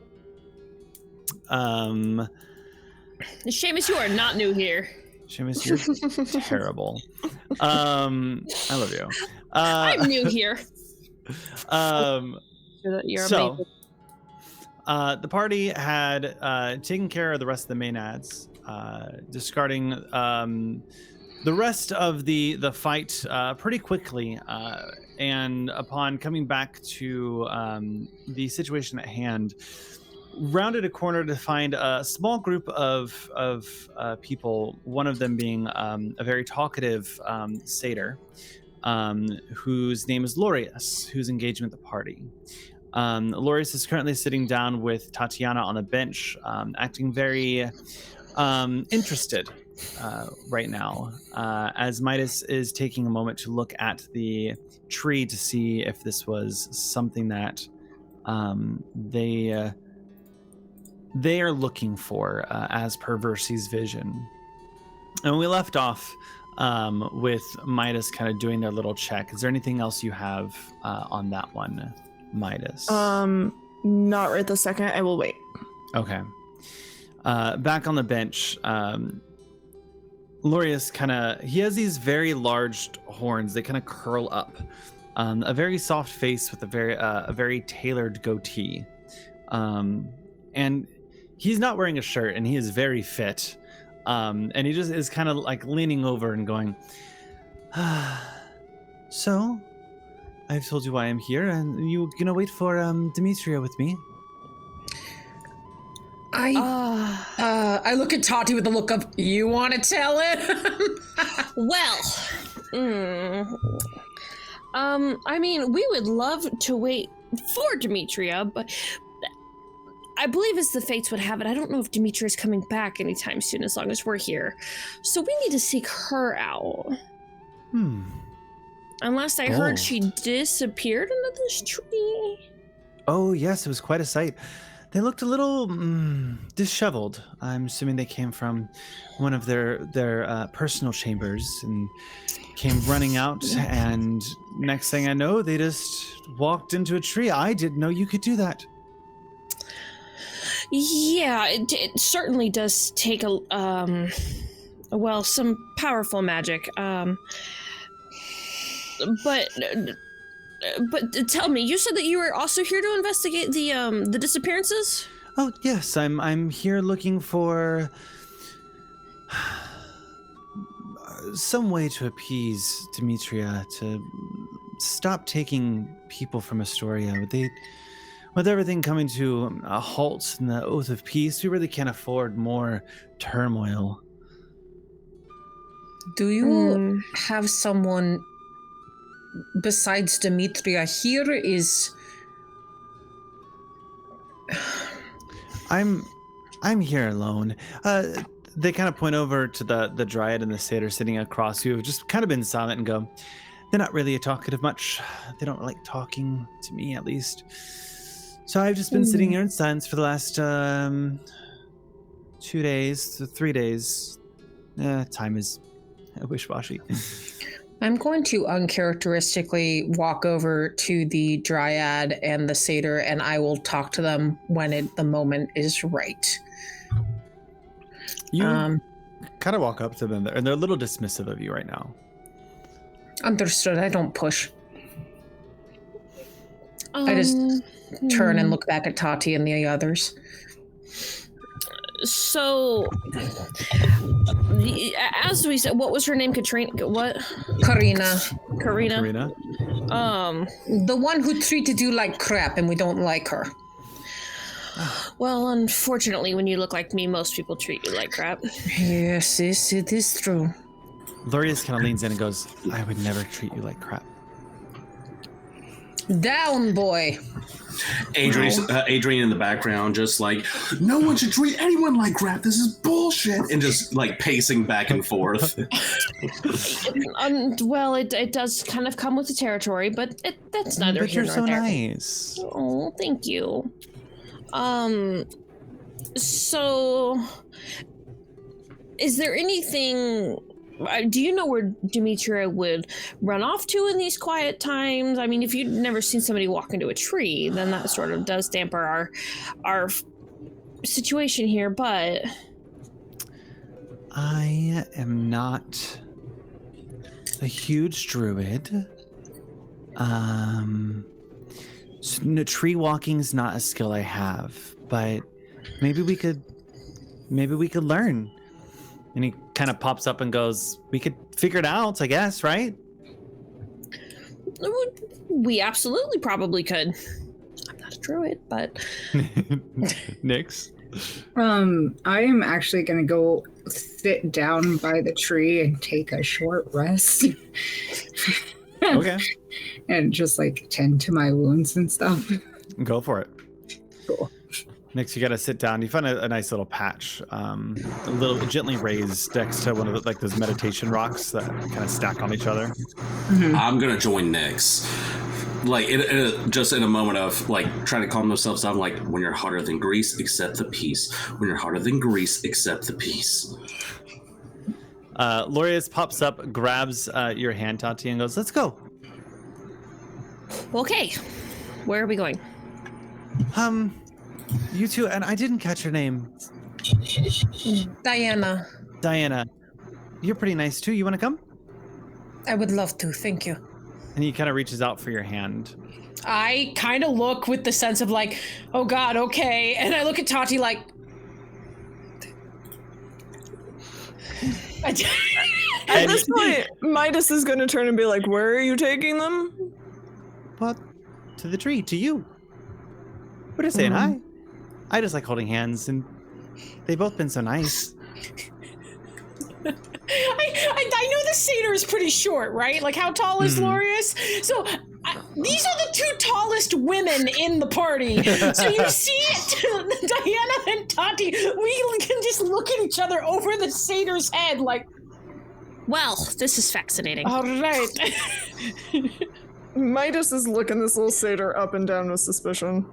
you are not new here.
Seamus, you're terrible. I love you.
I'm new here.
So, the party had taken care of the rest of the maenads, discarding the rest of the fight pretty quickly. And upon coming back to the situation at hand, rounded a corner to find a small group of people. One of them being a very talkative satyr, whose name is Lorius, who's engaging with the party. Lorius is currently sitting down with Tatiana on a bench, acting very interested right now, as Midas is taking a moment to look at the tree to see if this was something that they are looking for, as per Versi's vision. And we left off with Midas kind of doing their little check. Is there anything else you have on that one, Midas?
Not right this second. I will wait.
Okay. Back on the bench, Lorius he has these very large horns. They kind of curl up. A very soft face with a very tailored goatee. And he's not wearing a shirt, and he is very fit. And he just is kind of like leaning over and going, so I've told you why I'm here, and you gonna wait for Demetria with me?
I look at Tati with a look of, you want to tell it?
I mean, we would love to wait for Demetria, but I believe as the fates would have it, I don't know if Demetria is coming back anytime soon as long as we're here. So we need to seek her out. Unless I heard she disappeared into this tree.
Oh, yes, it was quite a sight. They looked a little disheveled. I'm assuming they came from one of their personal chambers and came running out, and next thing I know, they just walked into a tree. I didn't know you could do that.
Yeah, it certainly does take some powerful magic. But tell me, you said that you were also here to investigate the disappearances?
Oh yes, I'm here looking for some way to appease Demetria to stop taking people from Astoria. With everything coming to a halt and the oath of peace, we really can't afford more turmoil.
Do you have someone besides Demetria here?
I'm here alone. They kind of point over to the dryad and the satyr sitting across, who have just kind of been silent and go, they're not really talkative much. They don't like talking to me, at least. So I've just been sitting here in silence for the last 2 days to 3 days. time is wish-washy.
I'm going to uncharacteristically walk over to the Dryad and the Satyr, and I will talk to them when the moment is right.
You kind of walk up to them, and they're a little dismissive of you right now.
Understood. I don't push. I just turn and look back at Tati and the others.
So, as we said, what was her name? Katrina? What?
Karina.
Karina?
The one who treated you like crap, and we don't like her.
Well, unfortunately, when you look like me, most people treat you like crap.
Yes, it is true.
Lorius kind of leans in and goes, I would never treat you like crap.
Down, boy.
Adrian in the background, just like, no one should treat anyone like crap. This is bullshit. And just like pacing back and forth.
Well, it does kind of come with the territory, but that's neither here nor there.
But you're so nice.
Oh, thank you. So, is there anything... Do you know where Demetria would run off to in these quiet times? I mean, if you'd never seen somebody walk into a tree, then that sort of does damper our situation here, but...
I am not a huge druid. No, tree walking's not a skill I have, but maybe we could learn. And he kind of pops up and goes, we could figure it out, I guess, right?
We absolutely probably could. I'm not a druid, but...
Nix?
I am actually going to go sit down by the tree and take a short rest.
Okay.
And just like tend to my wounds and stuff.
Go for it.
Cool.
Next, you got to sit down. You find a nice little patch, a little gently raised next to one of the, like those meditation rocks that kind of stack on each other.
Mm-hmm.
I'm gonna join Nyx. Like just in a moment of like trying to calm themselves down. Like, when you're harder than grease, accept the peace. When you're harder than grease, accept the peace.
Lorius pops up, grabs your hand, Tati, and goes, "Let's go."
Okay, where are we going?
You two, and I didn't catch your name.
Diana.
Diana. You're pretty nice too. You want to come?
I would love to, thank you.
And he kind of reaches out for your hand.
I kind of look with the sense of like, oh God, okay. And I look at Tati like...
At this point, Midas is going to turn and be like, where are you taking them?
Well, to the tree, to you. We're just saying hi. I just like holding hands, and they've both been so nice.
I know the satyr is pretty short, right? Like, how tall is Lorius? So, these are the two tallest women in the party. So you see Diana and Tati, we can just look at each other over the satyr's head like...
Well, this is fascinating.
All right.
Midas is looking this little satyr up and down with suspicion.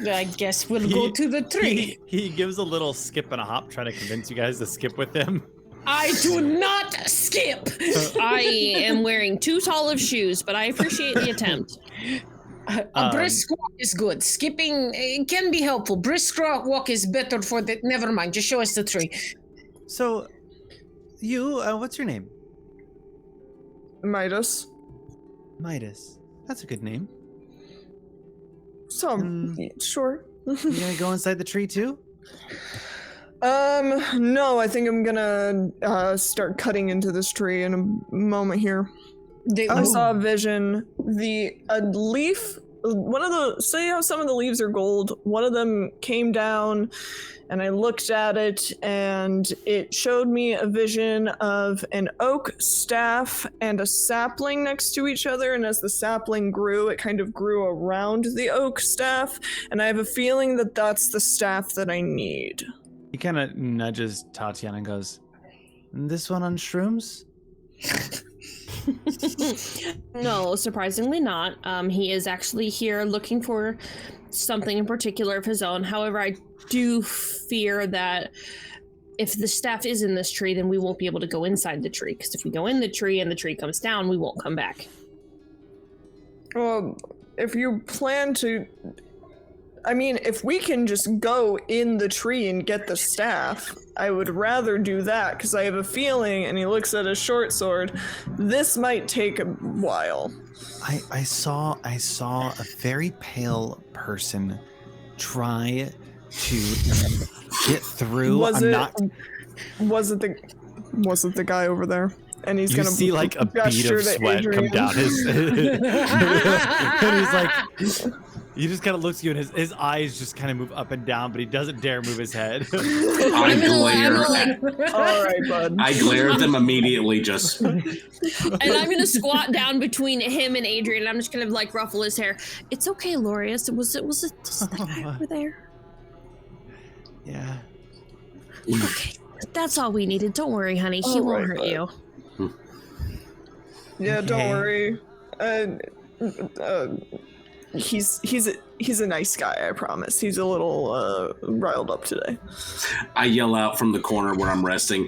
I guess we'll go to the tree.
He gives a little skip and a hop, trying to convince you guys to skip with him.
I do not skip.
I am wearing too tall of shoes, but I appreciate the attempt.
A brisk walk is good. Skipping can be helpful. Brisk walk is better for the... Never mind, just show us the tree.
So, you, what's your name?
Midas.
Midas. That's a good name.
So, sure.
You gonna go inside the tree too?
No, I think I'm gonna start cutting into this tree in a moment here. I saw a vision. A leaf, one of the, say how some of the leaves are gold, one of them came down and I looked at it and it showed me a vision of an oak staff and a sapling next to each other, and as the sapling grew, it kind of grew around the oak staff, and I have a feeling that that's the staff that I need.
He kind of nudges Tatiana and goes, "This one on shrooms?"
No, surprisingly not. He is actually here looking for something in particular of his own. However, I do fear that if the staff is in this tree, then we won't be able to go inside the tree. Because if we go in the tree and the tree comes down, we won't come back.
Well, if you plan to... I mean, if we can just go in the tree and get the staff, I would rather do that, because I have a feeling, and he looks at his short sword, this might take a while.
I saw a very pale person try to get through.
Was it the guy over there? And he's
You
gonna
see like a bead of sweat come down his and he's like, he just kind of looks at you and his eyes just kind of move up and down, but he doesn't dare move his head.
I glare.
All right, bud.
I glare at them immediately. Just
And I'm gonna squat down between him and Adrian. And I'm just gonna like ruffle his hair. It's okay, Lorius. Was it just that guy over there?
Yeah.
Okay, that's all we needed. Don't worry, honey. He won't hurt you.
Yeah, don't worry. He's a nice guy, I promise. He's a little riled up today.
I yell out from the corner where I'm resting.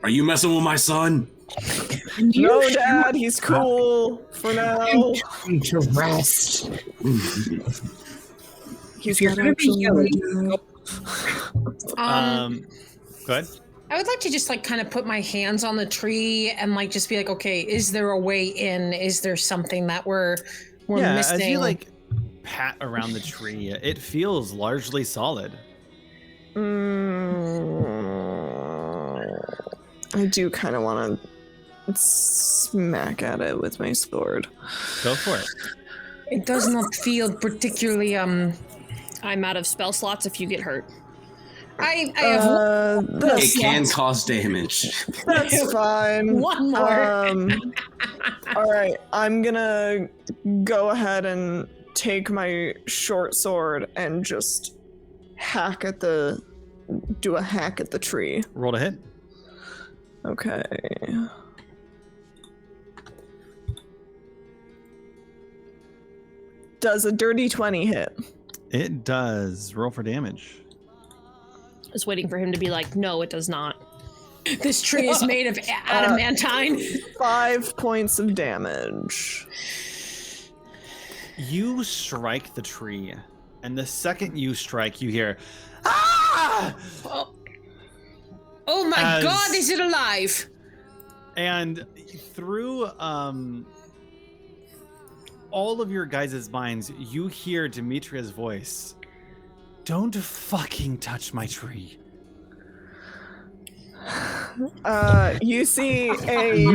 Are you messing with my son?
No, Dad, he's cool for now.
I'm to rest.
He's
You're gonna be yelling.
Go ahead.
I would like to just like kind of put my hands on the tree and like just be like, okay, is there a way in? Is there something that we're missing?
As you like pat around the tree, it feels largely solid.
I do kind of want to smack at it with my sword.
Go for it.
It does not feel particularly
I'm out of spell slots if you get hurt.
I have
It can cause damage.
That's fine.
one more.
All right, I'm gonna go ahead and take my short sword and just do a hack at the tree.
Roll to hit.
Okay. Does a dirty 20 hit?
It does. Roll for damage.
I was waiting for him to be like, no, it does not.
This tree is made of adamantine.
5 points of damage.
You strike the tree, and the second you strike, you hear, "Ah!"
Oh my God, is it alive?
And through all of your guys' minds, you hear Demetria's voice. Don't fucking touch my tree.
You see a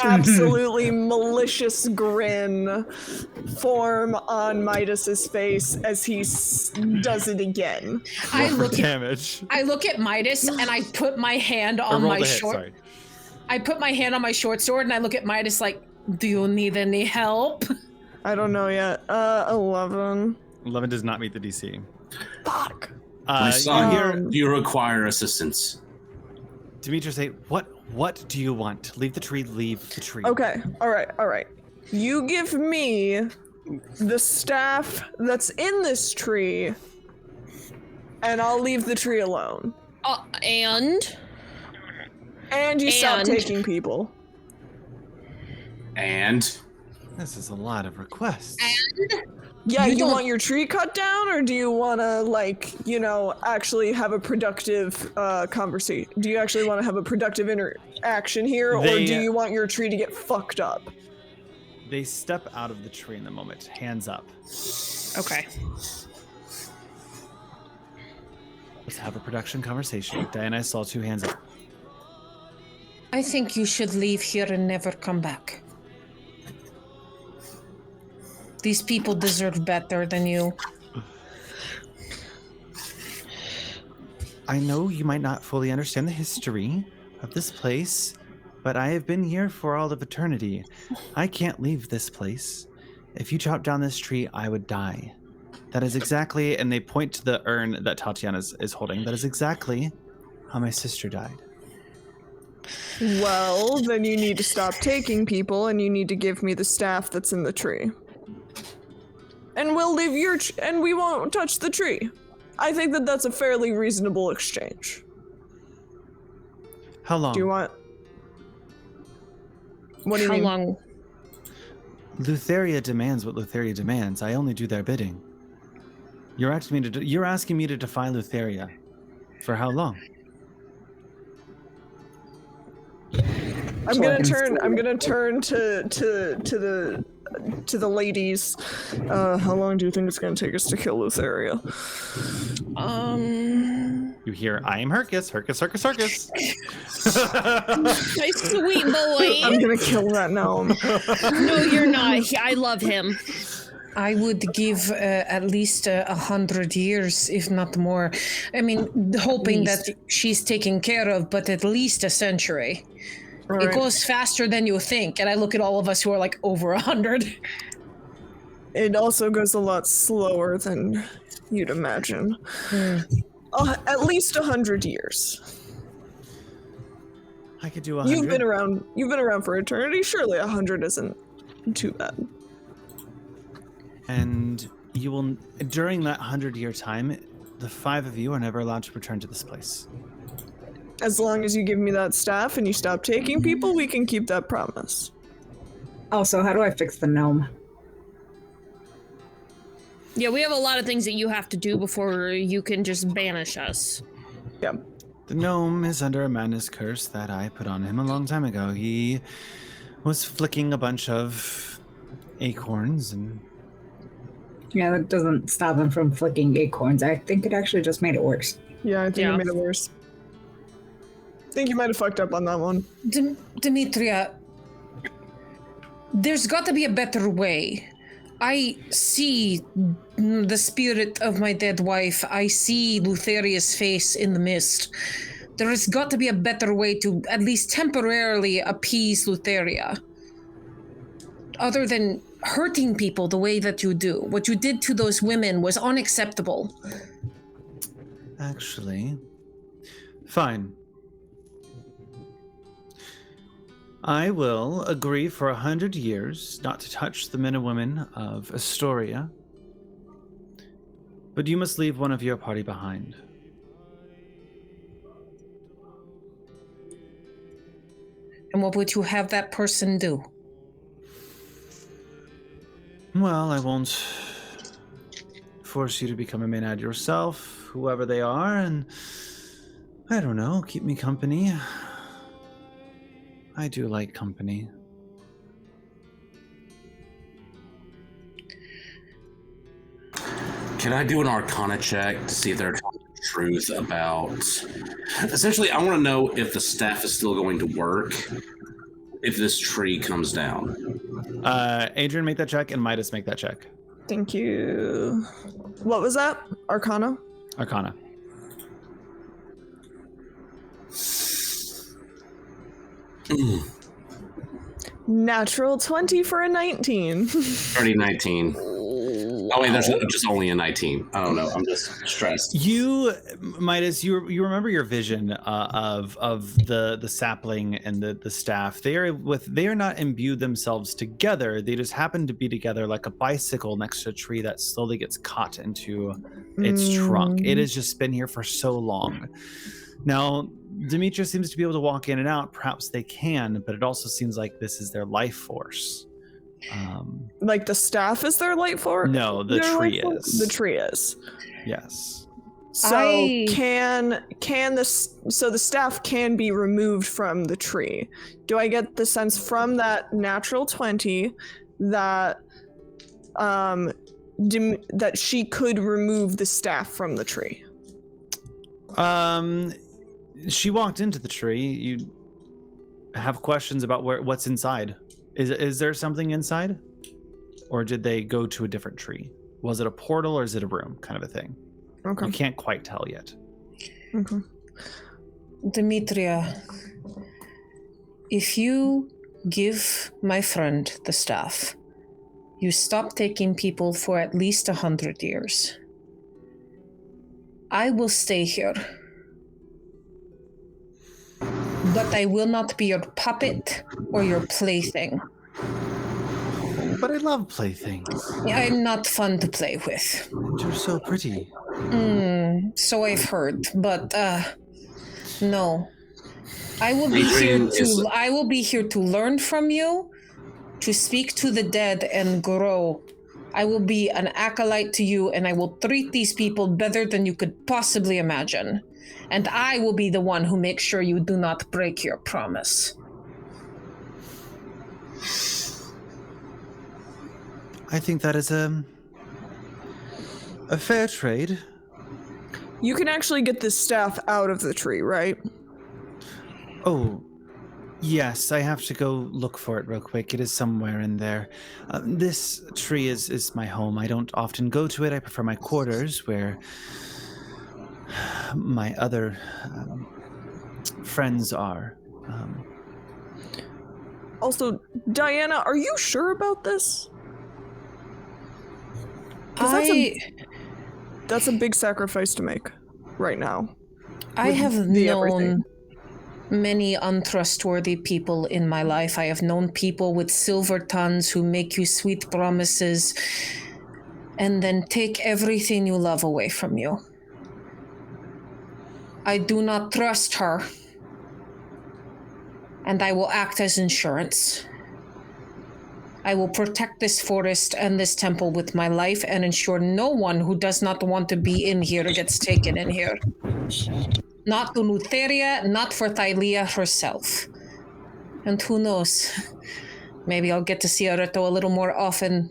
absolutely malicious grin form on Midas's face as he does it again.
I
Roll
look
for
at
damage.
Midas and I put my hand
Or
on
roll
my
to hit,
short.
sorry.
I put my hand on my short sword and I look at Midas like, do you need any help?
I don't know yet. 11.
11 does not meet the DC.
Fuck.
My
You
son,
hear
do you require assistance?
Demetria say, what do you want? Leave the tree, leave the tree.
Okay, all right. You give me the staff that's in this tree, and I'll leave the tree alone.
And
you stop taking people.
And
This is a lot of requests.
Yeah, you want your tree cut down, or do you want to, actually have a productive conversation? Do you actually want to have a productive interaction here, or do you want your tree to get fucked up?
They step out of the tree in the moment, hands up.
okay.
Let's have a production conversation. Diana, I saw 2 hands up.
I think you should leave here and never come back. These people deserve better than you.
I know you might not fully understand the history of this place, but I have been here for all of eternity. I can't leave this place. If you chop down this tree, I would die. That is exactly, and they point to the urn that Tatiana is holding, that is exactly how my sister died.
Well, then you need to stop taking people, and you need to give me the staff that's in the tree. And we'll leave and we won't touch the tree. I think that that's a fairly reasonable exchange.
How long?
Do you want? What do you
How
mean?
long?
Lutheria demands what Lutheria demands. I only do their bidding. You're asking me to defy Lutheria. For how long?
I'm gonna turn to the ladies. How long do you think it's gonna take us to kill Lutheria?
You hear, I am Hercus, Hercus, Hercus, Hercus.
My sweet boy.
I'm gonna kill that gnome.
No, you're not. I love him.
I would give at least 100 years, if not more. I mean, hoping that she's taken care of, but at least a century.
All
It
right.
goes faster than you think, and I look at all of us who are like over 100.
It also goes a lot slower than you'd imagine. At least 100 years.
I could do 100.
You've been around for eternity. Surely 100 isn't too bad.
And you will, during that 100-year time, the 5 of you are never allowed to return to this place.
As long as you give me that staff and you stop taking people, we can keep that promise.
Also, how do I fix the gnome?
Yeah, we have a lot of things that you have to do before you can just banish us.
Yeah.
The gnome is under a madness curse that I put on him a long time ago. He was flicking a bunch of acorns and...
Yeah, that doesn't stop him from flicking acorns. I think it actually just made it worse.
Yeah, I think
Yeah.
you made it worse. I think you might have fucked up on that one.
Demetria, there's got to be a better way. I see the spirit of my dead wife. I see Lutheria's face in the mist. There has got to be a better way to at least temporarily appease Lutheria. Other than hurting people the way that you do. What you did to those women was unacceptable.
Actually, fine. I will agree for 100 years not to touch the men and women of Astoria, but you must leave one of your party behind.
And what would you have that person do?
Well, I won't force you to become a Maenad yourself, whoever they are, and I don't know, keep me company. I do like company.
Can I do an Arcana check to see if they're telling the truth about... Essentially, I want to know if the staff is still going to work if this tree comes down.
Adrian, make that check, and Midas, make that check.
Thank you. What was that? Arcana?
Arcana.
Natural 20 for a 19.
19. Oh wait, there's just only a 19. I don't know. I'm just stressed.
You, Midas, you remember your vision of the sapling and the staff. They are not imbued themselves together. They just happen to be together like a bicycle next to a tree that slowly gets caught into its trunk. It has just been here for so long. Now, Demetria seems to be able to walk in and out. Perhaps they can, but it also seems like this is their life force.
Like the staff is their light force?
No, the tree is.
The tree is.
Yes.
So the staff can be removed from the tree. Do I get the sense from that natural 20 that that she could remove the staff from the tree?
She walked into the tree. You have questions about what's inside. Is there something inside? Or did they go to a different tree? Was it a portal or is it a room kind of a thing?
Okay.
You can't quite tell yet.
Okay.
Demetria, if you give my friend the staff, you stop taking people for at least 100 years. I will stay here. But I will not be your puppet or your plaything.
But I love playthings.
I'm not fun to play with.
You're so pretty.
So I've heard, but no. I will be here to learn from you, to speak to the dead and grow. I will be an acolyte to you, and I will treat these people better than you could possibly imagine. And I will be the one who makes sure you do not break your promise.
I think that is a fair trade.
You can actually get this staff out of the tree, right?
Oh, yes, I have to go look for it real quick. It is somewhere in there. This tree is my home. I don't often go to it. I prefer my quarters where my other friends are.
Also, Diana, are you sure about this? 'Cause that's a big sacrifice to make right now.
I have known many untrustworthy people in my life. I have known people with silver tongues who make you sweet promises and then take everything you love away from you. I do not trust her, and I will act as insurance. I will protect this forest and this temple with my life and ensure no one who does not want to be in here gets taken in here. Not to Nutheria, not for Thylea herself. And who knows? Maybe I'll get to see Areto a little more often.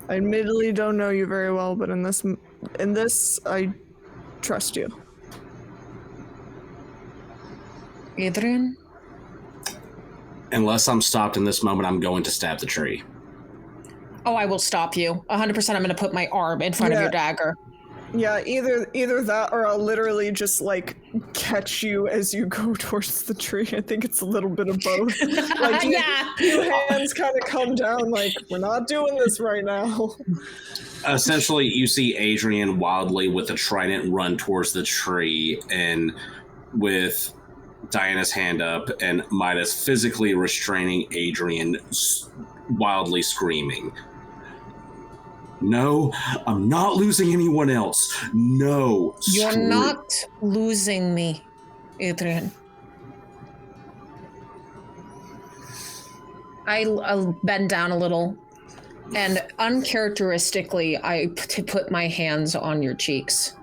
I admittedly don't know you very well, but in this, I trust you.
Adrian?
Unless I'm stopped in this moment, I'm going to stab the tree.
Oh, I will stop you. 100% I'm going to put my arm in front of your dagger.
Yeah, either that or I'll literally just, like, catch you as you go towards the tree. I think it's a little bit of both. Like, your hands kind of come down, like, we're not doing this right now.
Essentially, you see Adrian wildly with a trident run towards the tree, and with Diana's hand up and Midas physically restraining Adrian, wildly screaming. No, I'm not losing anyone else. No.
You're not losing me, Adrian. I'll bend down a little, and uncharacteristically, I put my hands on your cheeks.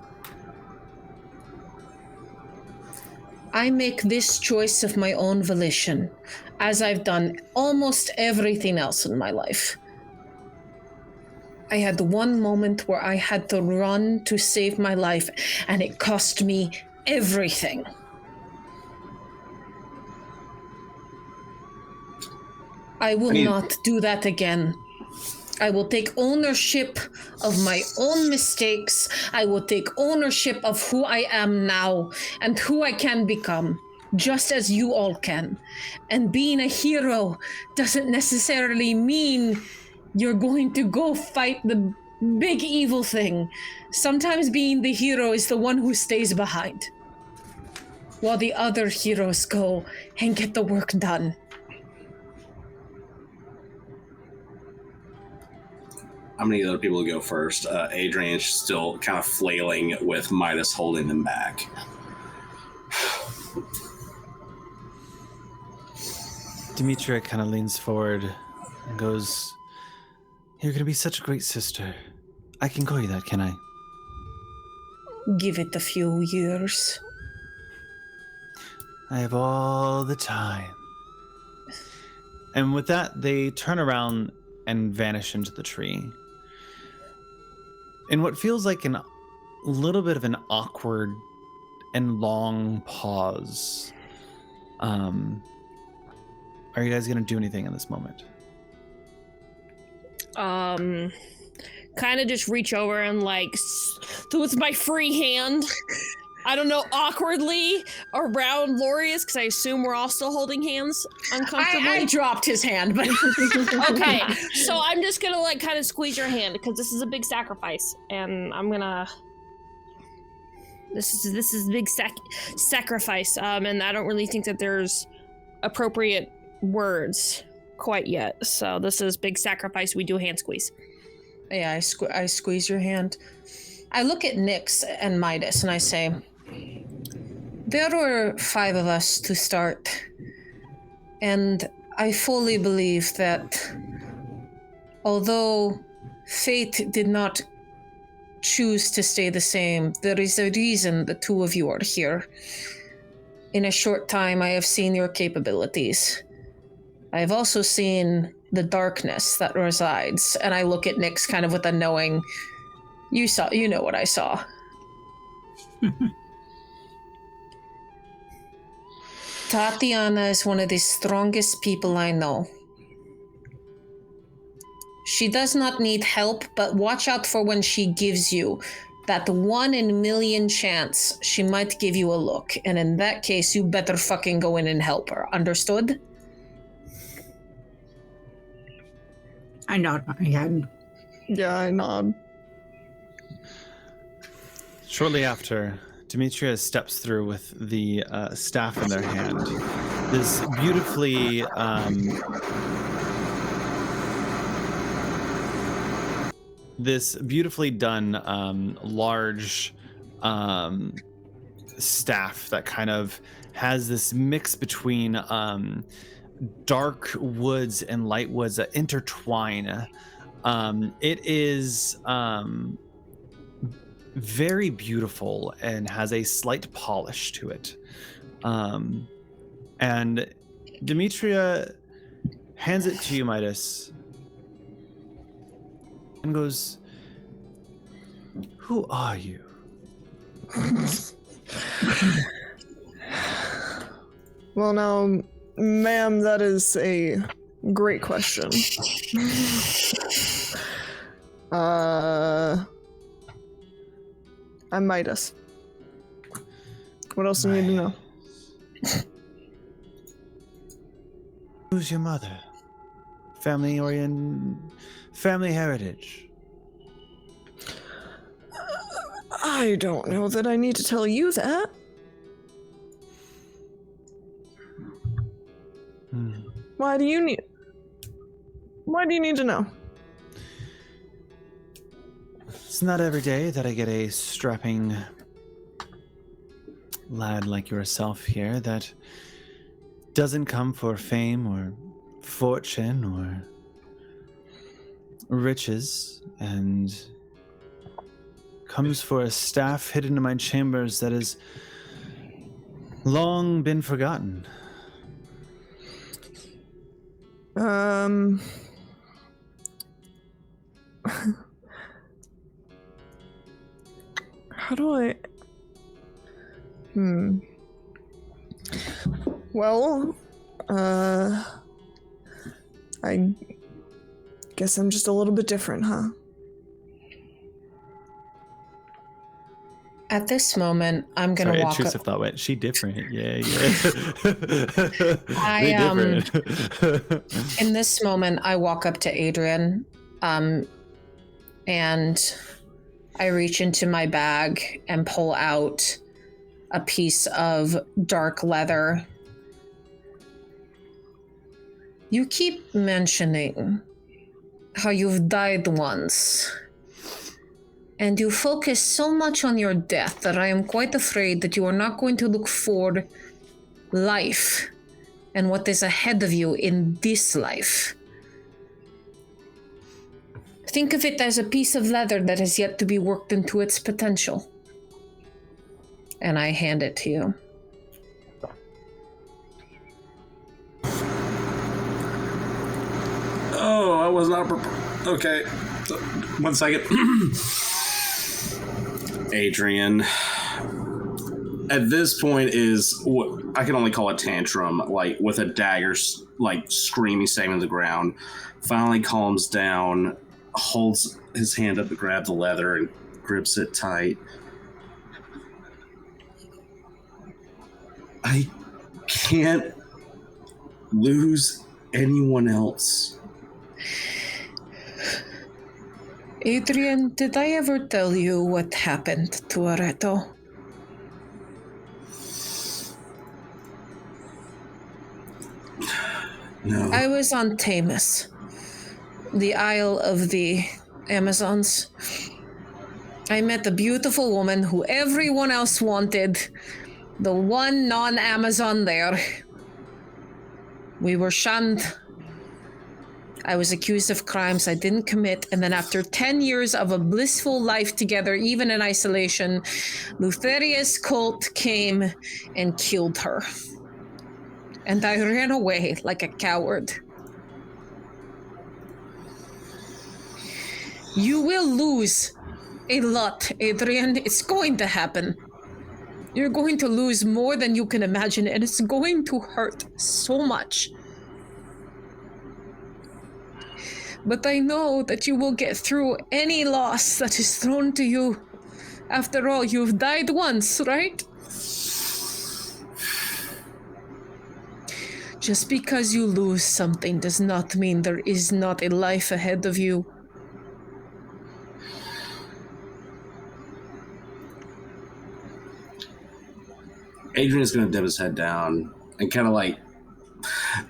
I make this choice of my own volition, as I've done almost everything else in my life. I had one moment where I had to run to save my life, and it cost me everything. I will not do that again. I will take ownership of my own mistakes. I will take ownership of who I am now and who I can become, just as you all can. And being a hero doesn't necessarily mean you're going to go fight the big evil thing. Sometimes being the hero is the one who stays behind, while the other heroes go and get the work done.
How many other people go first? Adrian's still kind of flailing with Midas holding them back.
Demetria kind of leans forward and goes, "You're going to be such a great sister. I can call you that, can I?"
Give it a few years.
I have all the time. And with that, they turn around and vanish into the tree. In what feels like a little bit of an awkward and long pause, are you guys going to do anything in this moment?
Kind of just reach over and with my free hand, I don't know, awkwardly around Lorius, because I assume we're all still holding hands uncomfortably.
I dropped his hand, but
okay. So I'm just gonna kind of squeeze your hand because this is a big sacrifice, and I'm gonna. This is a big sacrifice, and I don't really think that there's appropriate words quite yet. So this is big sacrifice. We do a hand squeeze.
Yeah, I squeeze your hand. I look at Nyx and Midas and I say, There were 5 of us to start, and I fully believe that although fate did not choose to stay the same, there is a reason the 2 of you are here. In a short time, I have seen your capabilities. I have also seen the darkness that resides, and I look at Nyx kind of with a knowing, you know what I saw. Tatiana is one of the strongest people I know. She does not need help, but watch out for when she gives you that 1 in a million chance she might give you a look. And in that case, you better fucking go in and help her. Understood?
I nod my head.
Yeah, I nod.
Shortly after, Demetria steps through with the staff in their hand. This beautifully done large staff that kind of has this mix between dark woods and light woods that intertwine. It is very beautiful and has a slight polish to it. And Demetria hands it to you, Midas, and goes, "Who are you?"
Well, now, ma'am, that is a great question. I'm Midas. What else do you need to know?
Who's your mother? Family heritage?
I don't know that I need to tell you that. Why do you need to know?
It's not every day that I get a strapping lad like yourself here that doesn't come for fame or fortune or riches and comes for a staff hidden in my chambers that has long been forgotten.
How do I... Well, I guess I'm just a little bit different, huh?
At this moment, I'm gonna
Sorry,
walk
intrusive
up.
thought went, she different. Yeah.
In this moment, I walk up to Adrian, and I reach into my bag and pull out a piece of dark leather. You keep mentioning how you've died once, and you focus so much on your death that I am quite afraid that you are not going to look for life and what is ahead of you in this life. Think of it as a piece of leather that has yet to be worked into its potential. And I hand it to you.
Oh, I was not prepared. Okay. 1 second. Adrian, at this point is what I can only call a tantrum, like with a dagger, like screaming, saving the ground. Finally calms down, holds his hand up to grab the leather and grips it tight. I can't lose anyone else.
Adrian, did I ever tell you what happened to Areto?
No.
I was on Tamus, the Isle of the Amazons. I met a beautiful woman who everyone else wanted, The one non-Amazon there. We were shunned. I was accused of crimes I didn't commit, and then after 10 years of a blissful life together, even in isolation, Lutheria's cult came and killed her. And I ran away like a coward. You will lose a lot, Adrian. It's going to happen. You're going to lose more than you can imagine, and it's going to hurt so much. But I know that you will get through any loss that is thrown to you. After all, you've died once, right? Just because you lose something does not mean there is not a life ahead of you.
Adrian's going to dip his head down and kind of like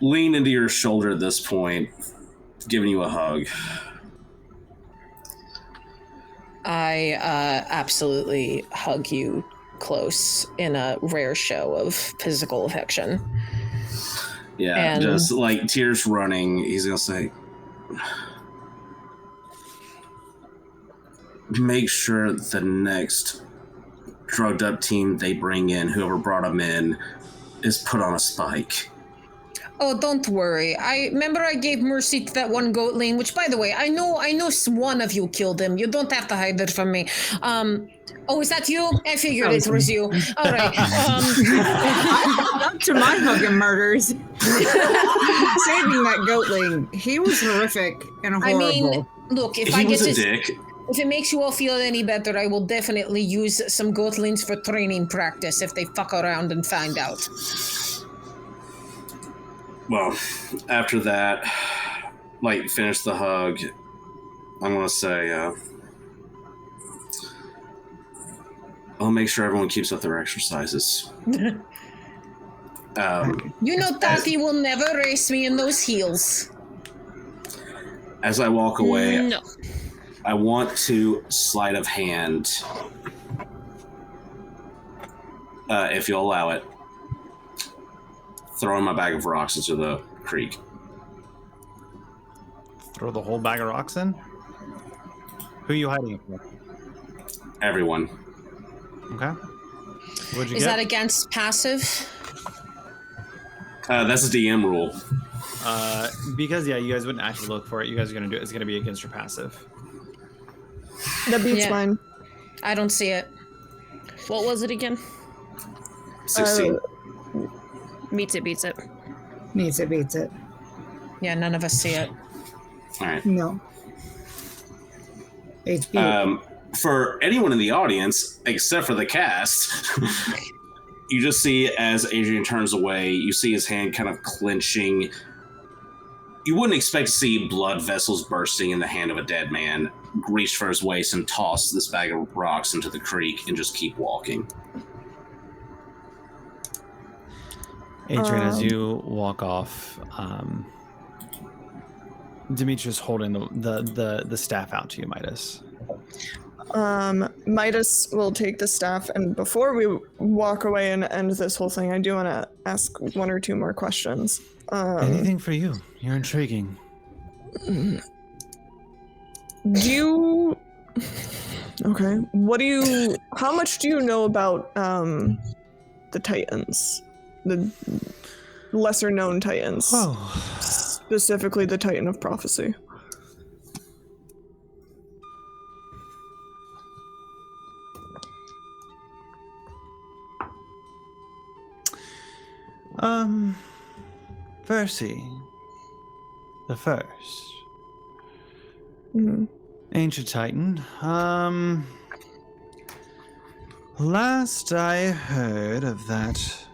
lean into your shoulder at this point, giving you a hug.
I absolutely hug you close in a rare show of physical affection.
Yeah,
And
just like tears running. He's going to say, make sure the next drugged up team they bring in, whoever brought them in, is put on a spike.
Oh, don't worry. I remember I gave mercy to that one goatling, which, by the way, I know one of you killed him. You don't have to hide it from me. Oh, is that you? I figured it was you. All right.
Up to my fucking murders. Saving that goatling. He was horrific and horrible.
I mean, look, if
He
I get
was a
to...
dick.
If it makes you all feel any better, I will definitely use some goatlings for training practice if they fuck around and find out.
Well, after that, like, finish the hug, I'm going to say, I'll make sure everyone keeps up their exercises.
You know Tati will never race me in those heels.
As I walk away,
No.
I want to sleight of hand, if you'll allow it, throwing my bag of rocks into the creek.
Throw the whole bag of rocks in? Who are you hiding it from?
Everyone.
Okay. What'd you
Is
get?
that against passive?
That's a DM rule.
Because, yeah, you guys wouldn't actually look for it. You guys are going to do it. It's going to be against your passive.
That beats
Yeah.
mine.
I don't see it.
What was it again?
16.
Beats it, beats it.
Beats it.
Yeah, none of us see it.
All right.
No. HP.
For anyone in the audience, except for the cast, you just see as Adrian turns away, you see his hand kind of clenching. You wouldn't expect to see blood vessels bursting in the hand of a dead man reach for his waist and toss this bag of rocks into the creek and just keep walking.
Adrian, as you walk off, Demetria's holding the staff out to you, Midas.
Midas will take the staff, and before we walk away and end this whole thing, I do want to ask one or two more questions.
Anything for you. You're intriguing.
Do you... Okay. How much do you know about, the Titans? The lesser-known Titans.
Oh.
Specifically the Titan of Prophecy.
Versi. The first.
Mm-hmm.
Ancient Titan. Last I heard of that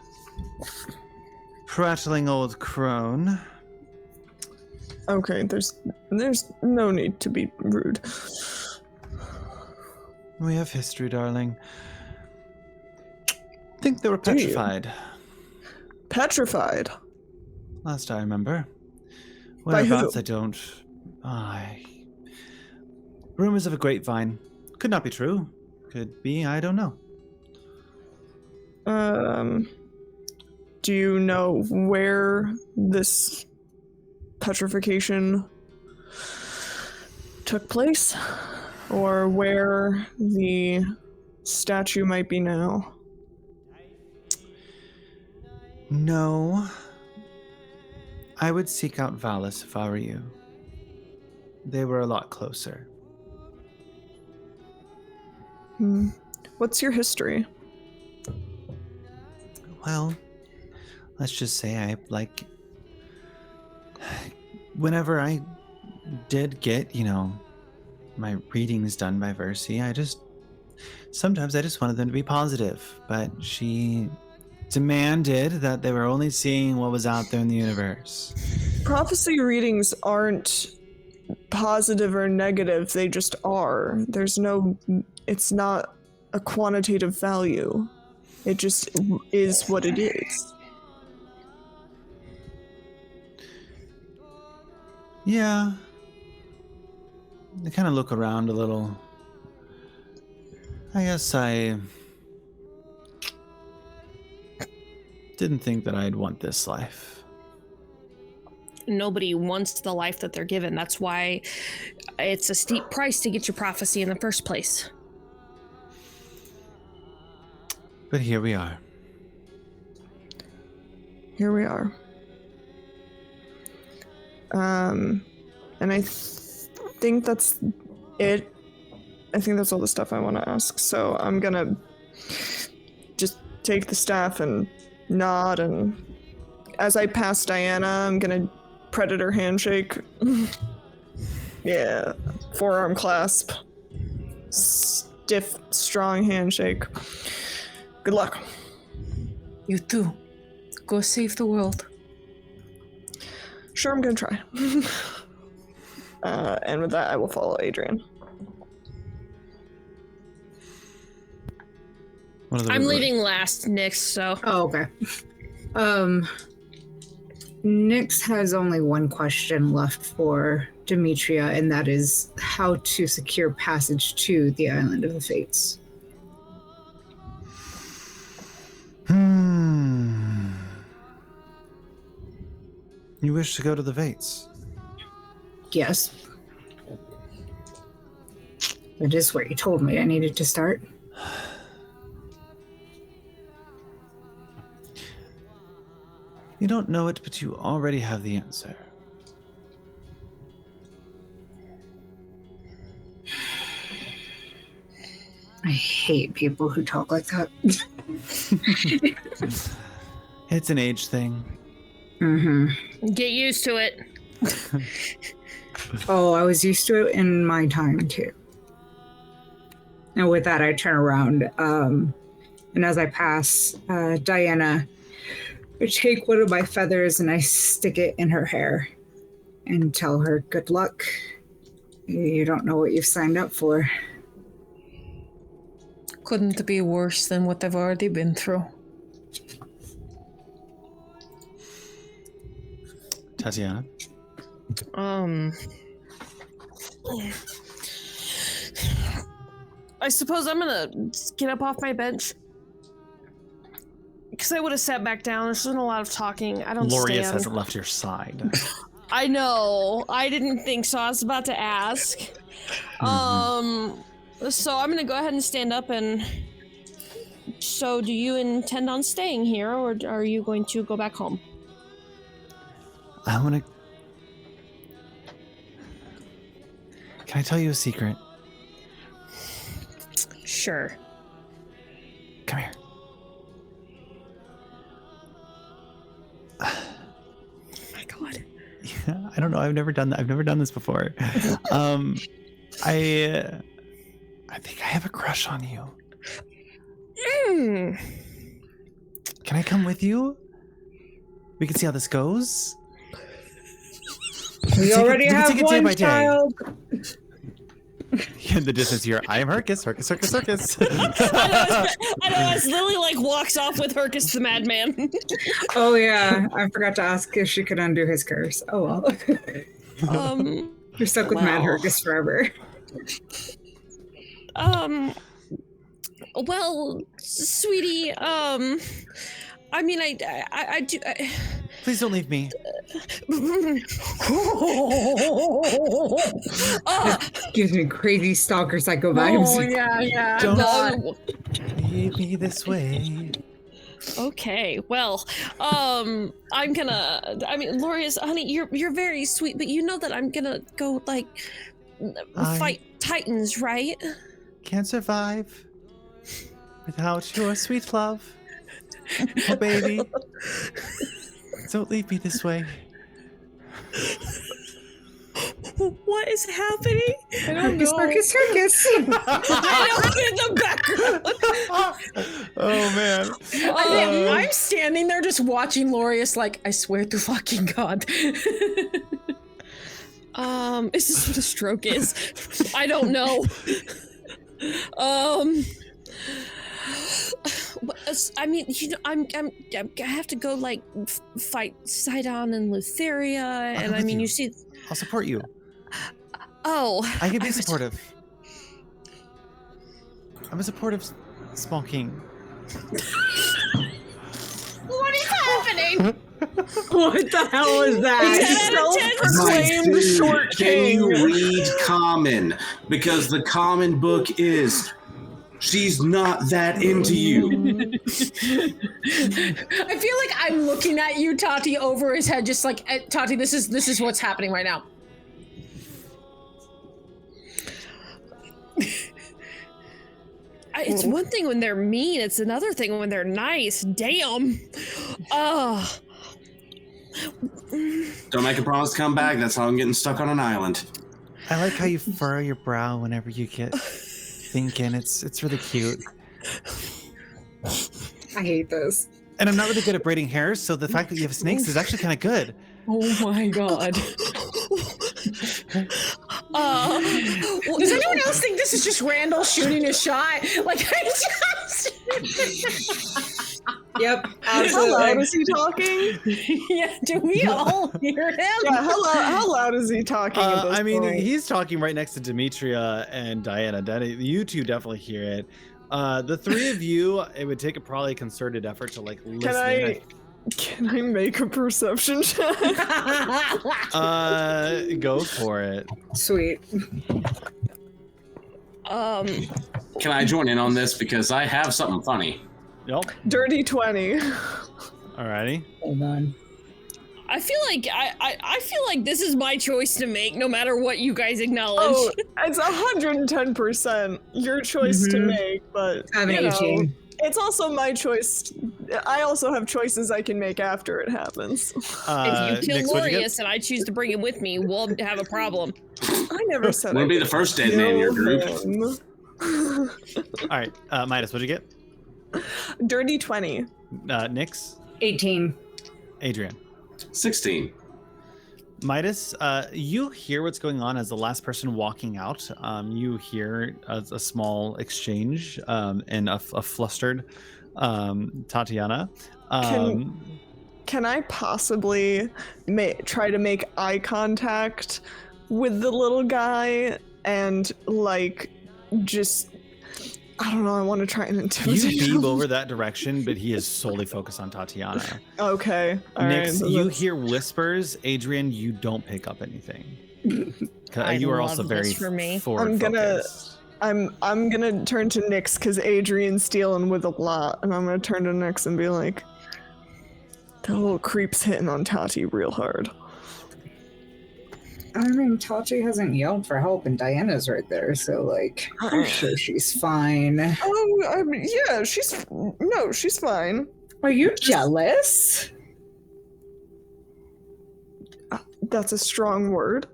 prattling old crone.
Okay, there's no need to be rude.
We have history, darling. Think they were
Do you?
petrified.
Petrified?
Last I remember.
By who?
Whereabouts I don't... Rumors of a grapevine. Could not be true. Could be, I don't know.
Do you know where this petrification took place? Or where the statue might be now?
No. I would seek out Valis if I were you. They were a lot closer.
What's your history?
Well, let's just say whenever I did get, my readings done by Versi, sometimes I just wanted them to be positive, but she demanded that they were only seeing what was out there in the universe.
Prophecy readings aren't positive or negative, they just are. It's not a quantitative value. It just is what it is.
Yeah. I kind of look around a little. I guess I didn't think that I'd want this life.
Nobody wants the life that they're given. That's why it's a steep price to get your prophecy in the first place.
But here we are.
Here we are. And I think that's it. I think that's all the stuff I want to ask. So I'm gonna just take the staff and nod, and as I pass Diana, I'm gonna predator handshake. Yeah, forearm clasp. Stiff, strong handshake. Good luck.
You too. Go save the world.
Sure, I'm gonna try. And with that, I will follow Adrian.
I'm leaving last, Nyx, so...
Oh, okay. Nyx has only one question left for Demetria, and that is how to secure passage to the Island of the Fates.
You wish to go to the Fates?
Yes. That is where you told me I needed to start.
You don't know it, but you already have the answer.
I hate people who talk like that.
It's an age thing.
Mm-hmm.
Get used to it.
Oh, I was used to it in my time, too. And with that, I turn around, and as I pass Diana, I take one of my feathers and I stick it in her hair and tell her, good luck. You don't know what you've signed up for.
Couldn't be worse than what I've already been through.
Tatiana?
I suppose I'm gonna get up off my bench. Because I would have sat back down. There's been a lot of talking. I don't
Lorius
stand.
hasn't left your side.
I know. I didn't think so. I was about to ask. So I'm gonna go ahead and stand up and... So do you intend on staying here, or are you going to go back home?
I want to... Can I tell you a secret?
Sure.
Come here.
Oh my god.
Yeah, I don't know. I've never done that. I've never done this before. I think I have a crush on you. Can I come with you? We can see how this goes.
We already have one child.
In the distance here, I am Hercus.
I know, as Lily walks off with Hercus the madman.
Oh yeah, I forgot to ask if she could undo his curse. Oh well. You're stuck with Mad Hercus forever.
Well, sweetie, I mean, I do.
Please don't leave me.
Gives me crazy stalker psycho vibes.
Oh, yeah.
Don't leave me this way.
Okay, well, I'm gonna. I mean, Lorius, honey, you're very sweet, but you know that I'm gonna go like fight titans, right?
Can't survive without your sweet love. Oh, baby. Don't leave me this way.
What is happening?
I don't know.
Circus.
I don't in the background.
Oh, man.
I'm standing there just watching Lorius like, I swear to fucking God.
Is this what a stroke is? I don't know. I mean, you know, I have to go like fight Sidon and Lutheria, and I mean, you see.
I'll support you.
Oh,
I can be supportive. I'm a supportive small king.
What is happening?
What the hell is that?
Self-proclaimed short
Can
king.
you read common? Because the common book is she's not that into you.
I feel like I'm looking at you, Tati, over his head, just like, Tati, this is what's happening right now.
It's one thing when they're mean, it's another thing when they're nice. Damn.
Don't make a promise to come back. That's how I'm getting stuck on an island.
I like how you furrow your brow whenever you get thinking. It's really cute.
I hate this.
And I'm not really good at braiding hair, so the fact that you have snakes is actually kind of good.
Oh my God. Does anyone else think this is just Randall shooting a shot? Like, I just...
Yep,
How
absolutely.
loud is he talking?
Yeah, do we all hear him?
Yeah, how loud is he talking at this
I mean,
point?
he's talking right next to Demetria and Diana. You two definitely hear it. The three of you, it would take probably a concerted effort to like listen.
Can I make a perception check?
Go for it.
Sweet.
Can I join in on this? Because I have something funny.
Yep.
Dirty 20.
Alrighty.
Hold on.
I feel like I feel like this is my choice to make, no matter what you guys acknowledge.
Oh, it's 110% your choice to make, but
I have an
you know,
18.
it's also my choice. I also have choices I can make after it happens.
If you kill
Nix, what'd you get?
Lorius and I choose to bring him with me, we'll have a problem.
I never said
Wouldn't
I
be the first dead man in your group.
him.
All right, Midas, what'd you get?
Dirty 20.
Nix,
18.
Adrian.
16.
Midas, you hear what's going on as the last person walking out. You hear a small exchange and a flustered Tatiana.
Can I possibly try to make eye contact with the little guy and like just I don't know, I want to try and intimidate
You beam
him.
over that direction, but he is solely focused on Tatiana.
Okay. All
Nix,
right.
you hear whispers. Adrian, you don't pick up anything.
I
You are
love
also
this
very
for me.
forward focused.
I'm gonna turn to Nyx because Adrian's dealing with a lot, and I'm gonna turn to Nyx and be like, "That little creep's hitting on Tati real hard."
I mean, Tati hasn't yelled for help, and Diana's right there, so, like, I'm sure she's fine.
Oh, I mean, yeah, she's fine.
Are you jealous?
That's a strong word.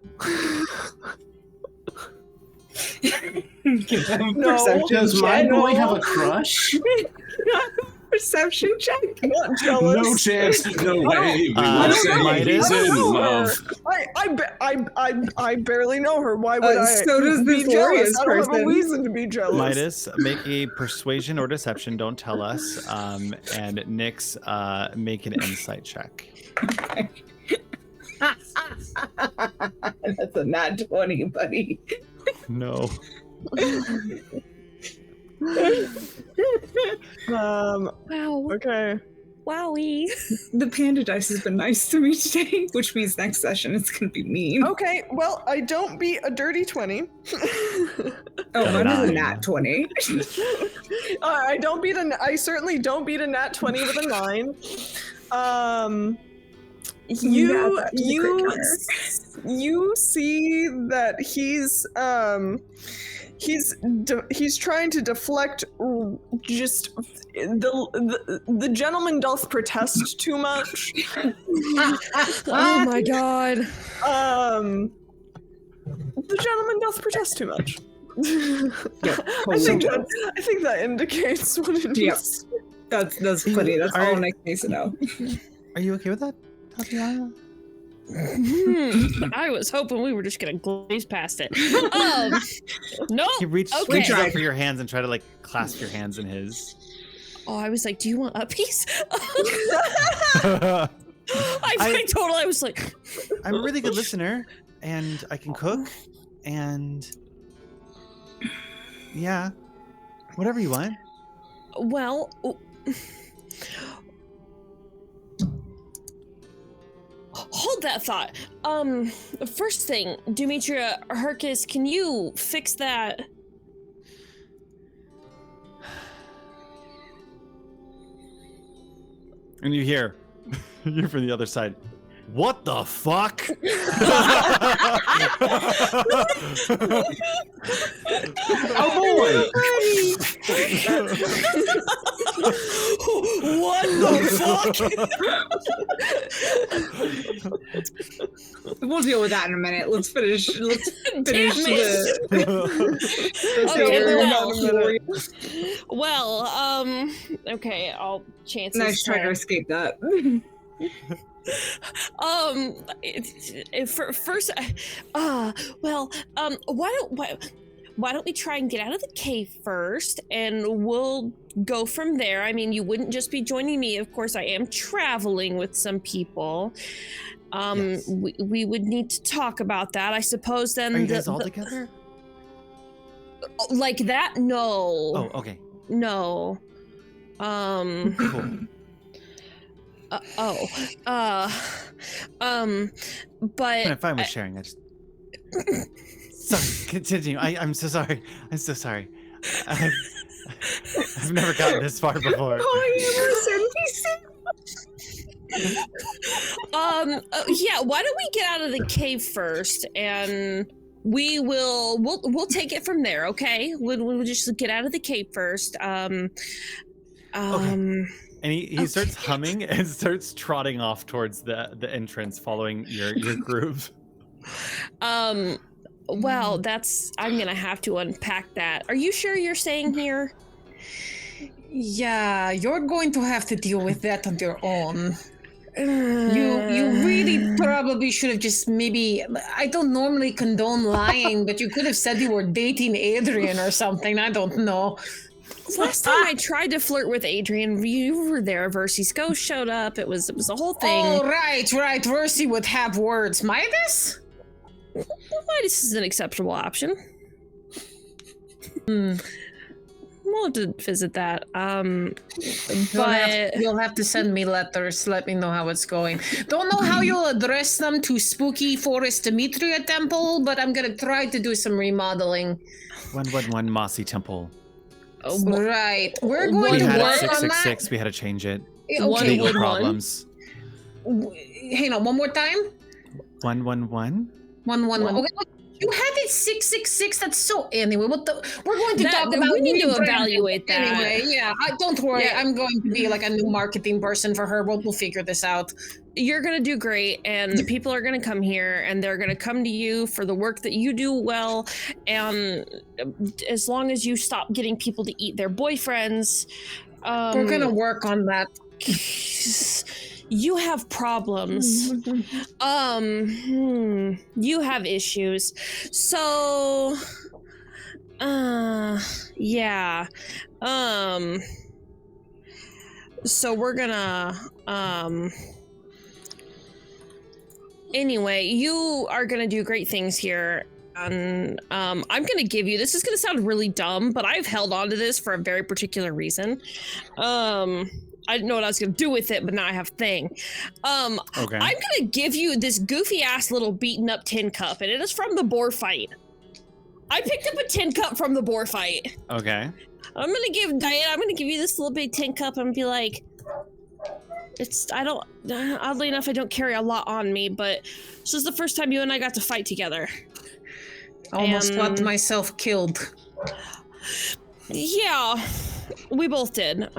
Perception
Does my
check.
boy have a crush?
Perception check.
I'm not jealous.
No chance. No way. We
I
would
don't
say
know.
he's
I don't
in
know
love.
I barely know her. Why would I
So does
be
this
jealous?
Lorius
I don't have a
person.
reason to be jealous.
Midas, make a persuasion or deception. Don't tell us. And Nyx, make an insight check.
That's a nat 20, buddy.
No.
Wow.
Okay.
Wowie.
The panda dice has been nice to me today, which means next session it's gonna be mean.
Okay, well, I don't beat a dirty 20.
Oh, mine is a
9.
nat 20.
I certainly don't beat a nat 20 with a 9. You see that he's trying to deflect. Just the gentleman doth protest too much.
Oh my god.
The gentleman doth protest too much.
Yep,
I think that indicates what it is.
That's funny. That's all Nick needs to know.
Are you okay with that, Tatiana?
I was hoping we were just gonna glaze past it. No.
He reached
Okay.
out for your hands and tried to like clasp your hands in his.
Oh, I was like, do you want a piece?
I'm
I was like,
a really good listener, and I can cook, and yeah, whatever you want.
well, hold that thought. First thing, Demetria, Hercus, can you fix that?
And you hear, you're from the other side. What the fuck?
Oh boy!
What the fuck?
We'll deal with that in a minute. Let's finish
Damn Well, okay, I'll chances.
Nice try to escape that.
Why don't we try and get out of the cave first, and we'll go from there. I mean, you wouldn't just be joining me. Of course, I am traveling with some people.
Yes.
We would need to talk about that. I suppose then.
Are you guys all together?
Like that? No.
Oh, okay.
No.
Cool.
But
I'm fine with sharing. I just. Sorry, continue. I'm so sorry. I'm so sorry. I've never gotten this far before.
Yeah, why don't we get out of the cave first, and we'll take it from there, okay? We'll just get out of the cave first. Okay.
And he starts humming and starts trotting off towards the entrance, following your groove.
Well, I'm gonna have to unpack that. Are you sure you're staying here?
Yeah, you're going to have to deal with that on your own. You really probably should have just maybe, I don't normally condone lying, but you could have said you were dating Adrian or something. I don't know.
Last time I tried to flirt with Adrian, you were there. Versy's ghost showed up. It was a whole thing.
Oh, right. Versy would have words. Midas?
Midas is an acceptable option. We'll have to visit that. But
You'll have to send me letters. Let me know how it's going. Don't know how you'll address them to Spooky Forest Demetria Temple, but I'm gonna try to do some remodeling.
111 Mossy Temple.
Right. We're
We
going to
had it
work on that.
666. We had to change it.
Okay.
Legal problems.
Hang on, one more time.
111.
111. Okay, look, you had it 666. That's so. Anyway, we're going to talk about.
We need to
rebranding.
evaluate that.
Anyway, yeah. Don't worry.
Yeah.
I'm going to be like a new marketing person for her. We'll figure this out.
You're gonna do great, and the people are gonna come here, and they're gonna come to you for the work that you do well. And as long as you stop getting people to eat their boyfriends,
We're gonna work on that.
You have problems. You have issues. So, yeah. So we're gonna, anyway, you are gonna do great things here. And I'm gonna give you, this is gonna sound really dumb, but I've held on to this for a very particular reason. I didn't know what I was gonna do with it, but now I have a thing.
Okay.
I'm gonna give you this goofy ass little beaten up tin cup, and it is from the boar fight. I picked up a tin cup from the boar fight.
Okay.
I'm gonna give Diana, I'm gonna give you this little big tin cup and be like, oddly enough, I don't carry a lot on me, but this is the first time you and I got to fight together.
Almost got myself killed.
Yeah, we both did.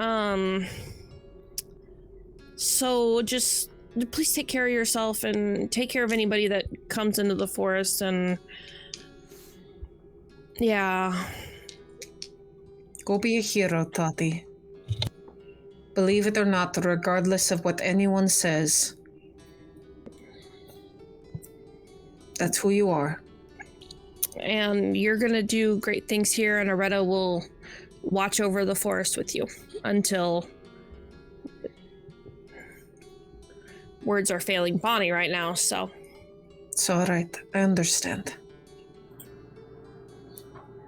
So just please take care of yourself and take care of anybody that comes into the forest, and yeah.
Go be a hero, Tati. Believe it or not, regardless of what anyone says, that's who you are.
And you're gonna do great things here, and Aretta will watch over the forest with you until words are failing Bonnie right now, so.
It's alright, I understand.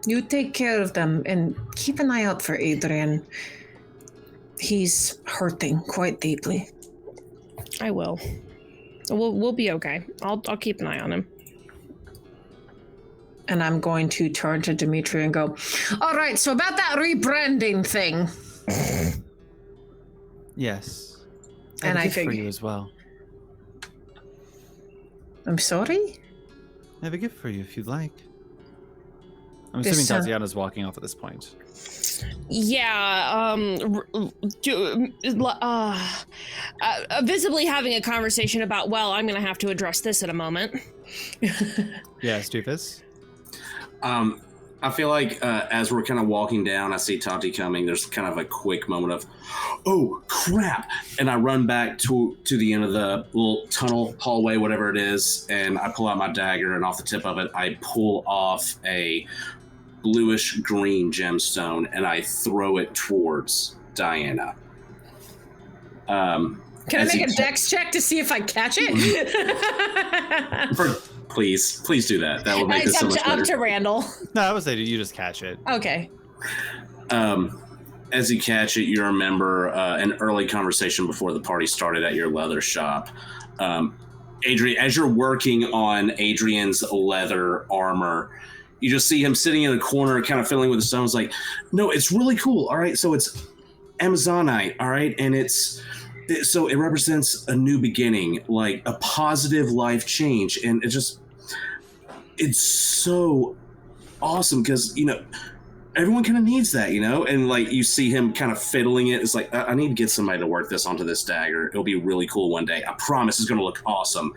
You take care of them and keep an eye out for Adrian. He's hurting quite deeply.
I will. We'll be okay. I'll keep an eye on him.
And I'm going to turn to Demetria and go, all right, so about that rebranding thing.
Yes.
And
I
I
have a gift for
figure-
you as well.
I'm sorry?
I have a gift for you if you'd like. I'm
This,
assuming Tatiana's walking off at this point.
Yeah, visibly having a conversation about, well, I'm gonna have to address this in a moment.
Yes, Doofus?
I feel like as we're kind of walking down, I see Tati coming. There's kind of a quick moment of, oh, crap. And I run back to the end of the little tunnel, hallway, whatever it is, and I pull out my dagger, and off the tip of it, I pull off a bluish-green gemstone, and I throw it towards Diana.
Can I make a dex check to see if I catch it?
Please do that. That would make this so much better.
Up to Randall.
No, I would say you just catch it.
Okay.
As you catch it, you remember an early conversation before the party started at your leather shop. Adrian, as you're working on Adrian's leather armor, you just see him sitting in a corner, kind of fiddling with the stones, like, no, it's really cool. All right, so it's Amazonite, all right, and so it represents a new beginning, like a positive life change, and it's so awesome because, everyone kind of needs that, and like you see him kind of fiddling it. It's like, I need to get somebody to work this onto this dagger. It'll be really cool one day. I promise it's going to look awesome.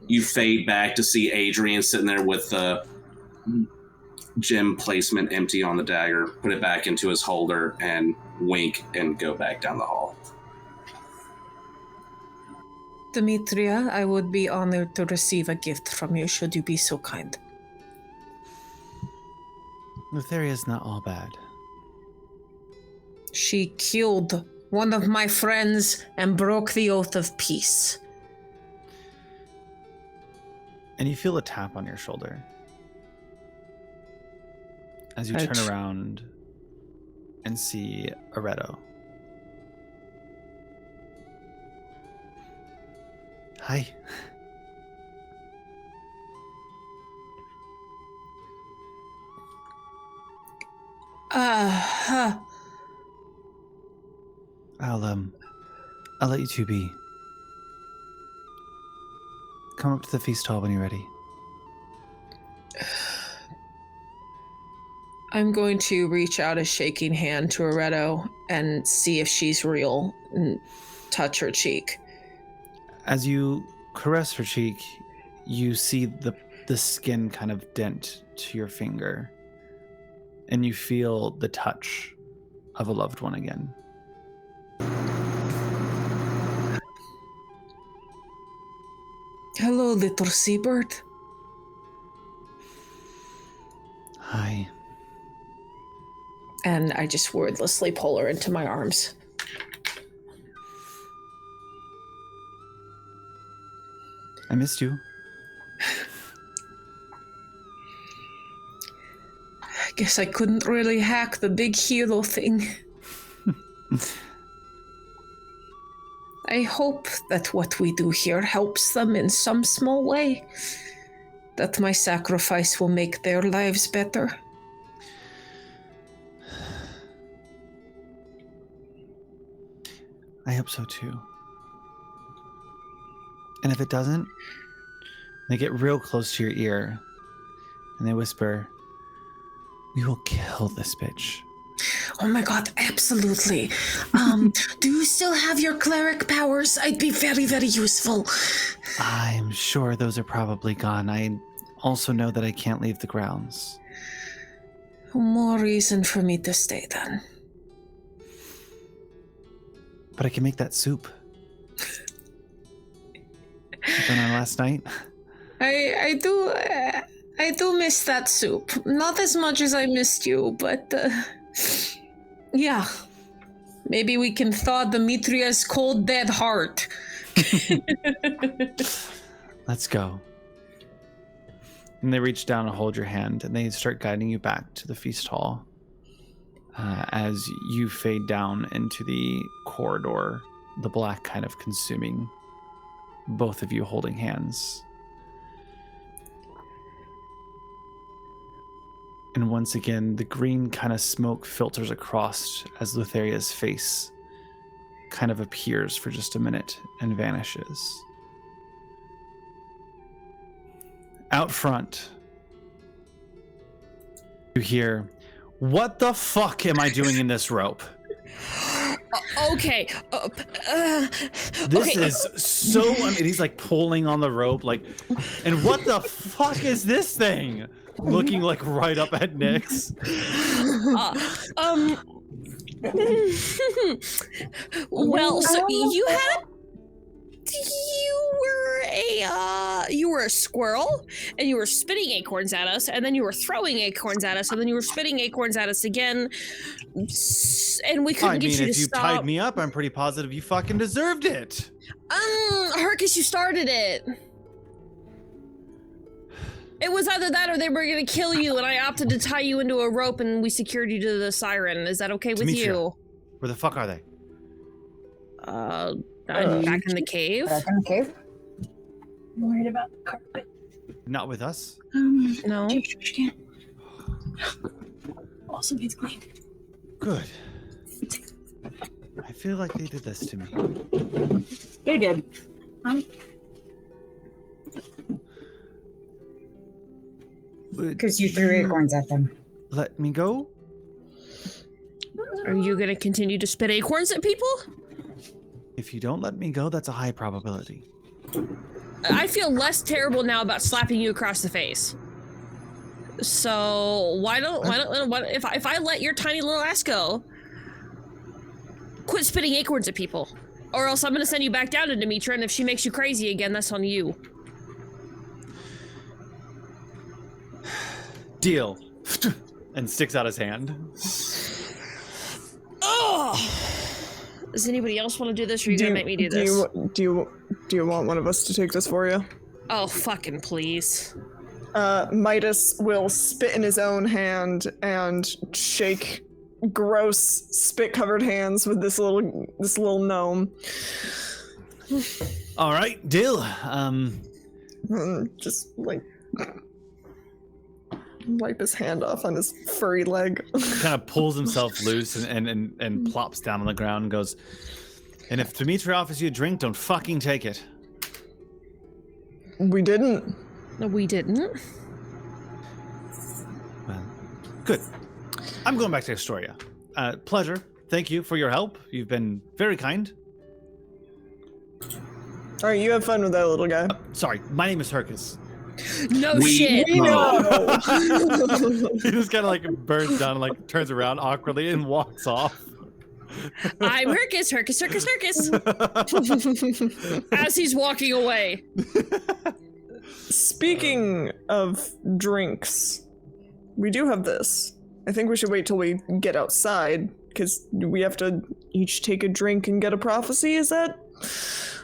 You fade back to see Adrian sitting there with the gem placement empty on the dagger, put it back into his holder and wink and go back down the hall.
Demetria, I would be honored to receive a gift from you, should you be so kind.
Lutheria's not all bad.
She killed one of my friends and broke the oath of peace.
And you feel a tap on your shoulder. As you turn around and see Aretto. Hi. I'll let you two be. Come up to the feast hall when you're ready.
I'm going to reach out a shaking hand to Aretto and see if she's real and touch her cheek.
As you caress her cheek, you see the skin kind of dent to your finger, and you feel the touch of a loved one again.
Hello, little seabird.
Hi.
And I just wordlessly pull her into my arms.
I missed you.
Guess I couldn't really hack the big hero thing. I hope that what we do here helps them in some small way. That my sacrifice will make their lives better.
I hope so too. And if it doesn't, they get real close to your ear and they whisper, "We will kill this bitch."
Oh my god, absolutely. Do you still have your cleric powers? I'd be very, very useful.
I'm sure those are probably gone. I also know that I can't leave the grounds.
More reason for me to stay then.
But I can make that soup. Done on last night.
I do miss that soup. Not as much as I missed you, but yeah. Maybe we can thaw Demetria's cold dead heart.
Let's go. And they reach down and hold your hand, and they start guiding you back to the feast hall. As you fade down into the corridor, the black kind of consuming both of you holding hands. And once again, the green kind of smoke filters across as Lutheria's face kind of appears for just a minute and vanishes. Out front, you hear, "What the fuck am I doing in this rope?"
Okay.
This is so... I mean, he's like pulling on the rope, like... And what the fuck is this thing? Looking like right up at Nyx.
Well, so you were a squirrel, and you were spitting acorns at us, and then you were throwing acorns at us, and then you were spitting acorns at us again, and we couldn't get you to stop.
If you tied me up, I'm pretty positive you fucking deserved it.
Hercus, you started it. It was either that or they were gonna kill you, and I opted to tie you into a rope, and we secured you to the siren. Is that okay with
Demetria,
you?
Where the fuck are they?
I'm back in the cave.
Back in the cave?
I'm worried about the carpet.
Not with us?
No.
Awesome, he's clean.
Good. I feel like they did this to me.
They did.
Because you threw acorns at them.
Let me go?
Are you gonna continue to spit acorns at people?
If you don't let me go, that's a high probability.
I feel less terrible now about slapping you across the face. So why don't if I let your tiny little ass go, quit spitting acorns at people, or else I'm gonna send you back down to Demetria, and if she makes you crazy again, that's on you.
Deal. And sticks out his hand.
Oh! Does anybody else want to do this, or are you gonna make me do this?
Do you want one of us to take this for you?
Oh, fucking please.
Midas will spit in his own hand and shake gross spit-covered hands with this little gnome.
All right, deal.
Just like wipe his hand off on his furry leg.
Kind of pulls himself loose and plops down on the ground and goes, "And if Demetria offers you a drink, don't fucking take it."
We didn't.
No, we didn't.
Well, good. I'm going back to Astoria. Pleasure. Thank you for your help. You've been very kind.
All right, you have fun with that little guy.
Sorry, my name is Hercus.
No shit.
We know.
He just kind of like burns down and like turns around awkwardly and walks off.
I'm Hercus. As he's walking away.
Speaking of drinks, we do have this. I think we should wait till we get outside, because we have to each take a drink and get a prophecy. Is that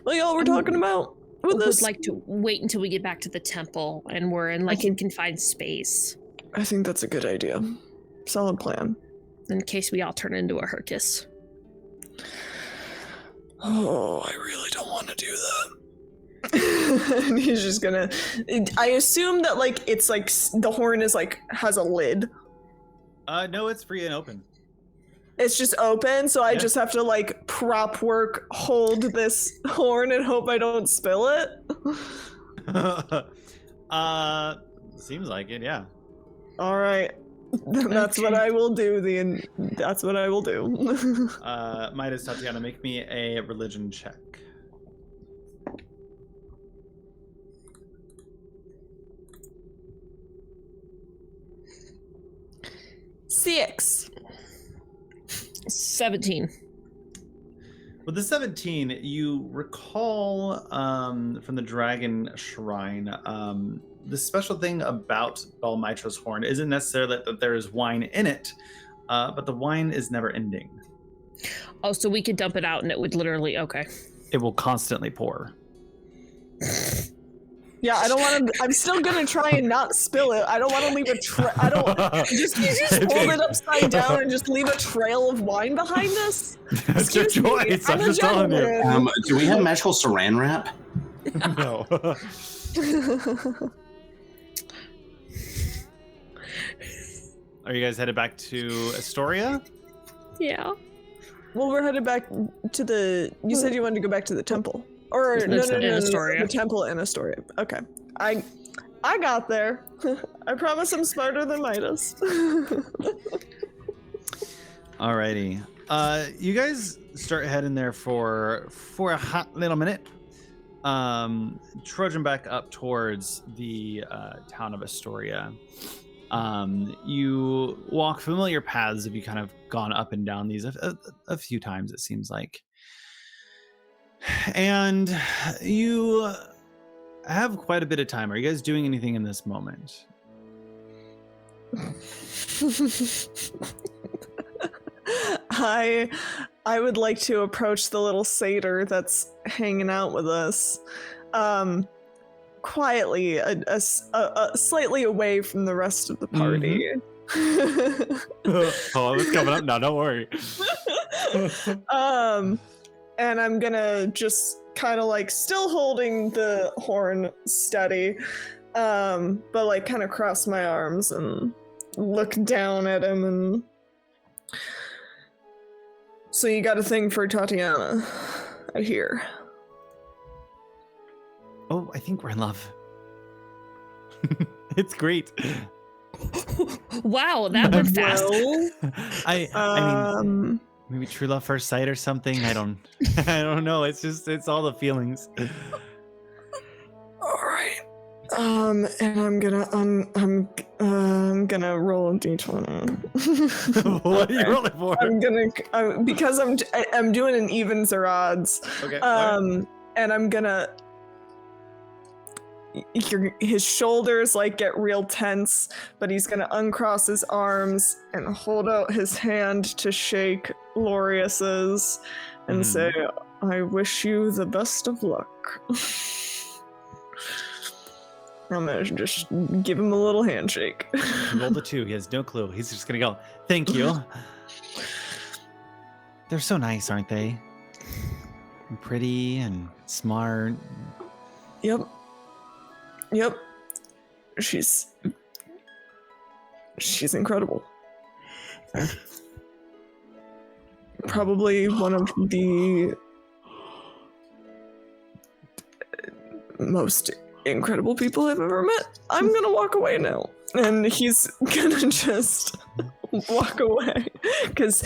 what y'all were talking about with
I
this?
would like to wait until we get back to the temple and we're in like a confined space.
I think that's a good idea. Solid plan.
In case we all turn into a Hercus.
Oh, I really don't want to do that. And he's just gonna. I assume that like it's like the horn is like has a lid.
No, it's free and open.
It's just open, so I just have to like prop work, hold this horn, and hope I don't spill it.
Seems like it, yeah.
All right, that's what I will do. That's what I will do.
Midas, Tatiana, make me a religion check.
Six.
17.
With the 17, you recall from the Dragon Shrine, the special thing about Balmytra's horn isn't necessarily that there is wine in it, but the wine is never ending.
Oh, so we could dump it out and it would literally, okay.
It will constantly pour.
Yeah, I don't want to. I'm still gonna try and not spill it. I don't want to leave a trail. I don't. Just hold it upside down and just leave a trail of wine behind us.
That's your choice. I'm just telling you.
Do we have magical saran wrap?
No. Are you guys headed back to Astoria?
Yeah.
Well, we're headed back to the. You said you wanted to go back to the temple, or no,
Astoria.
the temple in Astoria. Okay, I got there. I promise I'm smarter than Midas.
Alrighty. You guys start heading there for a hot little minute. Trudging back up towards the town of Astoria. You walk familiar paths if you kind of gone up and down these a few times, it seems like. And you have quite a bit of time. Are you guys doing anything in this moment?
I would like to approach the little satyr that's hanging out with us. Quietly, a slightly away from the rest of the party.
Oh, it's coming up now. Don't worry.
And I'm gonna just kind of like still holding the horn steady, but like kind of cross my arms and look down at him. And so you got a thing for Tatiana, I hear.
Oh, I think we're in love. It's great.
Wow, that went fast.
I mean, maybe true love first sight or something. I don't know. It's all the feelings.
All right. And I'm gonna roll a d20.
What are you rolling for?
I'm gonna because I'm doing an evens or odds.
Okay.
And I'm gonna. His shoulders like get real tense, but he's gonna uncross his arms and hold out his hand to shake Lorius's and say, "I wish you the best of luck." I'm gonna just give him a little handshake.
He rolled a 2. He has no clue. He's just gonna go, "Thank you." They're so nice, aren't they? And pretty and smart.
Yep. She's incredible. Probably one of the most incredible people I've ever met. I'm gonna walk away now. And he's gonna just walk away. Because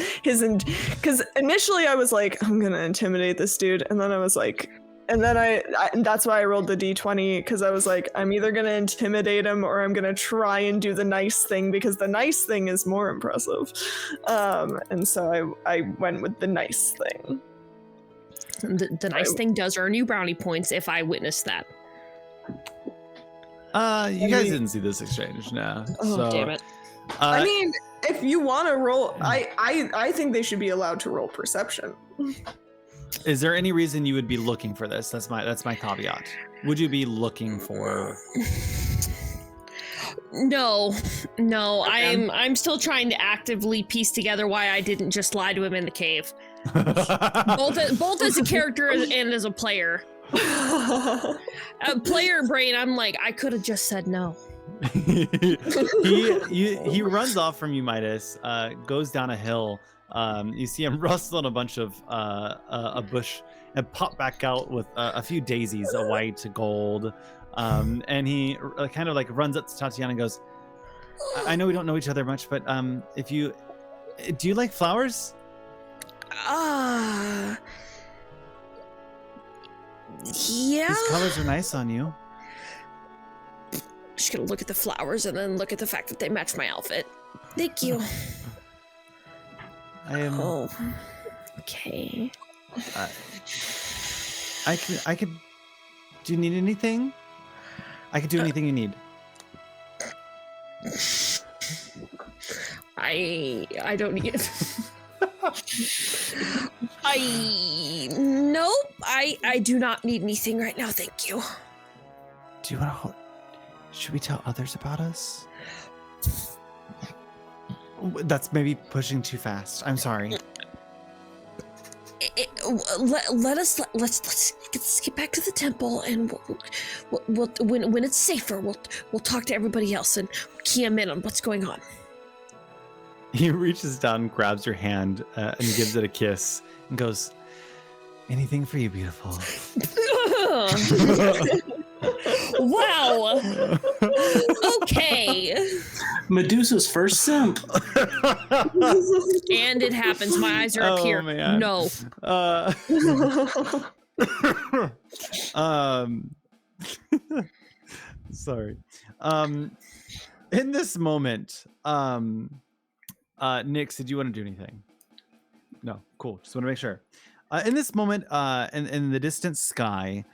initially I was like, I'm gonna intimidate this dude. And then I was like, and then that's why I rolled the d20, because I was like, I'm either going to intimidate him or I'm going to try and do the nice thing, because the nice thing is more impressive. And so I went with the nice thing.
The nice thing does earn you brownie points if I witness that.
You guys didn't see this exchange, no.
Oh,
so,
damn it.
I mean, if you want to roll, I think they should be allowed to roll perception.
Is there any reason you would be looking for this? That's my caveat. Would you be looking for?
No, I'm still trying to actively piece together why I didn't just lie to him in the cave. both as a character and as a player. A player brain, I'm like, I could have just said no.
he runs off from you, Midas, goes down a hill. You see him rustle on a bunch of a bush and pop back out with a few daisies, a white, a gold. And he kind of like runs up to Tatiana and goes, I know we don't know each other much, but do you like flowers?
Yeah.
These colors are nice on you.
Just gonna look at the flowers and then look at the fact that they match my outfit. Thank you.
I am.
Oh. Okay.
I could. Do you need anything? I could do anything you need.
I don't need it. Nope. I do not need anything right now, thank you.
Do you want to? Should we tell others about us? That's maybe pushing too fast. I'm sorry.
Let's get back to the temple, and we'll when it's safer, we'll talk to everybody else and key them in on what's going on.
He reaches down, grabs your hand, and gives it a kiss, and goes, "Anything for you, beautiful."
Wow. Okay.
Medusa's first simp.
And it happens. My eyes are up here.
Man.
No.
Sorry. In this moment, Nix, did you want to do anything? No. Cool. Just want to make sure. In this moment, in the distant sky,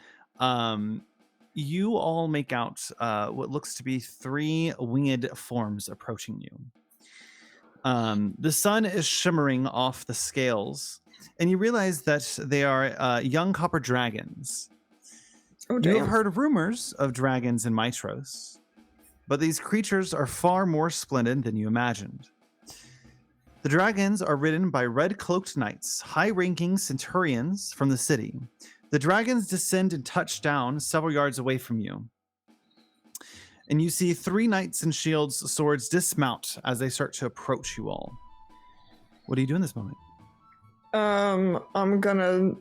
you all make out what looks to be 3 winged forms approaching you. The sun is shimmering off the scales, and you realize that they are young copper dragons.
Oh,
You have heard rumors of dragons in Mitros, but these creatures are far more splendid than you imagined. The dragons are ridden by red-cloaked knights, high-ranking centurions from the city. The dragons descend and touch down several yards away from you. And you see 3 knights in shields, swords dismount as they start to approach you all. What do you do in this moment?
I'm gonna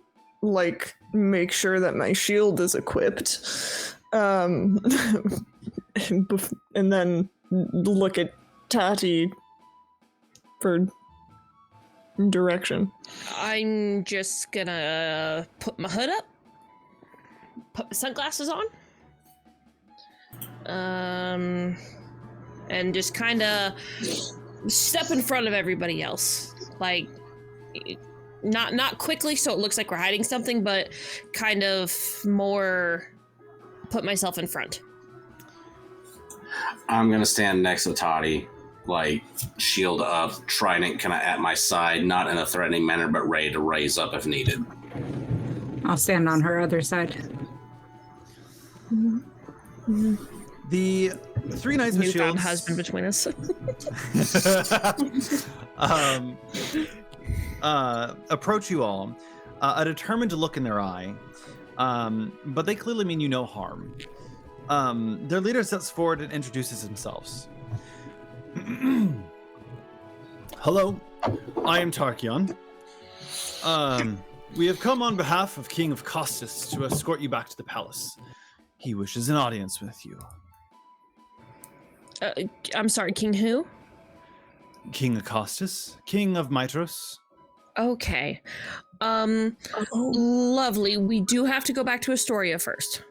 make sure that my shield is equipped. And then look at Tati for direction.
I'm just gonna put my hood up, put my sunglasses on, and just kind of step in front of everybody else. Like, not quickly so it looks like we're hiding something, but kind of more put myself in front.
I'm gonna stand next to Toddy, like shield up, trident kind of at my side, not in a threatening manner, but ready to raise up if needed.
I'll stand on her other side.
The 3 knights with
Newfound
shields
husband between us.
approach you all, a determined look in their eye, but they clearly mean you no harm. Their leader steps forward and introduces themselves. Hello, I am Tarkion. We have come on behalf of King of Costus to escort you back to the palace. He wishes an audience with you.
I'm sorry, King who?
King Acostus, King of Mitros.
Okay. Lovely. We do have to go back to Astoria first.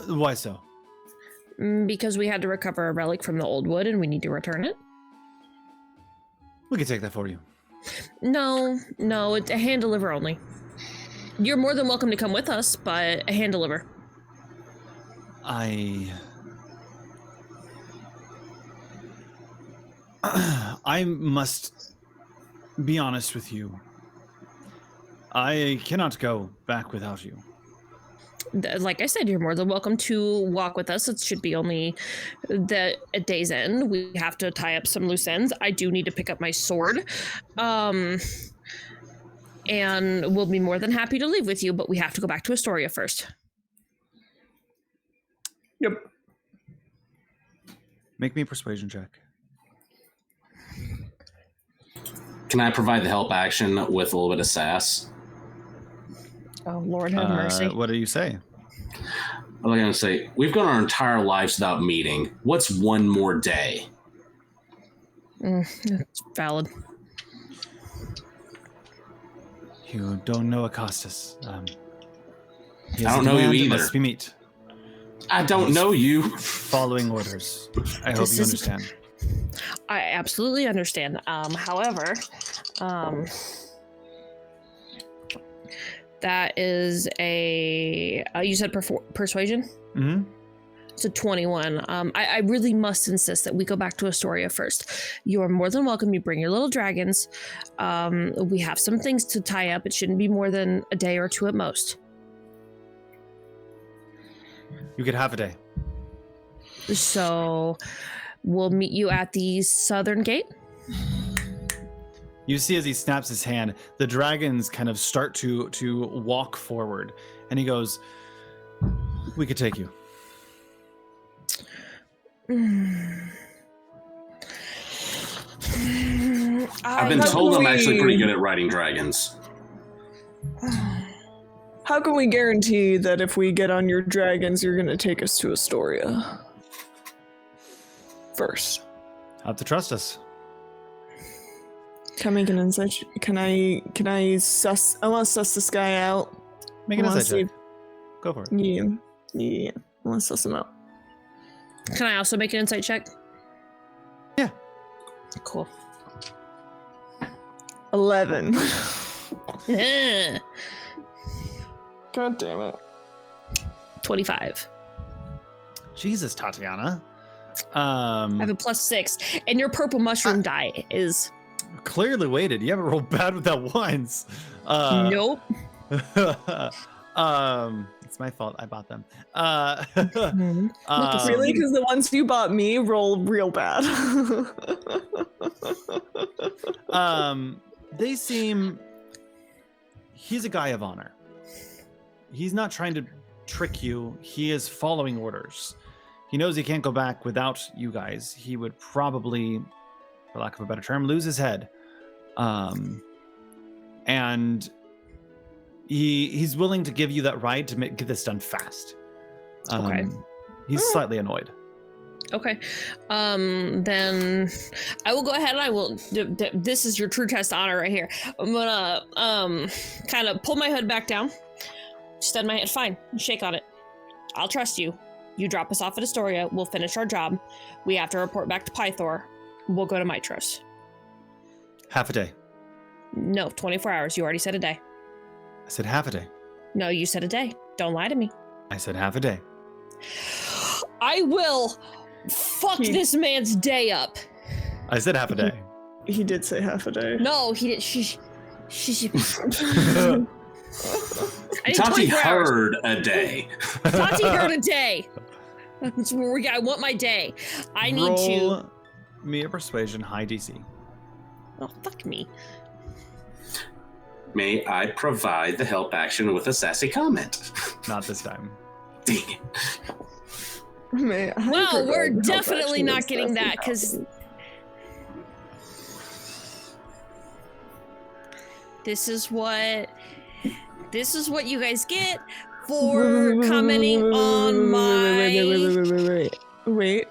Why so?
Because we had to recover a relic from the old wood and we need to return it.
We can take that for you.
No, it's a hand deliver only. You're more than welcome to come with us, but a hand deliver.
I must be honest with you. I cannot go back without you.
like I said, you're more than welcome to walk with us. It should be only a day's end. We have to tie up some loose ends. I do need to pick up my sword. And we'll be more than happy to leave with you, but we have to go back to Astoria first.
Yep.
Make me a persuasion check.
Can I provide the help action with a little bit of sass?
Oh, Lord have mercy.
What do you say?
I'm going to say, we've gone our entire lives without meeting. What's one more day?
It's valid.
You don't know Acostus.
I don't know you either.
Unless we meet.
I don't know you.
Following orders. I hope you understand.
I absolutely understand. However, that is a you said persuasion?
Mm-hmm.
It's a 21. I really must insist that we go back to Astoria first. You are more than welcome. You bring your little dragons. We have some things to tie up. It shouldn't be more than a day or two at most.
You get half a day.
So we'll meet you at the southern gate.
You see as he snaps his hand, the dragons kind of start to walk forward. And he goes, we could take you.
I've been told I'm actually pretty good at riding dragons.
How can we guarantee that if we get on your dragons, you're going to take us to Astoria first?
Have to trust us.
Can I make an insight? Can I suss? I want to suss this guy out.
Make an insight check. Go for it.
Yeah. I want to suss him out.
Can I also make an insight check?
Yeah.
Cool.
11. God damn it.
25.
Jesus, Tatiana.
I have a +6, and your purple mushroom die is
clearly weighted. You haven't rolled bad with that once.
Nope.
It's my fault. I bought them.
Really? Because the ones you bought me roll real bad.
They seem. He's a guy of honor. He's not trying to trick you. He is following orders. He knows he can't go back without you guys. He would probably, for lack of a better term, lose his head. And he's willing to give you that ride to get this done fast.
Okay.
He's slightly annoyed.
Okay. Then I will go ahead and I will. This is your true test honor right here. I'm gonna kind of pull my hood back down, extend my hand. Fine, shake on it. I'll trust you. You drop us off at Astoria. We'll finish our job. We have to report back to Pythor. We'll go to Mitros.
Half a day.
No, 24 hours. You already said a day.
I said half a day.
No, you said a day. Don't lie to me.
I said half a day.
I will fuck this man's day up.
I said half a day.
He did say half a day.
No, he did.
Tati heard a day.
Tati heard a day. That's where I want my day. I need
Roll me a persuasion high DC.
Oh, fuck me.
May I provide the help action with a sassy comment?
Not this time.
Dang it.
Well, we're definitely not getting that because this is what you guys get for commenting on my.
Wait.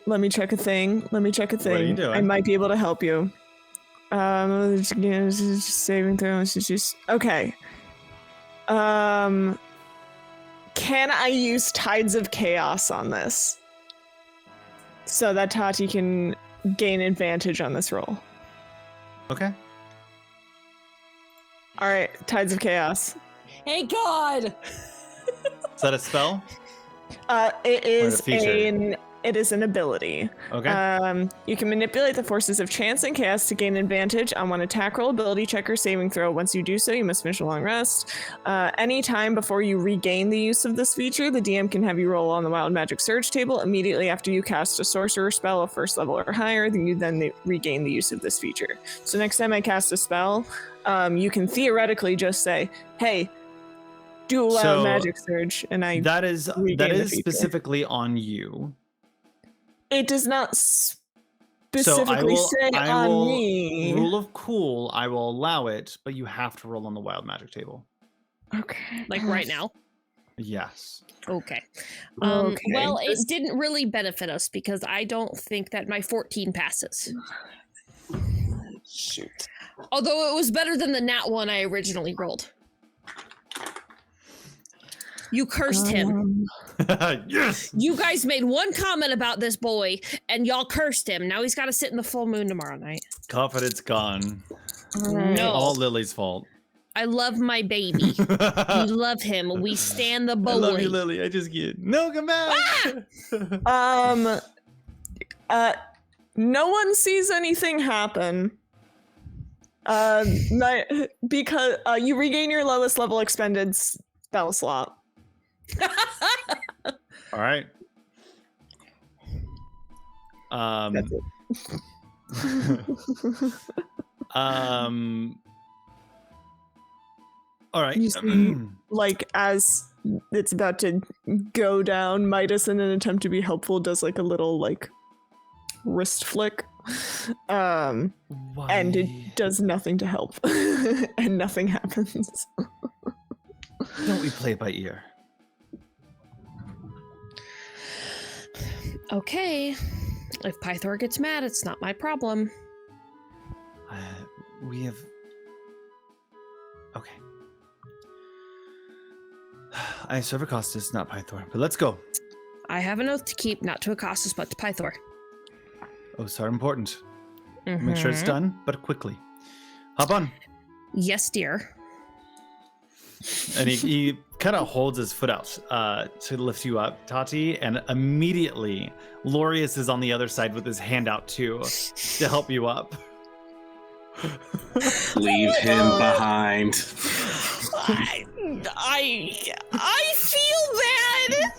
Let me check a thing.
What are you doing?
I might be able to help you. Just saving throws. Just okay. Can I use Tides of Chaos on this so that Tati can gain advantage on this roll?
Okay.
All right, Tides of Chaos.
Hey God!
Is that a spell?
It is
a feature?
It is an ability.
Okay.
You can manipulate the forces of chance and chaos to gain advantage on one attack roll, ability check, or saving throw. Once you do so, you must finish a long rest. Any time before you regain the use of this feature, the DM can have you roll on the Wild Magic Surge table. Immediately after you cast a sorcerer spell of first level or higher, then you regain the use of this feature. So next time I cast a spell, you can theoretically just say, hey, do a Wild Magic Surge, and that is
specifically on you.
It does not specifically say on me.
Rule of cool, I will allow it, but you have to roll on the Wild Magic table.
Okay.
Like right now?
Yes.
Okay.
Okay.
Well, it didn't really benefit us because I don't think that my 14 passes.
Shoot.
Although it was better than the nat one I originally rolled. You cursed him.
Yes.
You guys made one comment about this boy, and y'all cursed him. Now he's got to sit in the full moon tomorrow night.
Confidence gone.
No.
All Lily's fault.
I love my baby. We love him. We stand the boy.
I love you, Lily. I just get no, come back.
No one sees anything happen. Because you regain your lowest level expended spell slot.
All right.
That's it.
All right.
You see, like, as it's about to go down, Midas, in an attempt to be helpful, does like a little like wrist flick. And it does nothing to help. And nothing happens.
Don't we play by ear?
Okay. If Pythor gets mad, it's not my problem.
We have... Okay. I serve Acostus, not Pythor, but let's go.
I have an oath to keep, not to Acostus, but to Pythor.
Oaths are important. Make sure it's done, but quickly. Hop on.
Yes, dear.
And he kind of holds his foot out to lift you up, Tati, and immediately Lorius is on the other side with his hand out too to help you up.
Leave him behind.
I feel bad.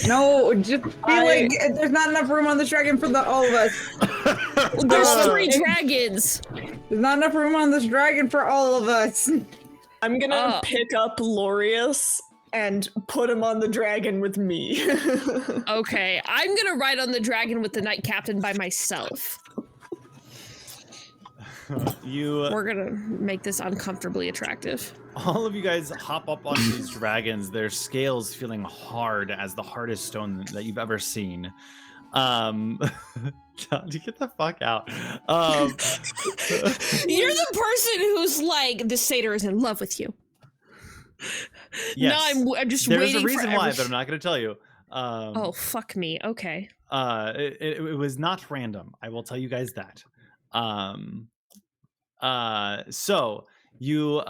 No, just be like, there's not enough room on this dragon for all of us.
There's 3 dragons.
There's not enough room on this dragon for all of us.
I'm gonna pick up Lorius and put him on the dragon with me.
Okay, I'm gonna ride on the dragon with the Knight Captain by myself. We're gonna make this uncomfortably attractive.
All of you guys hop up on these dragons, their scales feeling hard as the hardest stone that you've ever seen. John, get the fuck out.
You're the person who's like, the satyr is in love with you.
Yes.
No, I'm just
There's
waiting
a reason
for
why, but I'm not going to tell you.
Oh, fuck me. Okay.
It was not random. I will tell you guys that. So you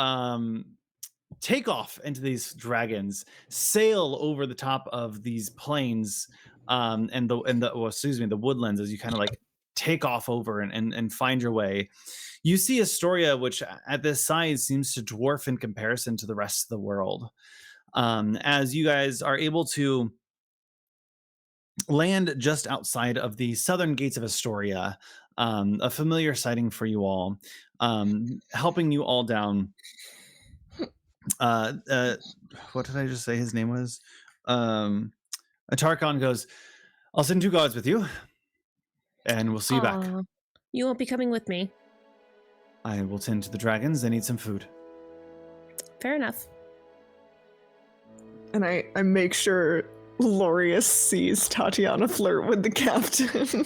take off into these dragons, sail over the top of these plains, and the woodlands as you kind of like take off over and find your way. You see Astoria, which at this size seems to dwarf in comparison to the rest of the world. As you guys are able to land just outside of the southern gates of Astoria, a familiar sighting for you all, helping you all down. What did I just say his name was? Atarkon goes, I'll send 2 guards with you, and we'll see you back.
You won't be coming with me.
I will tend to the dragons. I need some food.
Fair enough.
And I make sure Lorius sees Tatiana flirt with the captain.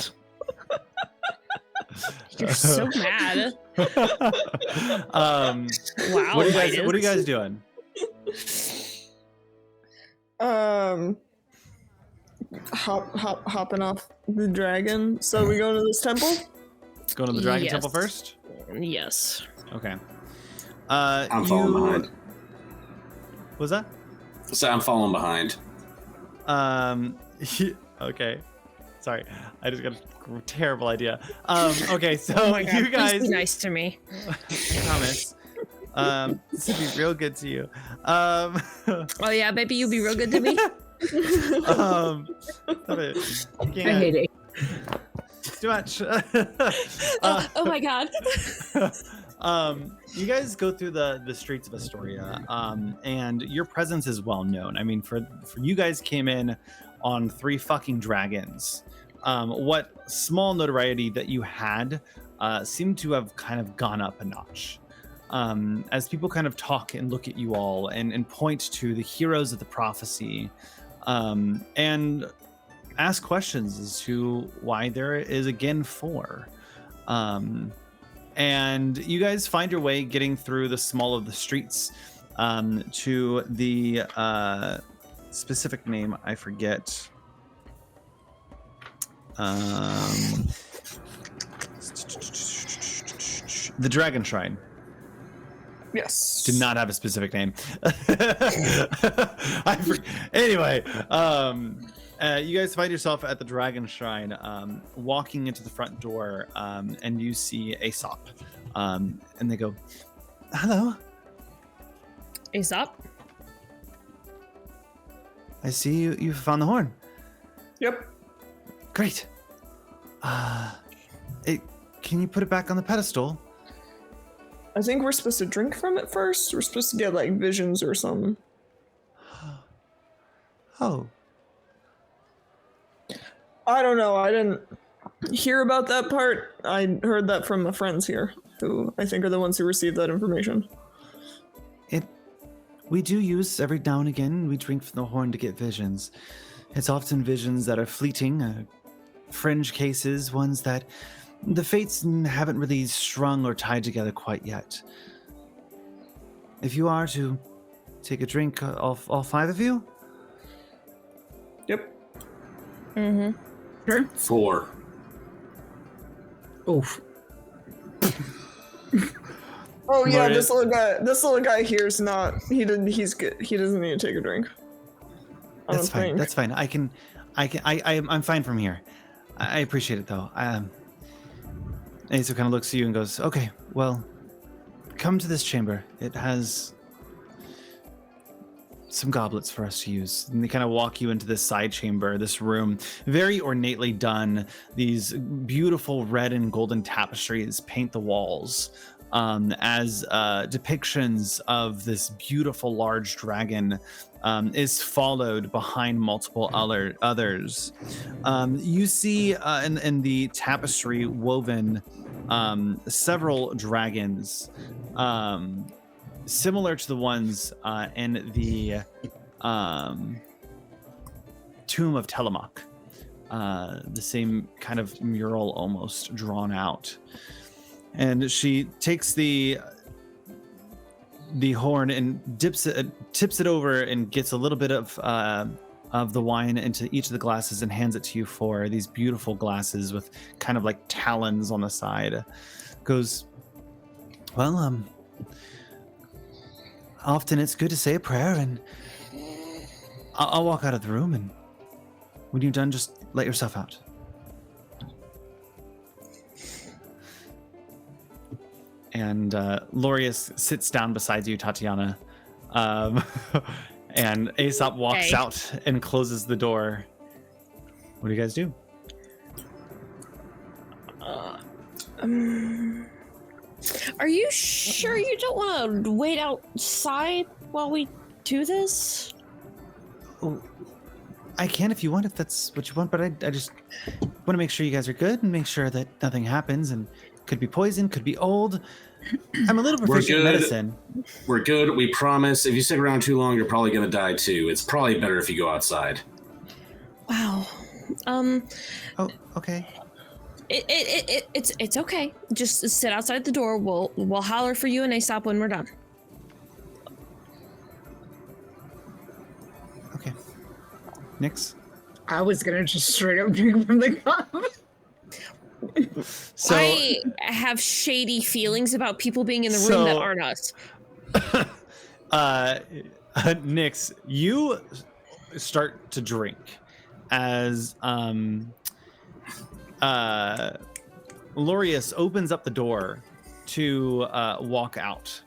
You're so mad.
Wow. What are you guys doing?
Hopping off the dragon. So we go to this temple?
Going to the dragon temple first?
Yes.
Okay.
I'm falling behind.
What was that?
So I'm falling behind.
Okay. Sounds Sorry, I just got a terrible idea. Okay, so
Oh my God,
you
please
guys
be nice to me.
promise. This would be real good to you.
Oh yeah, baby, you be real good to me.
Stop it. You
I
can't.
hate it.
Too much.
Oh my God.
You guys go through the streets of Astoria, and your presence is well known. I mean, for you guys came in on 3 fucking dragons. What small notoriety that you had seemed to have kind of gone up a notch. As people kind of talk and look at you all and point to the heroes of the prophecy, and ask questions as to why there is again 4. And you guys find your way getting through the small of the streets to the specific name I forget. The Dragon Shrine.
Yes.
Did not have a specific name. Anyway, you guys find yourself at the Dragon Shrine, walking into the front door, and you see Aesop, and they go, "Hello,
Aesop?
I see you found the horn.
Yep.
Great. Can you put it back on the pedestal?"
I think we're supposed to drink from it first. We're supposed to get like visions or something.
Oh,
I don't know. I didn't hear about that part. I heard that from the friends here, who I think are the ones who received that information.
we do use every now and again. We drink from the horn to get visions. It's often visions that are fleeting, fringe cases, ones that the fates haven't really strung or tied together quite yet. If you are to take a drink, all 5 of you?
Yep.
Mm-hmm.
Sure.
4.
Oof.
Oh yeah,
Maria-
this little guy here is not. He's good. He doesn't need to take a drink. I
That's
don't
fine.
think.
That's fine. I'm fine from here. I appreciate it though. Aesop kind of looks at you and goes, "Okay, well, come to this chamber. It has some goblets for us to use." And they kind of walk you into this side chamber, this room, very ornately done. These beautiful red and golden tapestries paint the walls, as depictions of this beautiful large dragon is followed behind multiple others. You see in the tapestry woven several dragons, similar to the ones in the tomb of Telemach. The same kind of mural almost drawn out. And she takes the horn and tips it over and gets a little bit of the wine into each of the glasses and hands it to you for these beautiful glasses with kind of like talons on the side. Goes, "Well, often it's good to say a prayer, and I'll walk out of the room, and when you're done, just let yourself out." And Lorius sits down beside you, Tatiana. And Aesop walks
Okay.
out and closes the door. What do you guys do?
Are you sure you don't want to wait outside while we do this?
Oh, I can if you want, if that's what you want, but I just want to make sure you guys are good and make sure that nothing happens, and could be poison, could be old. I'm a little proficient in
good.
medicine.
We're good. We promise. If you stick around too long, you're probably going to die too. It's probably better if you go outside.
Wow.
Oh, okay.
It's okay. Just sit outside the door. We'll holler for you and Aesop when we're done.
Okay. Nix?
I was gonna just straight up drink from the cup.
So,
I have shady feelings about people being in the room that aren't us.
Nix, you start to drink as Lorius opens up the door to walk out.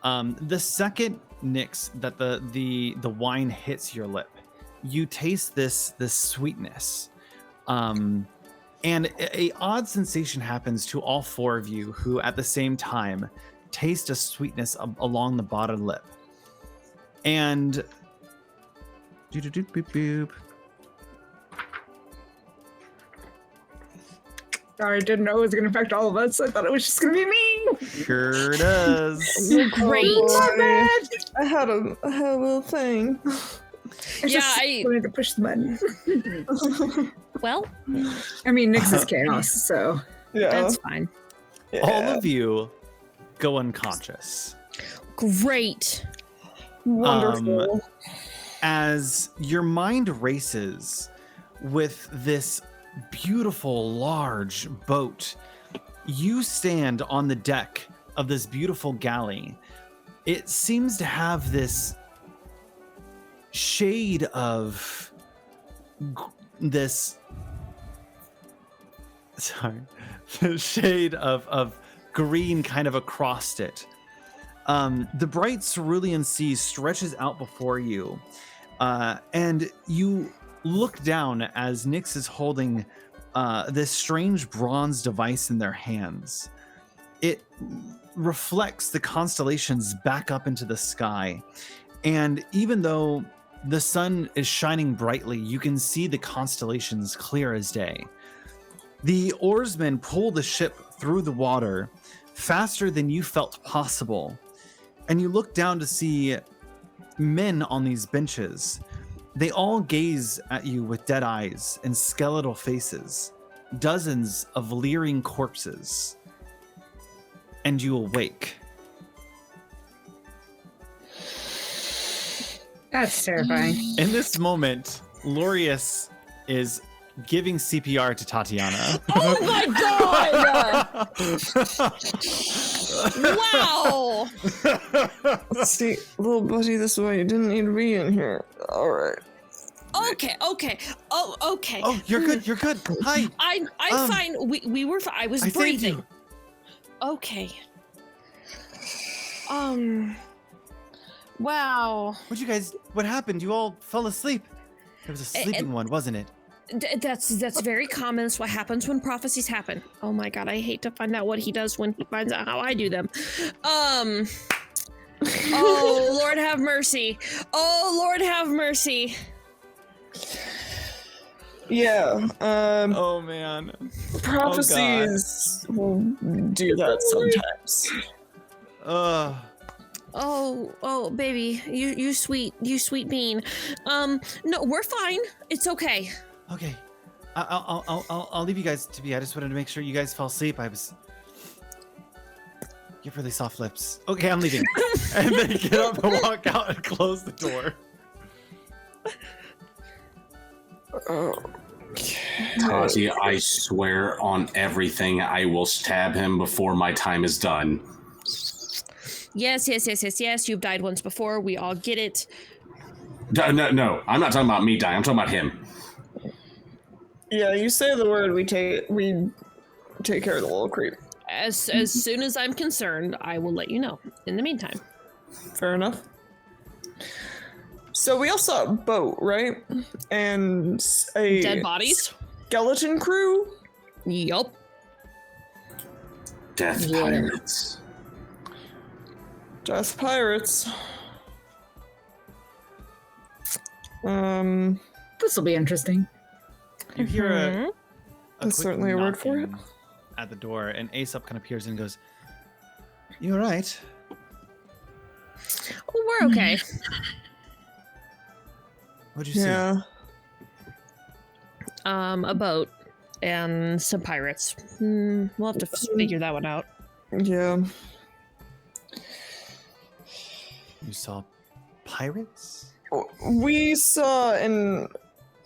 The second, Nyx, that the wine hits your lip, you taste this sweetness. And a odd sensation happens to all four of you who at the same time taste a sweetness along the bottom lip. And boop.
I didn't know it was going to affect all of us. I thought it was just going to be me.
Sure does.
Great.
Oh, my
I had a little thing.
bad. I wanted to push the button.
Well,
I mean, Nyx is chaos, so.
Yeah.
that's fine.
All of you go unconscious.
Great.
Wonderful.
As your mind races with this beautiful large boat, you stand on the deck of this beautiful galley. It seems to have this shade of this green kind of across it. The bright cerulean sea stretches out before you, and you look down as Nyx is holding this strange bronze device in their hands. It reflects the constellations back up into the sky, and even though the sun is shining brightly, you can see the constellations clear as day. The oarsmen pull the ship through the water faster than you felt possible, and you look down to see men on these benches. They all gaze at you with dead eyes and skeletal faces, dozens of leering corpses, and you awake.
That's terrifying.
In this moment, Lorius is giving CPR to Tatiana.
Oh my god! Wow!
See, little buddy, this way. You didn't need to be in here. All right.
Okay. Oh, okay.
Oh, you're good. You're good. Hi.
I'm fine. We were fine. I was
I saved
breathing.
you.
Okay. Wow.
What happened? You all fell asleep. There was a sleeping one, wasn't it?
That's very common. That's what happens when prophecies happen. Oh my god, I hate to find out what he does when he finds out how I do them. Oh, Lord have mercy. Oh, Lord have mercy.
Yeah.
Oh man.
Prophecies will do that sometimes.
Oh, baby, you sweet bean. No, we're fine. It's okay.
Okay. I'll leave you guys to be. I just wanted to make sure you guys fell asleep. You have really soft lips. Okay, I'm leaving. And then get up and walk out and close the door.
Tati, I swear on everything, I will stab him before my time is done.
Yes. You've died once before. We all get it.
No, I'm not talking about me dying. I'm talking about him.
Yeah, you say the word, we take care of the little creep.
As soon as I'm concerned, I will let you know. In the meantime.
Fair enough. So we all saw a boat, right? And a
Dead bodies?
skeleton crew?
Yup.
Death pirates.
Death pirates.
This will be interesting.
You hear a
That's
quick
certainly a word for it.
knocking at the door, and Aesop kind of appears and goes, "You all right?"
Oh, we're okay.
What'd you
Yeah.
A boat and some pirates. We'll have to figure that one out.
Yeah.
see? You saw pirates?
We saw an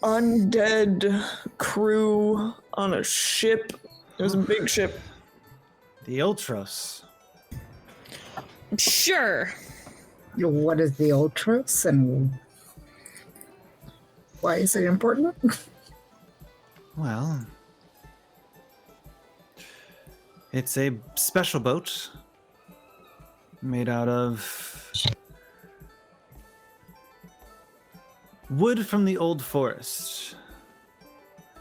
undead crew on a ship. It was a big ship.
The Ultros.
Sure.
What is the Ultros and why is it important?
Well, It's a special boat made out of wood from the old forest.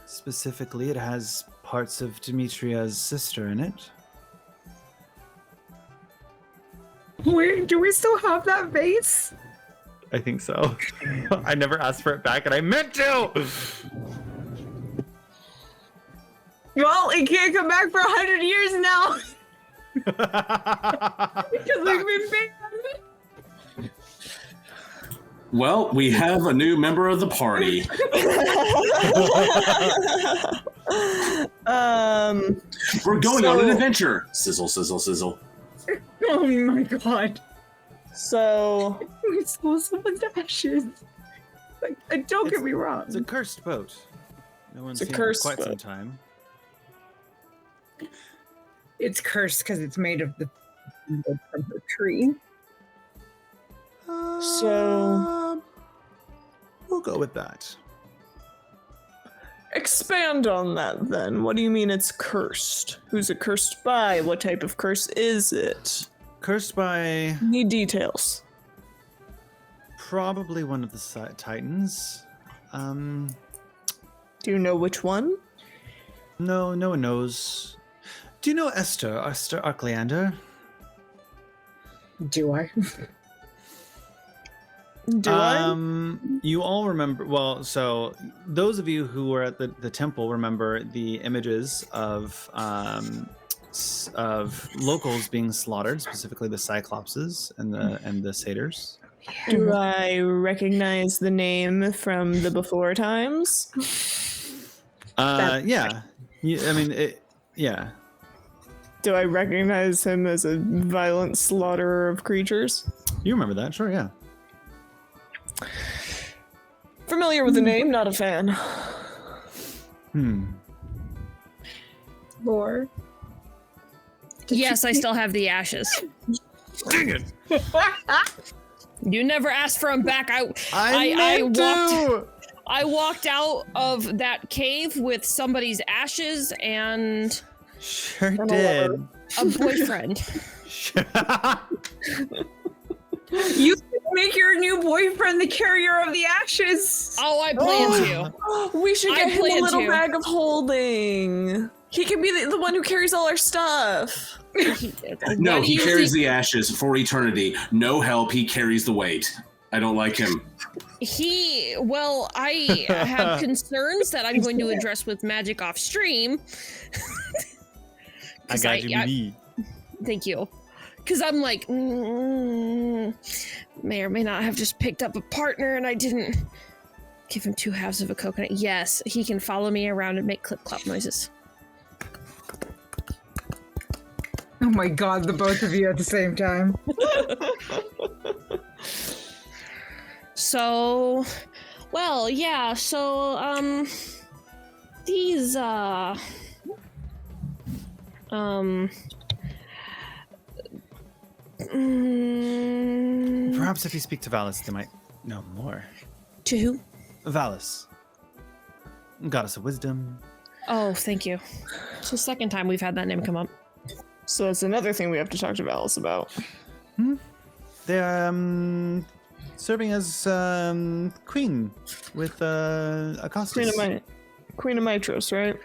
Specifically, it has parts of Demetria's sister in it.
Wait, do we still have that vase?
I think so. I never asked for it back, and I meant to!
Well, it can't come back for 100 years now. Because we've been banned.
Well, we have a new member of the party. We're going on an adventure. Sizzle, sizzle, sizzle.
Oh my god.
So
We stole someone's ashes. Like, don't get me wrong.
It's a cursed boat. No one's
It's a
seen it in
cursed
quite some
boat.
time.
It's cursed because it's made of the wood from the tree.
So-
we'll go with that.
expand on that then. What do you mean it's cursed? Who's it cursed by? What type of curse is it?
Cursed by
Need details.
probably one of the Titans.
Do you know which one?
No one knows. Do you know Esther Arcleander?
Do I?
Do I?
You all remember, well, so those of you who were at the temple remember the images of locals being slaughtered, specifically the Cyclopses and the Satyrs.
Do I recognize the name from the before times?
Yeah. Yeah.
Do I recognize him as a violent slaughterer of creatures?
You remember that, sure, yeah.
Familiar with the name, not a fan.
Lore.
Yes, I still have the ashes.
Dang it!
You never asked for them back. I walked out of that cave with somebody's ashes and
Sure did.
a boyfriend.
You make your new boyfriend the carrier of the ashes.
Oh, I plan to.
We should
I
get him a
plan
little
to.
bag of holding. He can be the one who carries all our stuff.
No,
What
he
do you
carries
think-
the ashes for eternity. No help, he carries the weight. I don't like him.
I have concerns that I'm going to address with magic off stream.
I got you, baby.
Thank you. Because I'm like, may or may not have just picked up a partner and I didn't give him 2 halves of a coconut. Yes, he can follow me around and make clip-clop noises.
Oh my god, the both of you at the same time.
So, well, yeah, so, these,
Perhaps if you speak to Valis, they might know more.
to who?
Valis. Goddess of wisdom.
Oh, thank you. It's the second time we've had that name come up.
So that's another thing we have to talk to Valis about.
They're serving as queen with Acostus.
Queen of Mitros, right?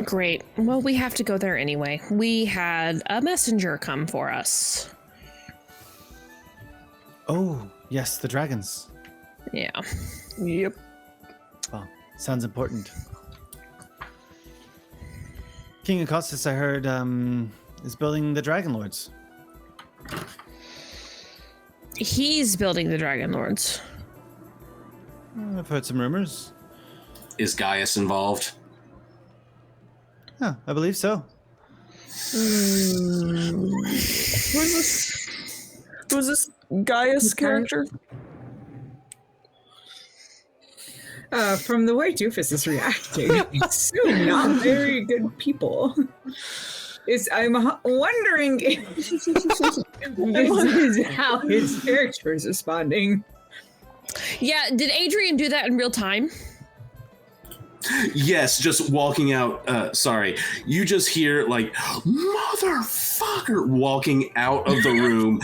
Great. Well, we have to go there anyway. We had a messenger come for us.
Oh, yes, the dragons.
Yeah.
Yep.
Well, sounds important. King Acostus, I heard, is building the Dragonlords.
He's building the Dragonlords.
I've heard some rumors.
Is Gaius involved?
Yeah, I believe so.
Who's this Gaius character?
From the way Doofus is reacting, it's not very good people. I'm wondering if this is how his character is responding.
Yeah, did Adrian do that in real time?
Yes, just walking out. Sorry. You just hear, like, motherfucker walking out of the room,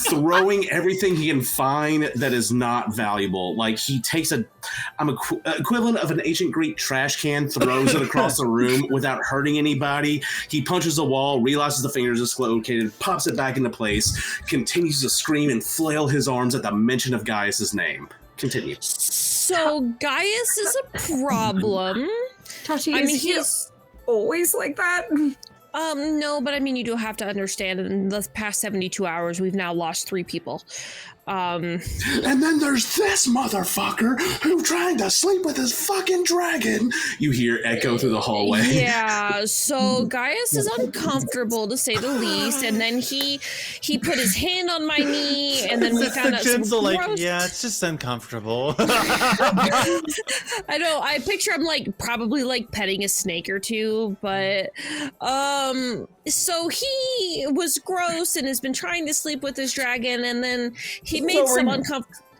throwing everything he can find that is not valuable. Like, he takes equivalent of an ancient Greek trash can, throws it across the room without hurting anybody. He punches a wall, realizes the fingers dislocated, pops it back into place, continues to scream and flail his arms at the mention of Gaius's name. Continue.
So Gaius is a problem.
Tashi,
I mean,
is he
he's
always like that?
no, but I mean, you do have to understand. In the past 72 hours, we've now lost 3 people.
And then there's this motherfucker who trying to sleep with his fucking dragon. You hear echo through the hallway.
Yeah, so Gaius is uncomfortable to say the least, and then he put his hand on my knee, and then we found out some gross...
yeah, it's just uncomfortable.
I know. I picture him like probably like petting a snake or two, but so he was gross and has been trying to sleep with his dragon, and then he made some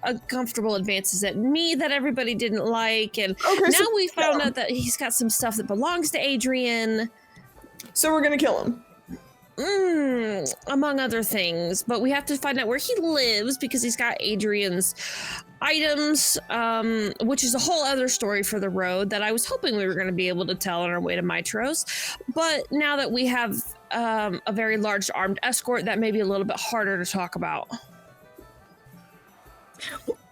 uncomfortable advances at me that everybody didn't like, and now we found out that he's got some stuff that belongs to Adrian.
So we're gonna kill him.
Among other things, but we have to find out where he lives because he's got Adrian's items, which is a whole other story for the road that I was hoping we were going to be able to tell on our way to Mitros. But now that we have a very large armed escort, that may be a little bit harder to talk about.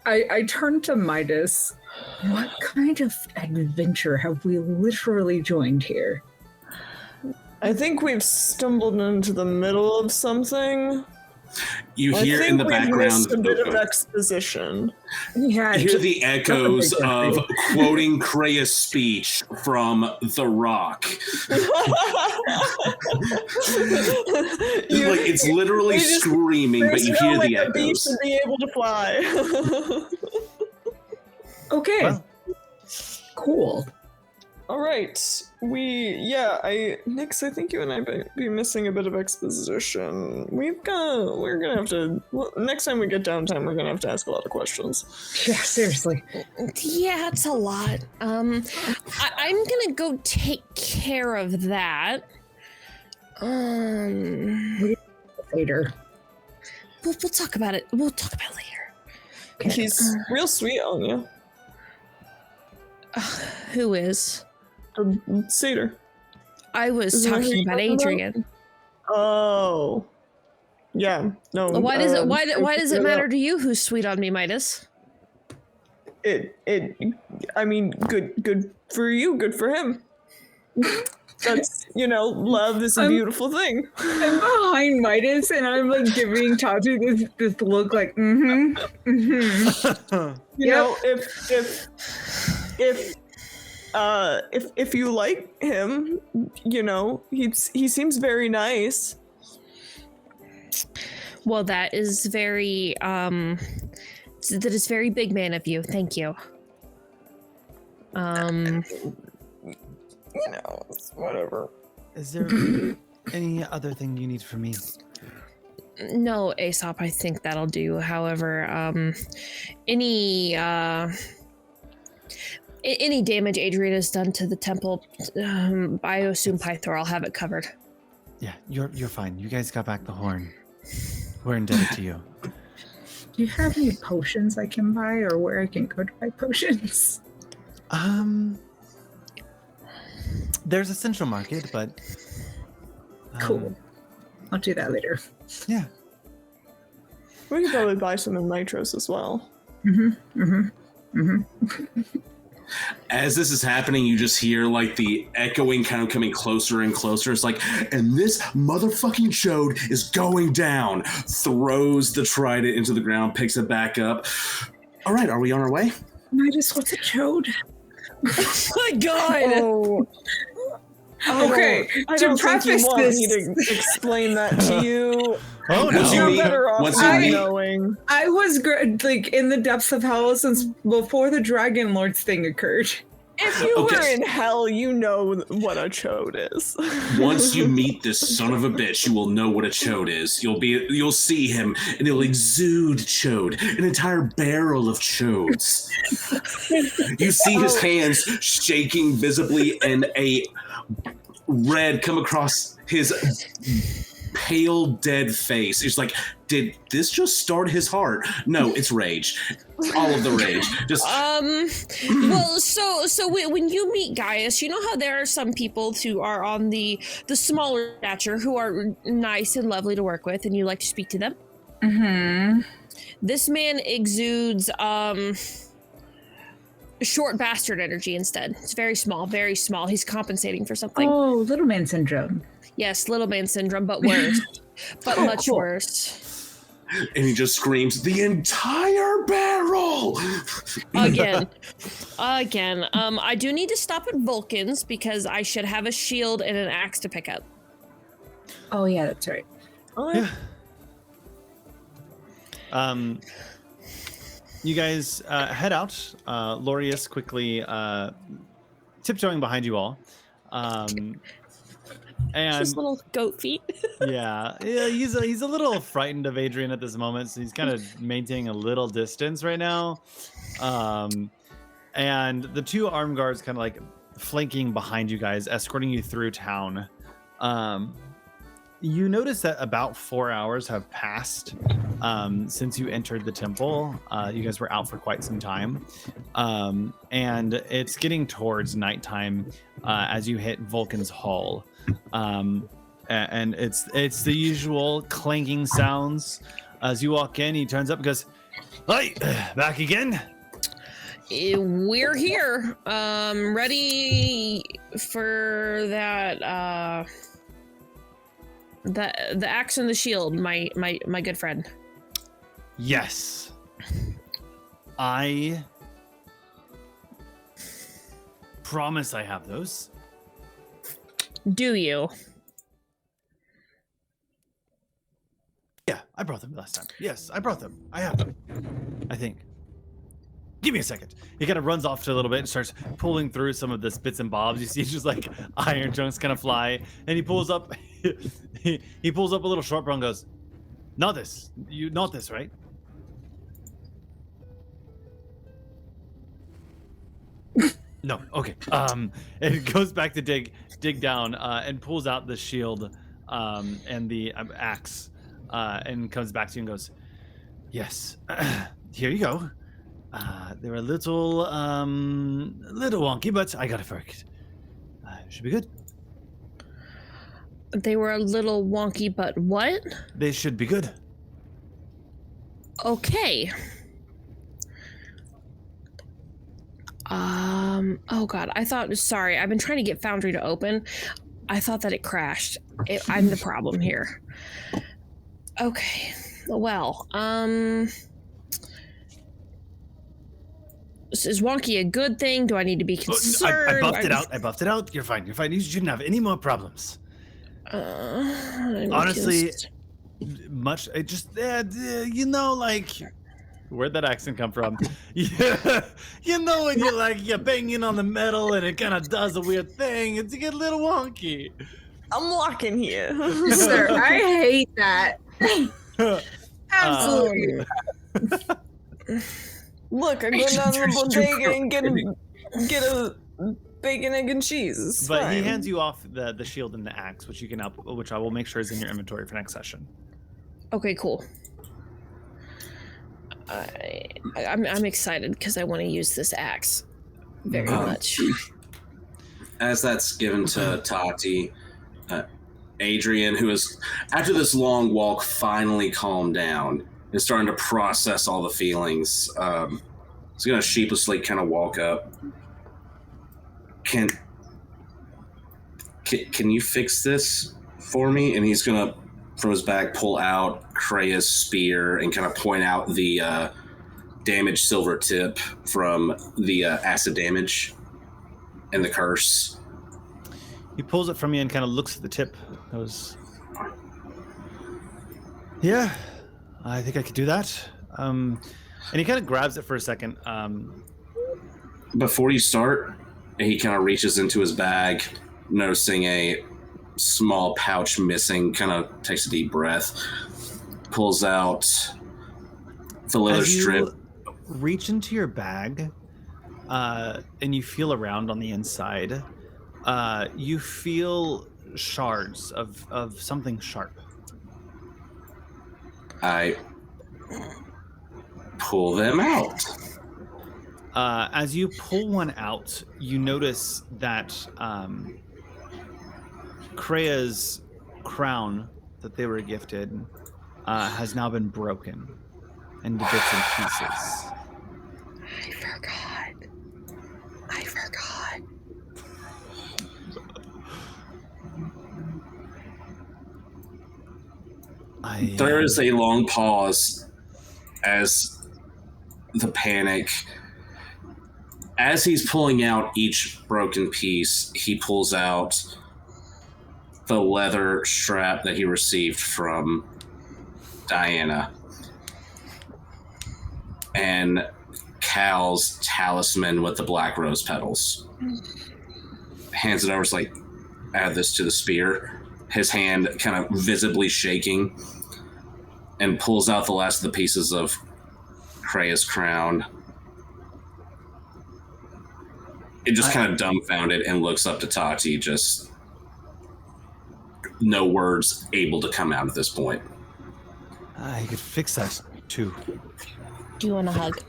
I turned to Midas. What kind of adventure have we literally joined here?
I think we've stumbled into the middle of something.
You hear in the background
a bit of exposition.
Yeah,
you hear the echoes of quoting Krea's speech from The Rock. It's literally screaming, but you hear the echoes.
You should be able to fly.
Okay. Well. Cool.
All right. Nix, I think you and I be missing a bit of exposition. We're gonna have to, next time we get downtime, we're gonna have to ask a lot of questions.
Yeah, seriously.
Yeah, it's a lot. I'm gonna go take care of that.
Later.
We'll talk about it. We'll talk about it later.
Okay. He's real sweet on you.
Who is?
Satyr.
I was talking about Adrian.
Oh. Yeah. No.
Why does it matter to you who's sweet on me, Midas?
I mean, good for you, good for him. That's, love is a beautiful thing.
I'm behind Midas and I'm like giving Tatu this look like,
if you like him, he seems very nice.
Well, that is very big man of you. Thank you.
Whatever.
Is there any other thing you need from me?
No, Aesop, I think that'll do. However, any damage Adrian has done to the temple, I assume Pythor, I'll have it covered.
Yeah, you're fine. You guys got back the horn. We're indebted to you.
Do you have any potions I can buy or where I can go to buy potions?
There's a central market, but...
cool. I'll do that later.
Yeah.
We could probably buy some in Mitros as well.
As this is happening, you just hear like the echoing kind of coming closer and closer. It's like, and this motherfucking chode is going down. Throws the trident into the ground, picks it back up. All right, are we on our way?
Midas, what's a chode?
Oh my god!
Oh. Okay, to preface this,
me to explain that to you.
Oh no!
You're better off knowing.
I was like in the depths of hell since before the Dragonlords thing occurred.
If you were in hell, you know what a chode is.
Once you meet this son of a bitch, you will know what a chode is. You'll see him, and he'll exude chode, an entire barrel of chodes. You see his hands shaking visibly, and a red come across his pale, dead face. It's like, did this just start his heart? No, it's rage. All of the rage. Just
well, so when you meet Gaius, you know how there are some people who are on the smaller stature who are nice and lovely to work with, and you like to speak to them.
Mm-hmm.
This man exudes short bastard energy instead. It's very small, very small. He's compensating for something.
Oh, little man syndrome.
Yes, little man syndrome, but worse. But much worse.
and he just screams, "The entire barrel!"
Again. I do need to stop at Vulcan's because I should have a shield and an axe to pick up.
Oh yeah, that's right.
Yeah. You guys head out. Lorius quickly tiptoeing behind you all. And
just little goat feet.
yeah, he's a little frightened of Adrian at this moment, so he's kind of maintaining a little distance right now. And the two armed guards kind of like flanking behind you guys, escorting you through town. You notice that about 4 hours have passed since you entered the temple. You guys were out for quite some time. And it's getting towards nighttime as you hit Vulcan's Hall. And it's the usual clanking sounds. As you walk in, he turns up and goes, "Hi, back again?"
We're here. Ready for that, the axe and the shield, my good friend.
Yes. I promise I have those.
Do you?
Yeah, I brought them last time. Yes, I brought them. I have them. I think. Give me a second. He kind of runs off to a little bit and starts pulling through some of this bits and bobs. You see just like iron chunks kind of fly. And he pulls up he pulls up a little short bow and goes, "Not this. Not this, right?" No, okay. And it goes back to dig down and pulls out the shield and the axe and comes back to you and goes, "Yes, here you go. They were a little wonky, but I got it for it. Should be good."
They were a little wonky, but what?
They should be good.
Okay. Oh god, sorry, I've been trying to get Foundry to open. I thought that it crashed. I'm the problem here. Okay, well, is wonky a good thing? Do I need to be concerned?
I buffed it out. You're fine. You shouldn't have any more problems. Honestly, much. It just, like, where'd that accent come from? Yeah, when you're banging on the metal and it kind of does a weird thing. It's get a little wonky.
I'm walking here.
Sir, I hate that. Absolutely.
Look, I go down to the bodega and get a bacon, egg, and cheese. It's
but
fine.
he hands you off the shield and the axe, which I will make sure is in your inventory for next session.
Okay, cool. I'm excited because I want to use this axe very much.
As that's given to Tati, Adrian, who is, after this long walk, finally calmed down, is starting to process all the feelings. He's going to sheepishly kind of walk up. Can you fix this for me? And he's going to, from his bag, pull out Krea's spear and kind of point out the damaged silver tip from the acid damage and the curse.
He pulls it from you and kind of looks at the tip. Goes, "Yeah, I think I could do that." And he kind of grabs it for a second.
Before you start, And he kind of reaches into his bag, noticing a small pouch missing, kind of takes a deep breath, pulls out the leather
As you
strip.
reach into your bag, and you feel around on the inside, you feel shards of something sharp.
I pull them out.
As you pull one out, you notice that Krea's crown that they were gifted has now been broken into bits and pieces.
I forgot.
There is a long pause as the panic. As he's pulling out each broken piece, he pulls out the leather strap that he received from Diana and Cal's talisman with the black rose petals. Hands it over, it's like, add this to the spear. His hand kind of visibly shaking, and pulls out the last of the pieces of Krea's crown. It just kind of dumbfounded and looks up to Tati, just no words able to come out at this point.
I could fix that too.
Do you want a hug?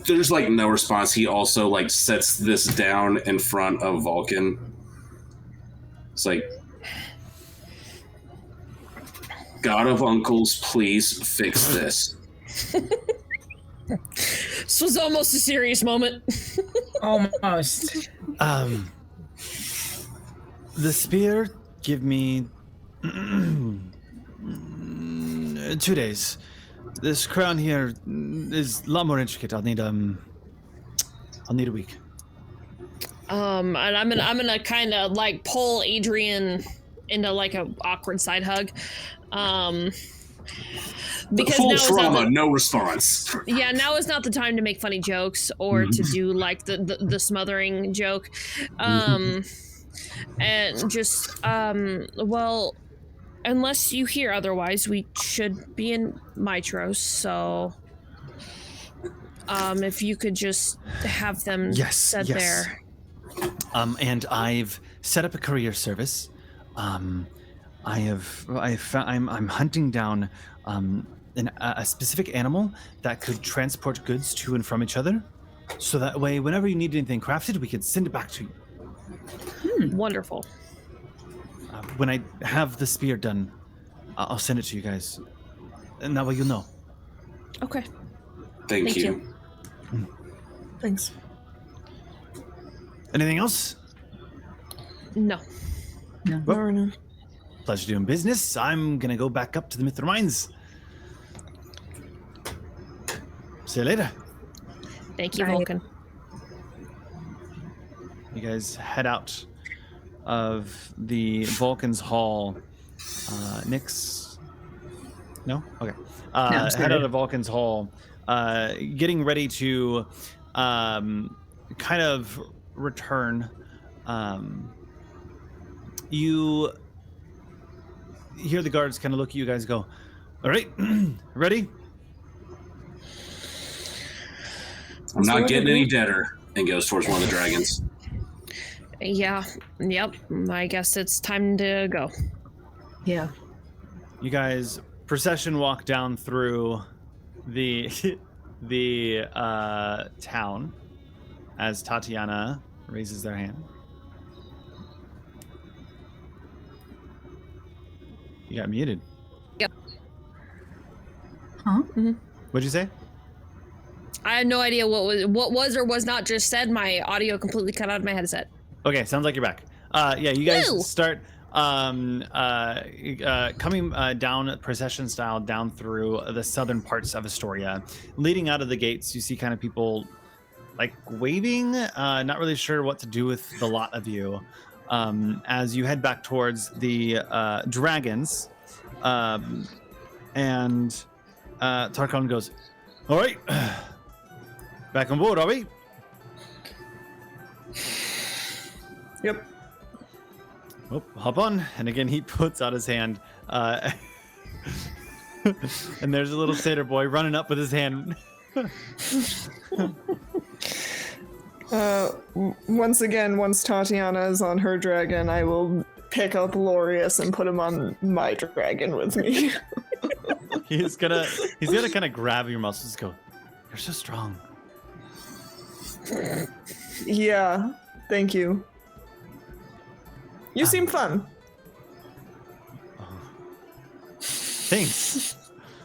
There's like no response. He also like sets this down in front of Vulcan. It's like, God of uncles, please fix this.
This was almost a serious moment.
Almost.
The spear give me 2 days. This crown here is a lot more intricate. I'll need a week.
And I'm gonna kind of like pull Adrian into like a awkward side hug. Because
full
now is
trauma,
not the,
no response.
yeah, now is not the time to make funny jokes or to do like the smothering joke. And just well, unless you hear otherwise, we should be in Mitros, so if you could just have them set there.
And I've set up a courier service. I'm hunting down a specific animal that could transport goods to and from each other. So that way, whenever you need anything crafted, we could send it back to you.
Wonderful.
When I have the spear done, I'll send it to you guys. And that way you'll know.
Okay.
Thank you.
Thanks.
Anything else?
No.
No.
Pleasure doing business. I'm gonna go back up to the Mithril Mines. See you later.
Thank you,
Bye.
Vulcan.
You guys head out of the Vulcan's Hall. Nyx? No? Okay. Head out of Vulcan's Hall, getting ready to kind of return. You hear the guards kind of look at you guys, go, all right, ready?
I'm not getting any deader. And goes towards one of the dragons.
Yeah. Yep. I guess it's time to go.
Yeah.
You guys procession walk down through the town as Tatiana raises their hand. You got muted.
Yep.
Huh?
What'd you say?
I had no idea what was or was not just said. My audio completely cut out of my headset.
Okay, sounds like you're back. Yeah, you guys
Woo!
start coming down procession style down through the southern parts of Astoria. Leading out of the gates, you see kind of people like waving, not really sure what to do with the lot of you. As you head back towards the dragons, and Tarkon goes, All right. Back on board, are we?
Yep.
Oh, hop on. And again, he puts out his hand. And there's a little satyr boy running up with his hand.
Once again, once Tatiana is on her dragon, I will pick up Lorius and put him on my dragon with me.
He's gonna kind of grab your muscles and go, "You're so strong."
Yeah, thank you. You seem fun.
Thanks.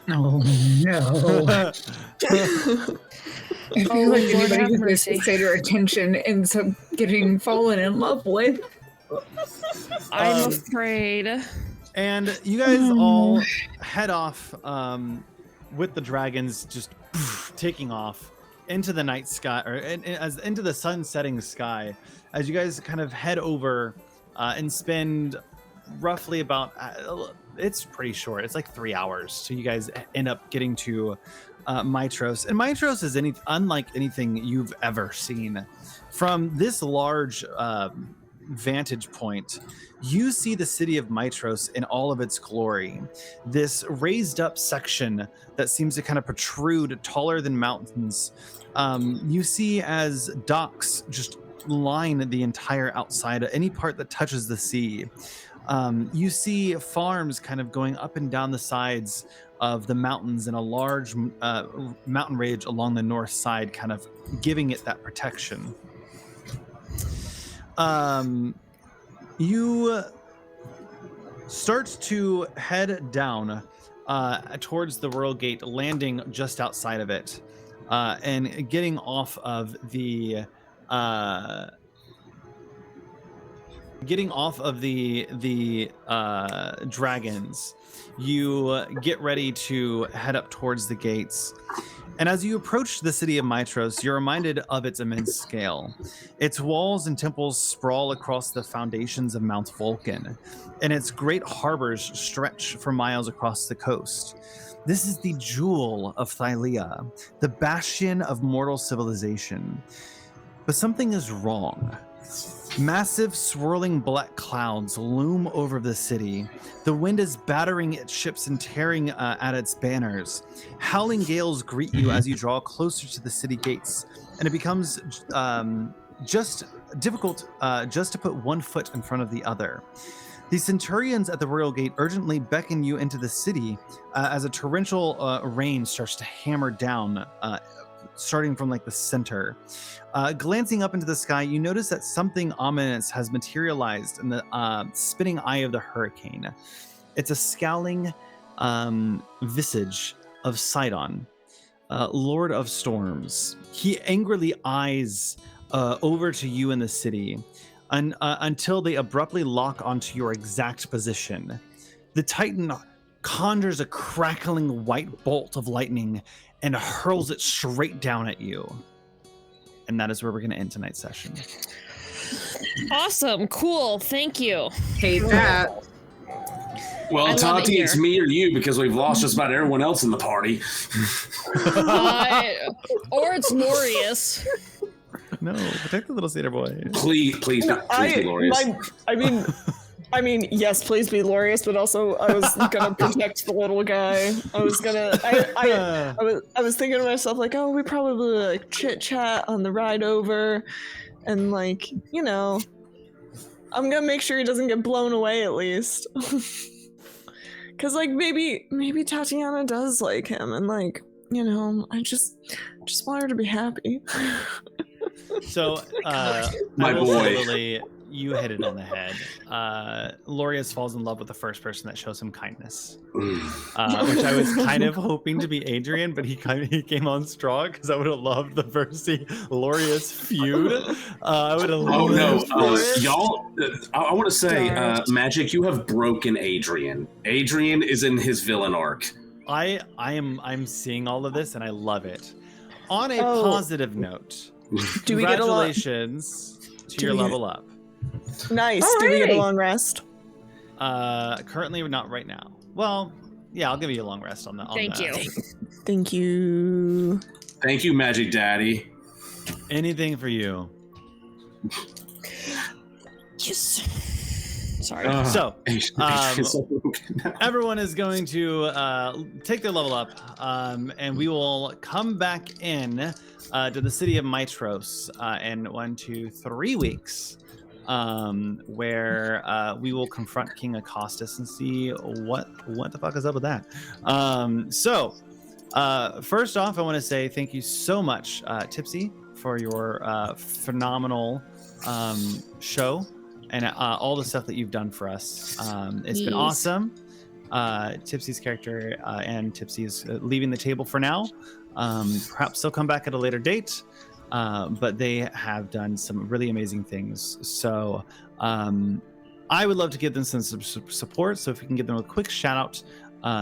Oh no. I feel like
Lord
anybody
have
who
mercy.
gives Satyr attention ends up getting fallen in love with.
I'm afraid.
And you guys all head off with the dragons just taking off into the night sky, or as into the sun setting sky, as you guys kind of head over and spend roughly about it's pretty short. It's like 3 hours. So you guys end up getting to Mytros. And Mytros is unlike anything you've ever seen. From this large vantage point, you see the city of Mytros in all of its glory. This raised up section that seems to kind of protrude taller than mountains. You see as docks just line the entire outside, any part that touches the sea. You see farms kind of going up and down the sides of the mountains and a large mountain range along the north side, kind of giving it that protection. You start to head down towards the royal gate, landing just outside of it, and getting off of the dragons. You get ready to head up towards the gates. And as you approach the city of Mytros, you're reminded of its immense scale. Its walls and temples sprawl across the foundations of Mount Vulcan, and its great harbors stretch for miles across the coast. This is the jewel of Thylea, the bastion of mortal civilization. But something is wrong. Massive swirling black clouds loom over the city. The wind is battering its ships and tearing at its banners. Howling gales greet you as you draw closer to the city gates, and it becomes just difficult just to put one foot in front of the other. The centurions at the royal gate urgently beckon you into the city as a torrential rain starts to hammer down, starting from like the center. Glancing up into the sky, you notice that something ominous has materialized in the spinning eye of the hurricane. It's a scowling visage of Sidon, Lord of Storms. He angrily eyes over to you in the city until they abruptly lock onto your exact position. The Titan conjures a crackling white bolt of lightning and hurls it straight down at you. And that is where we're going to end tonight's session.
Awesome. Cool. Thank you.
Hate that.
Well,
I love it
Tati,
here.
it's me or you because we've lost just about everyone else in the party.
Or it's Lorius.
No, protect the little satyr boy.
Please be glorious.
I mean, yes, please be Lorius, but also I was gonna protect the little guy. I was thinking to myself like, oh, we probably like chit chat on the ride over, and like, you know, I'm gonna make sure he doesn't get blown away at least. Cause like maybe Tatiana does like him, and like, you know, I just want her to be happy.
So,
My boy.
Lily, you hit it on the head. Lorius falls in love with the first person that shows him kindness, which I was kind of hoping to be Adrian, but he came on strong because I would have loved the Versi Lorius feud. I would have loved
y'all. I want to say, Magic, you have broken Adrian. Adrian is in his villain arc.
I'm seeing all of this and I love it. On a positive note,
Do we get a lot?
congratulations to your level up.
Nice. Do we get a long rest?
Currently not right now. Well, Yeah, I'll give you a long rest on that.
Thank you.
Thank you.
Thank you, Magic Daddy.
Anything for you.
Yes. Sorry.
So,
So
everyone is going to take their level up, and we will come back in to the city of Mitros in 1, 2, 3 weeks, where we will confront King Acostus and see what the fuck is up with that. First off, I want to say thank you so much, Tipsy, for your phenomenal show and all the stuff that you've done for us. It's been awesome. Tipsy's character and Tipsy is leaving the table for now. Perhaps they'll come back at a later date, but they have done some really amazing things. So I would love to give them some support. So if we can give them a quick shout out,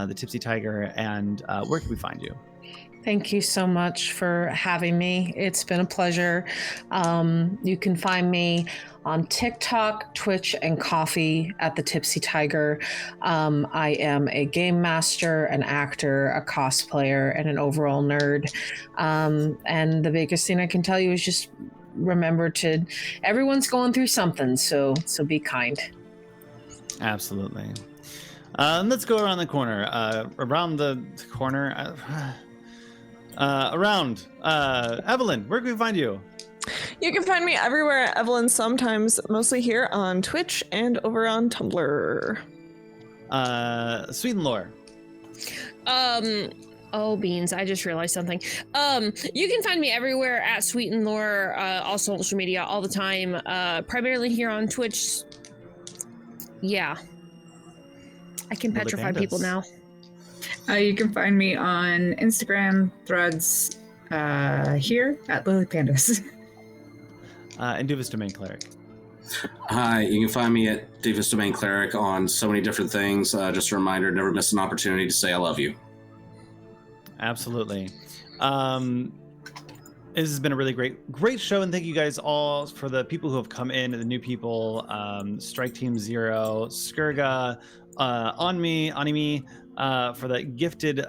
the Tipsy Tiger, and where can we find you?
Thank you so much for having me. It's been a pleasure. You can find me on TikTok, Twitch, and Coffee at the Tipsy Tiger. I am a game master, an actor, a cosplayer, and an overall nerd. And the biggest thing I can tell you is just remember to, everyone's going through something, so be kind.
Absolutely. Let's go around the corner. Evelyn, where can we find you?
You can find me everywhere, Evelyn, sometimes, mostly here on Twitch and over on Tumblr.
Sweet and Lore.
Oh, beans. I just realized something. You can find me everywhere at Sweet and Lore, all social media, all the time. Primarily here on Twitch. Yeah. I can petrify people now.
You can find me on Instagram, Threads, here at Lily Pandas.
And Duvus Domain Cleric.
Hi, you can find me at Divas Domain Cleric on so many different things. Just a reminder, never miss an opportunity to say I love you.
Absolutely. This has been a really great show, and thank you guys all for the people who have come in, the new people, Strike Team Zero, Skurga, Anime, for the gifted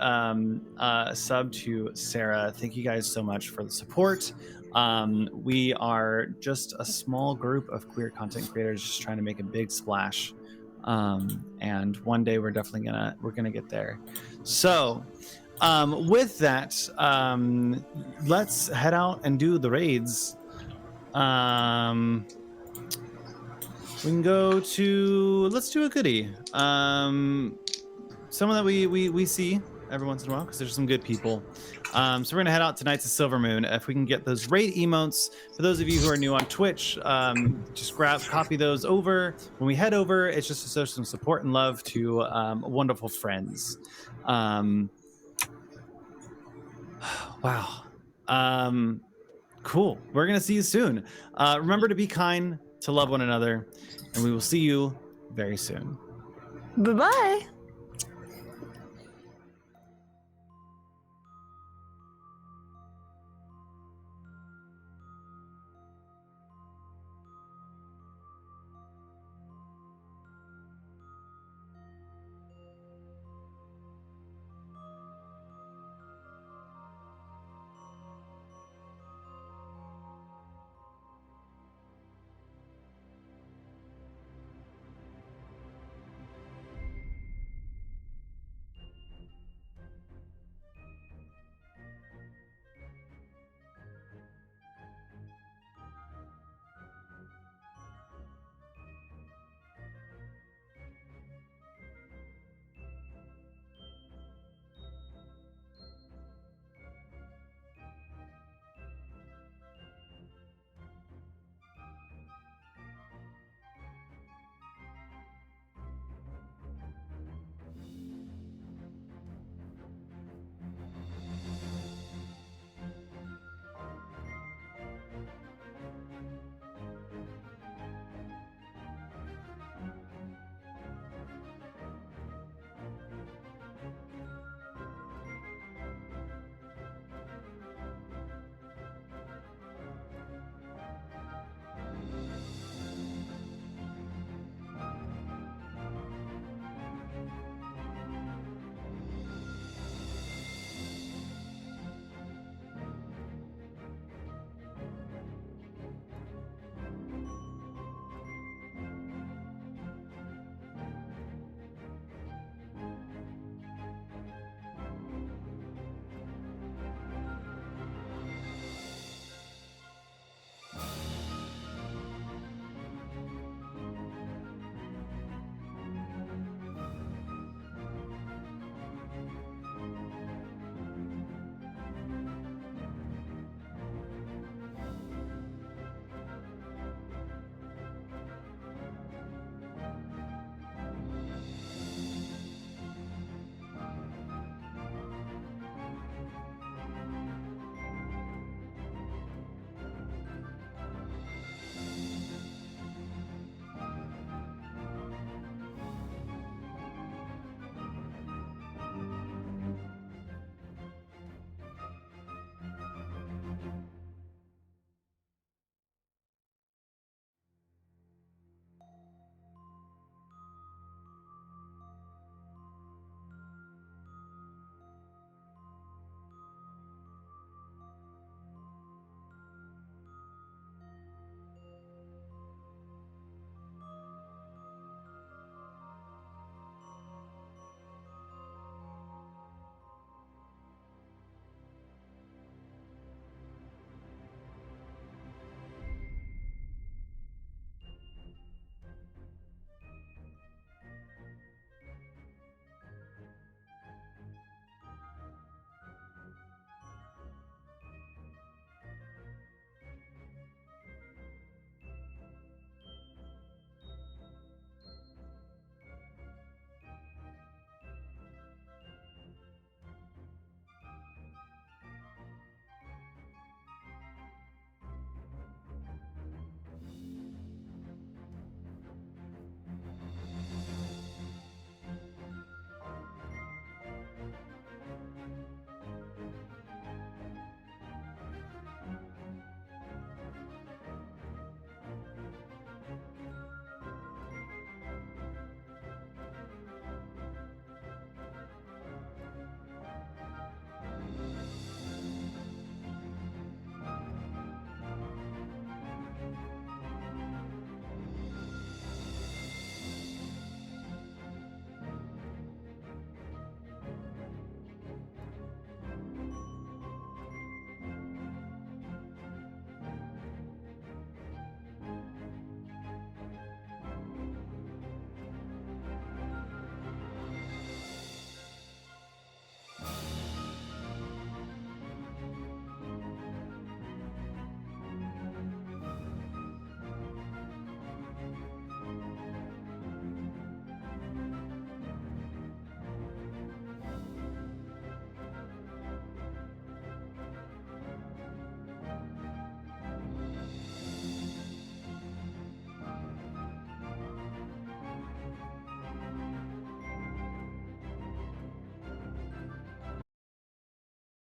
sub to Sarah. Thank you guys so much for the support. We are just a small group of queer content creators just trying to make a big splash. And one day we're definitely gonna get there. So with that, let's head out and do the raids. We can go to, let's do a goodie. Someone that we see every once in a while, because there's some good people. So we're gonna head out tonight to Silver Moon. If we can get those raid emotes, for those of you who are new on Twitch, just copy those over. When we head over, it's just to show some support and love to wonderful friends. Wow. Cool. We're gonna see you soon. Remember to be kind, to love one another, and we will see you very soon.
Bye-bye.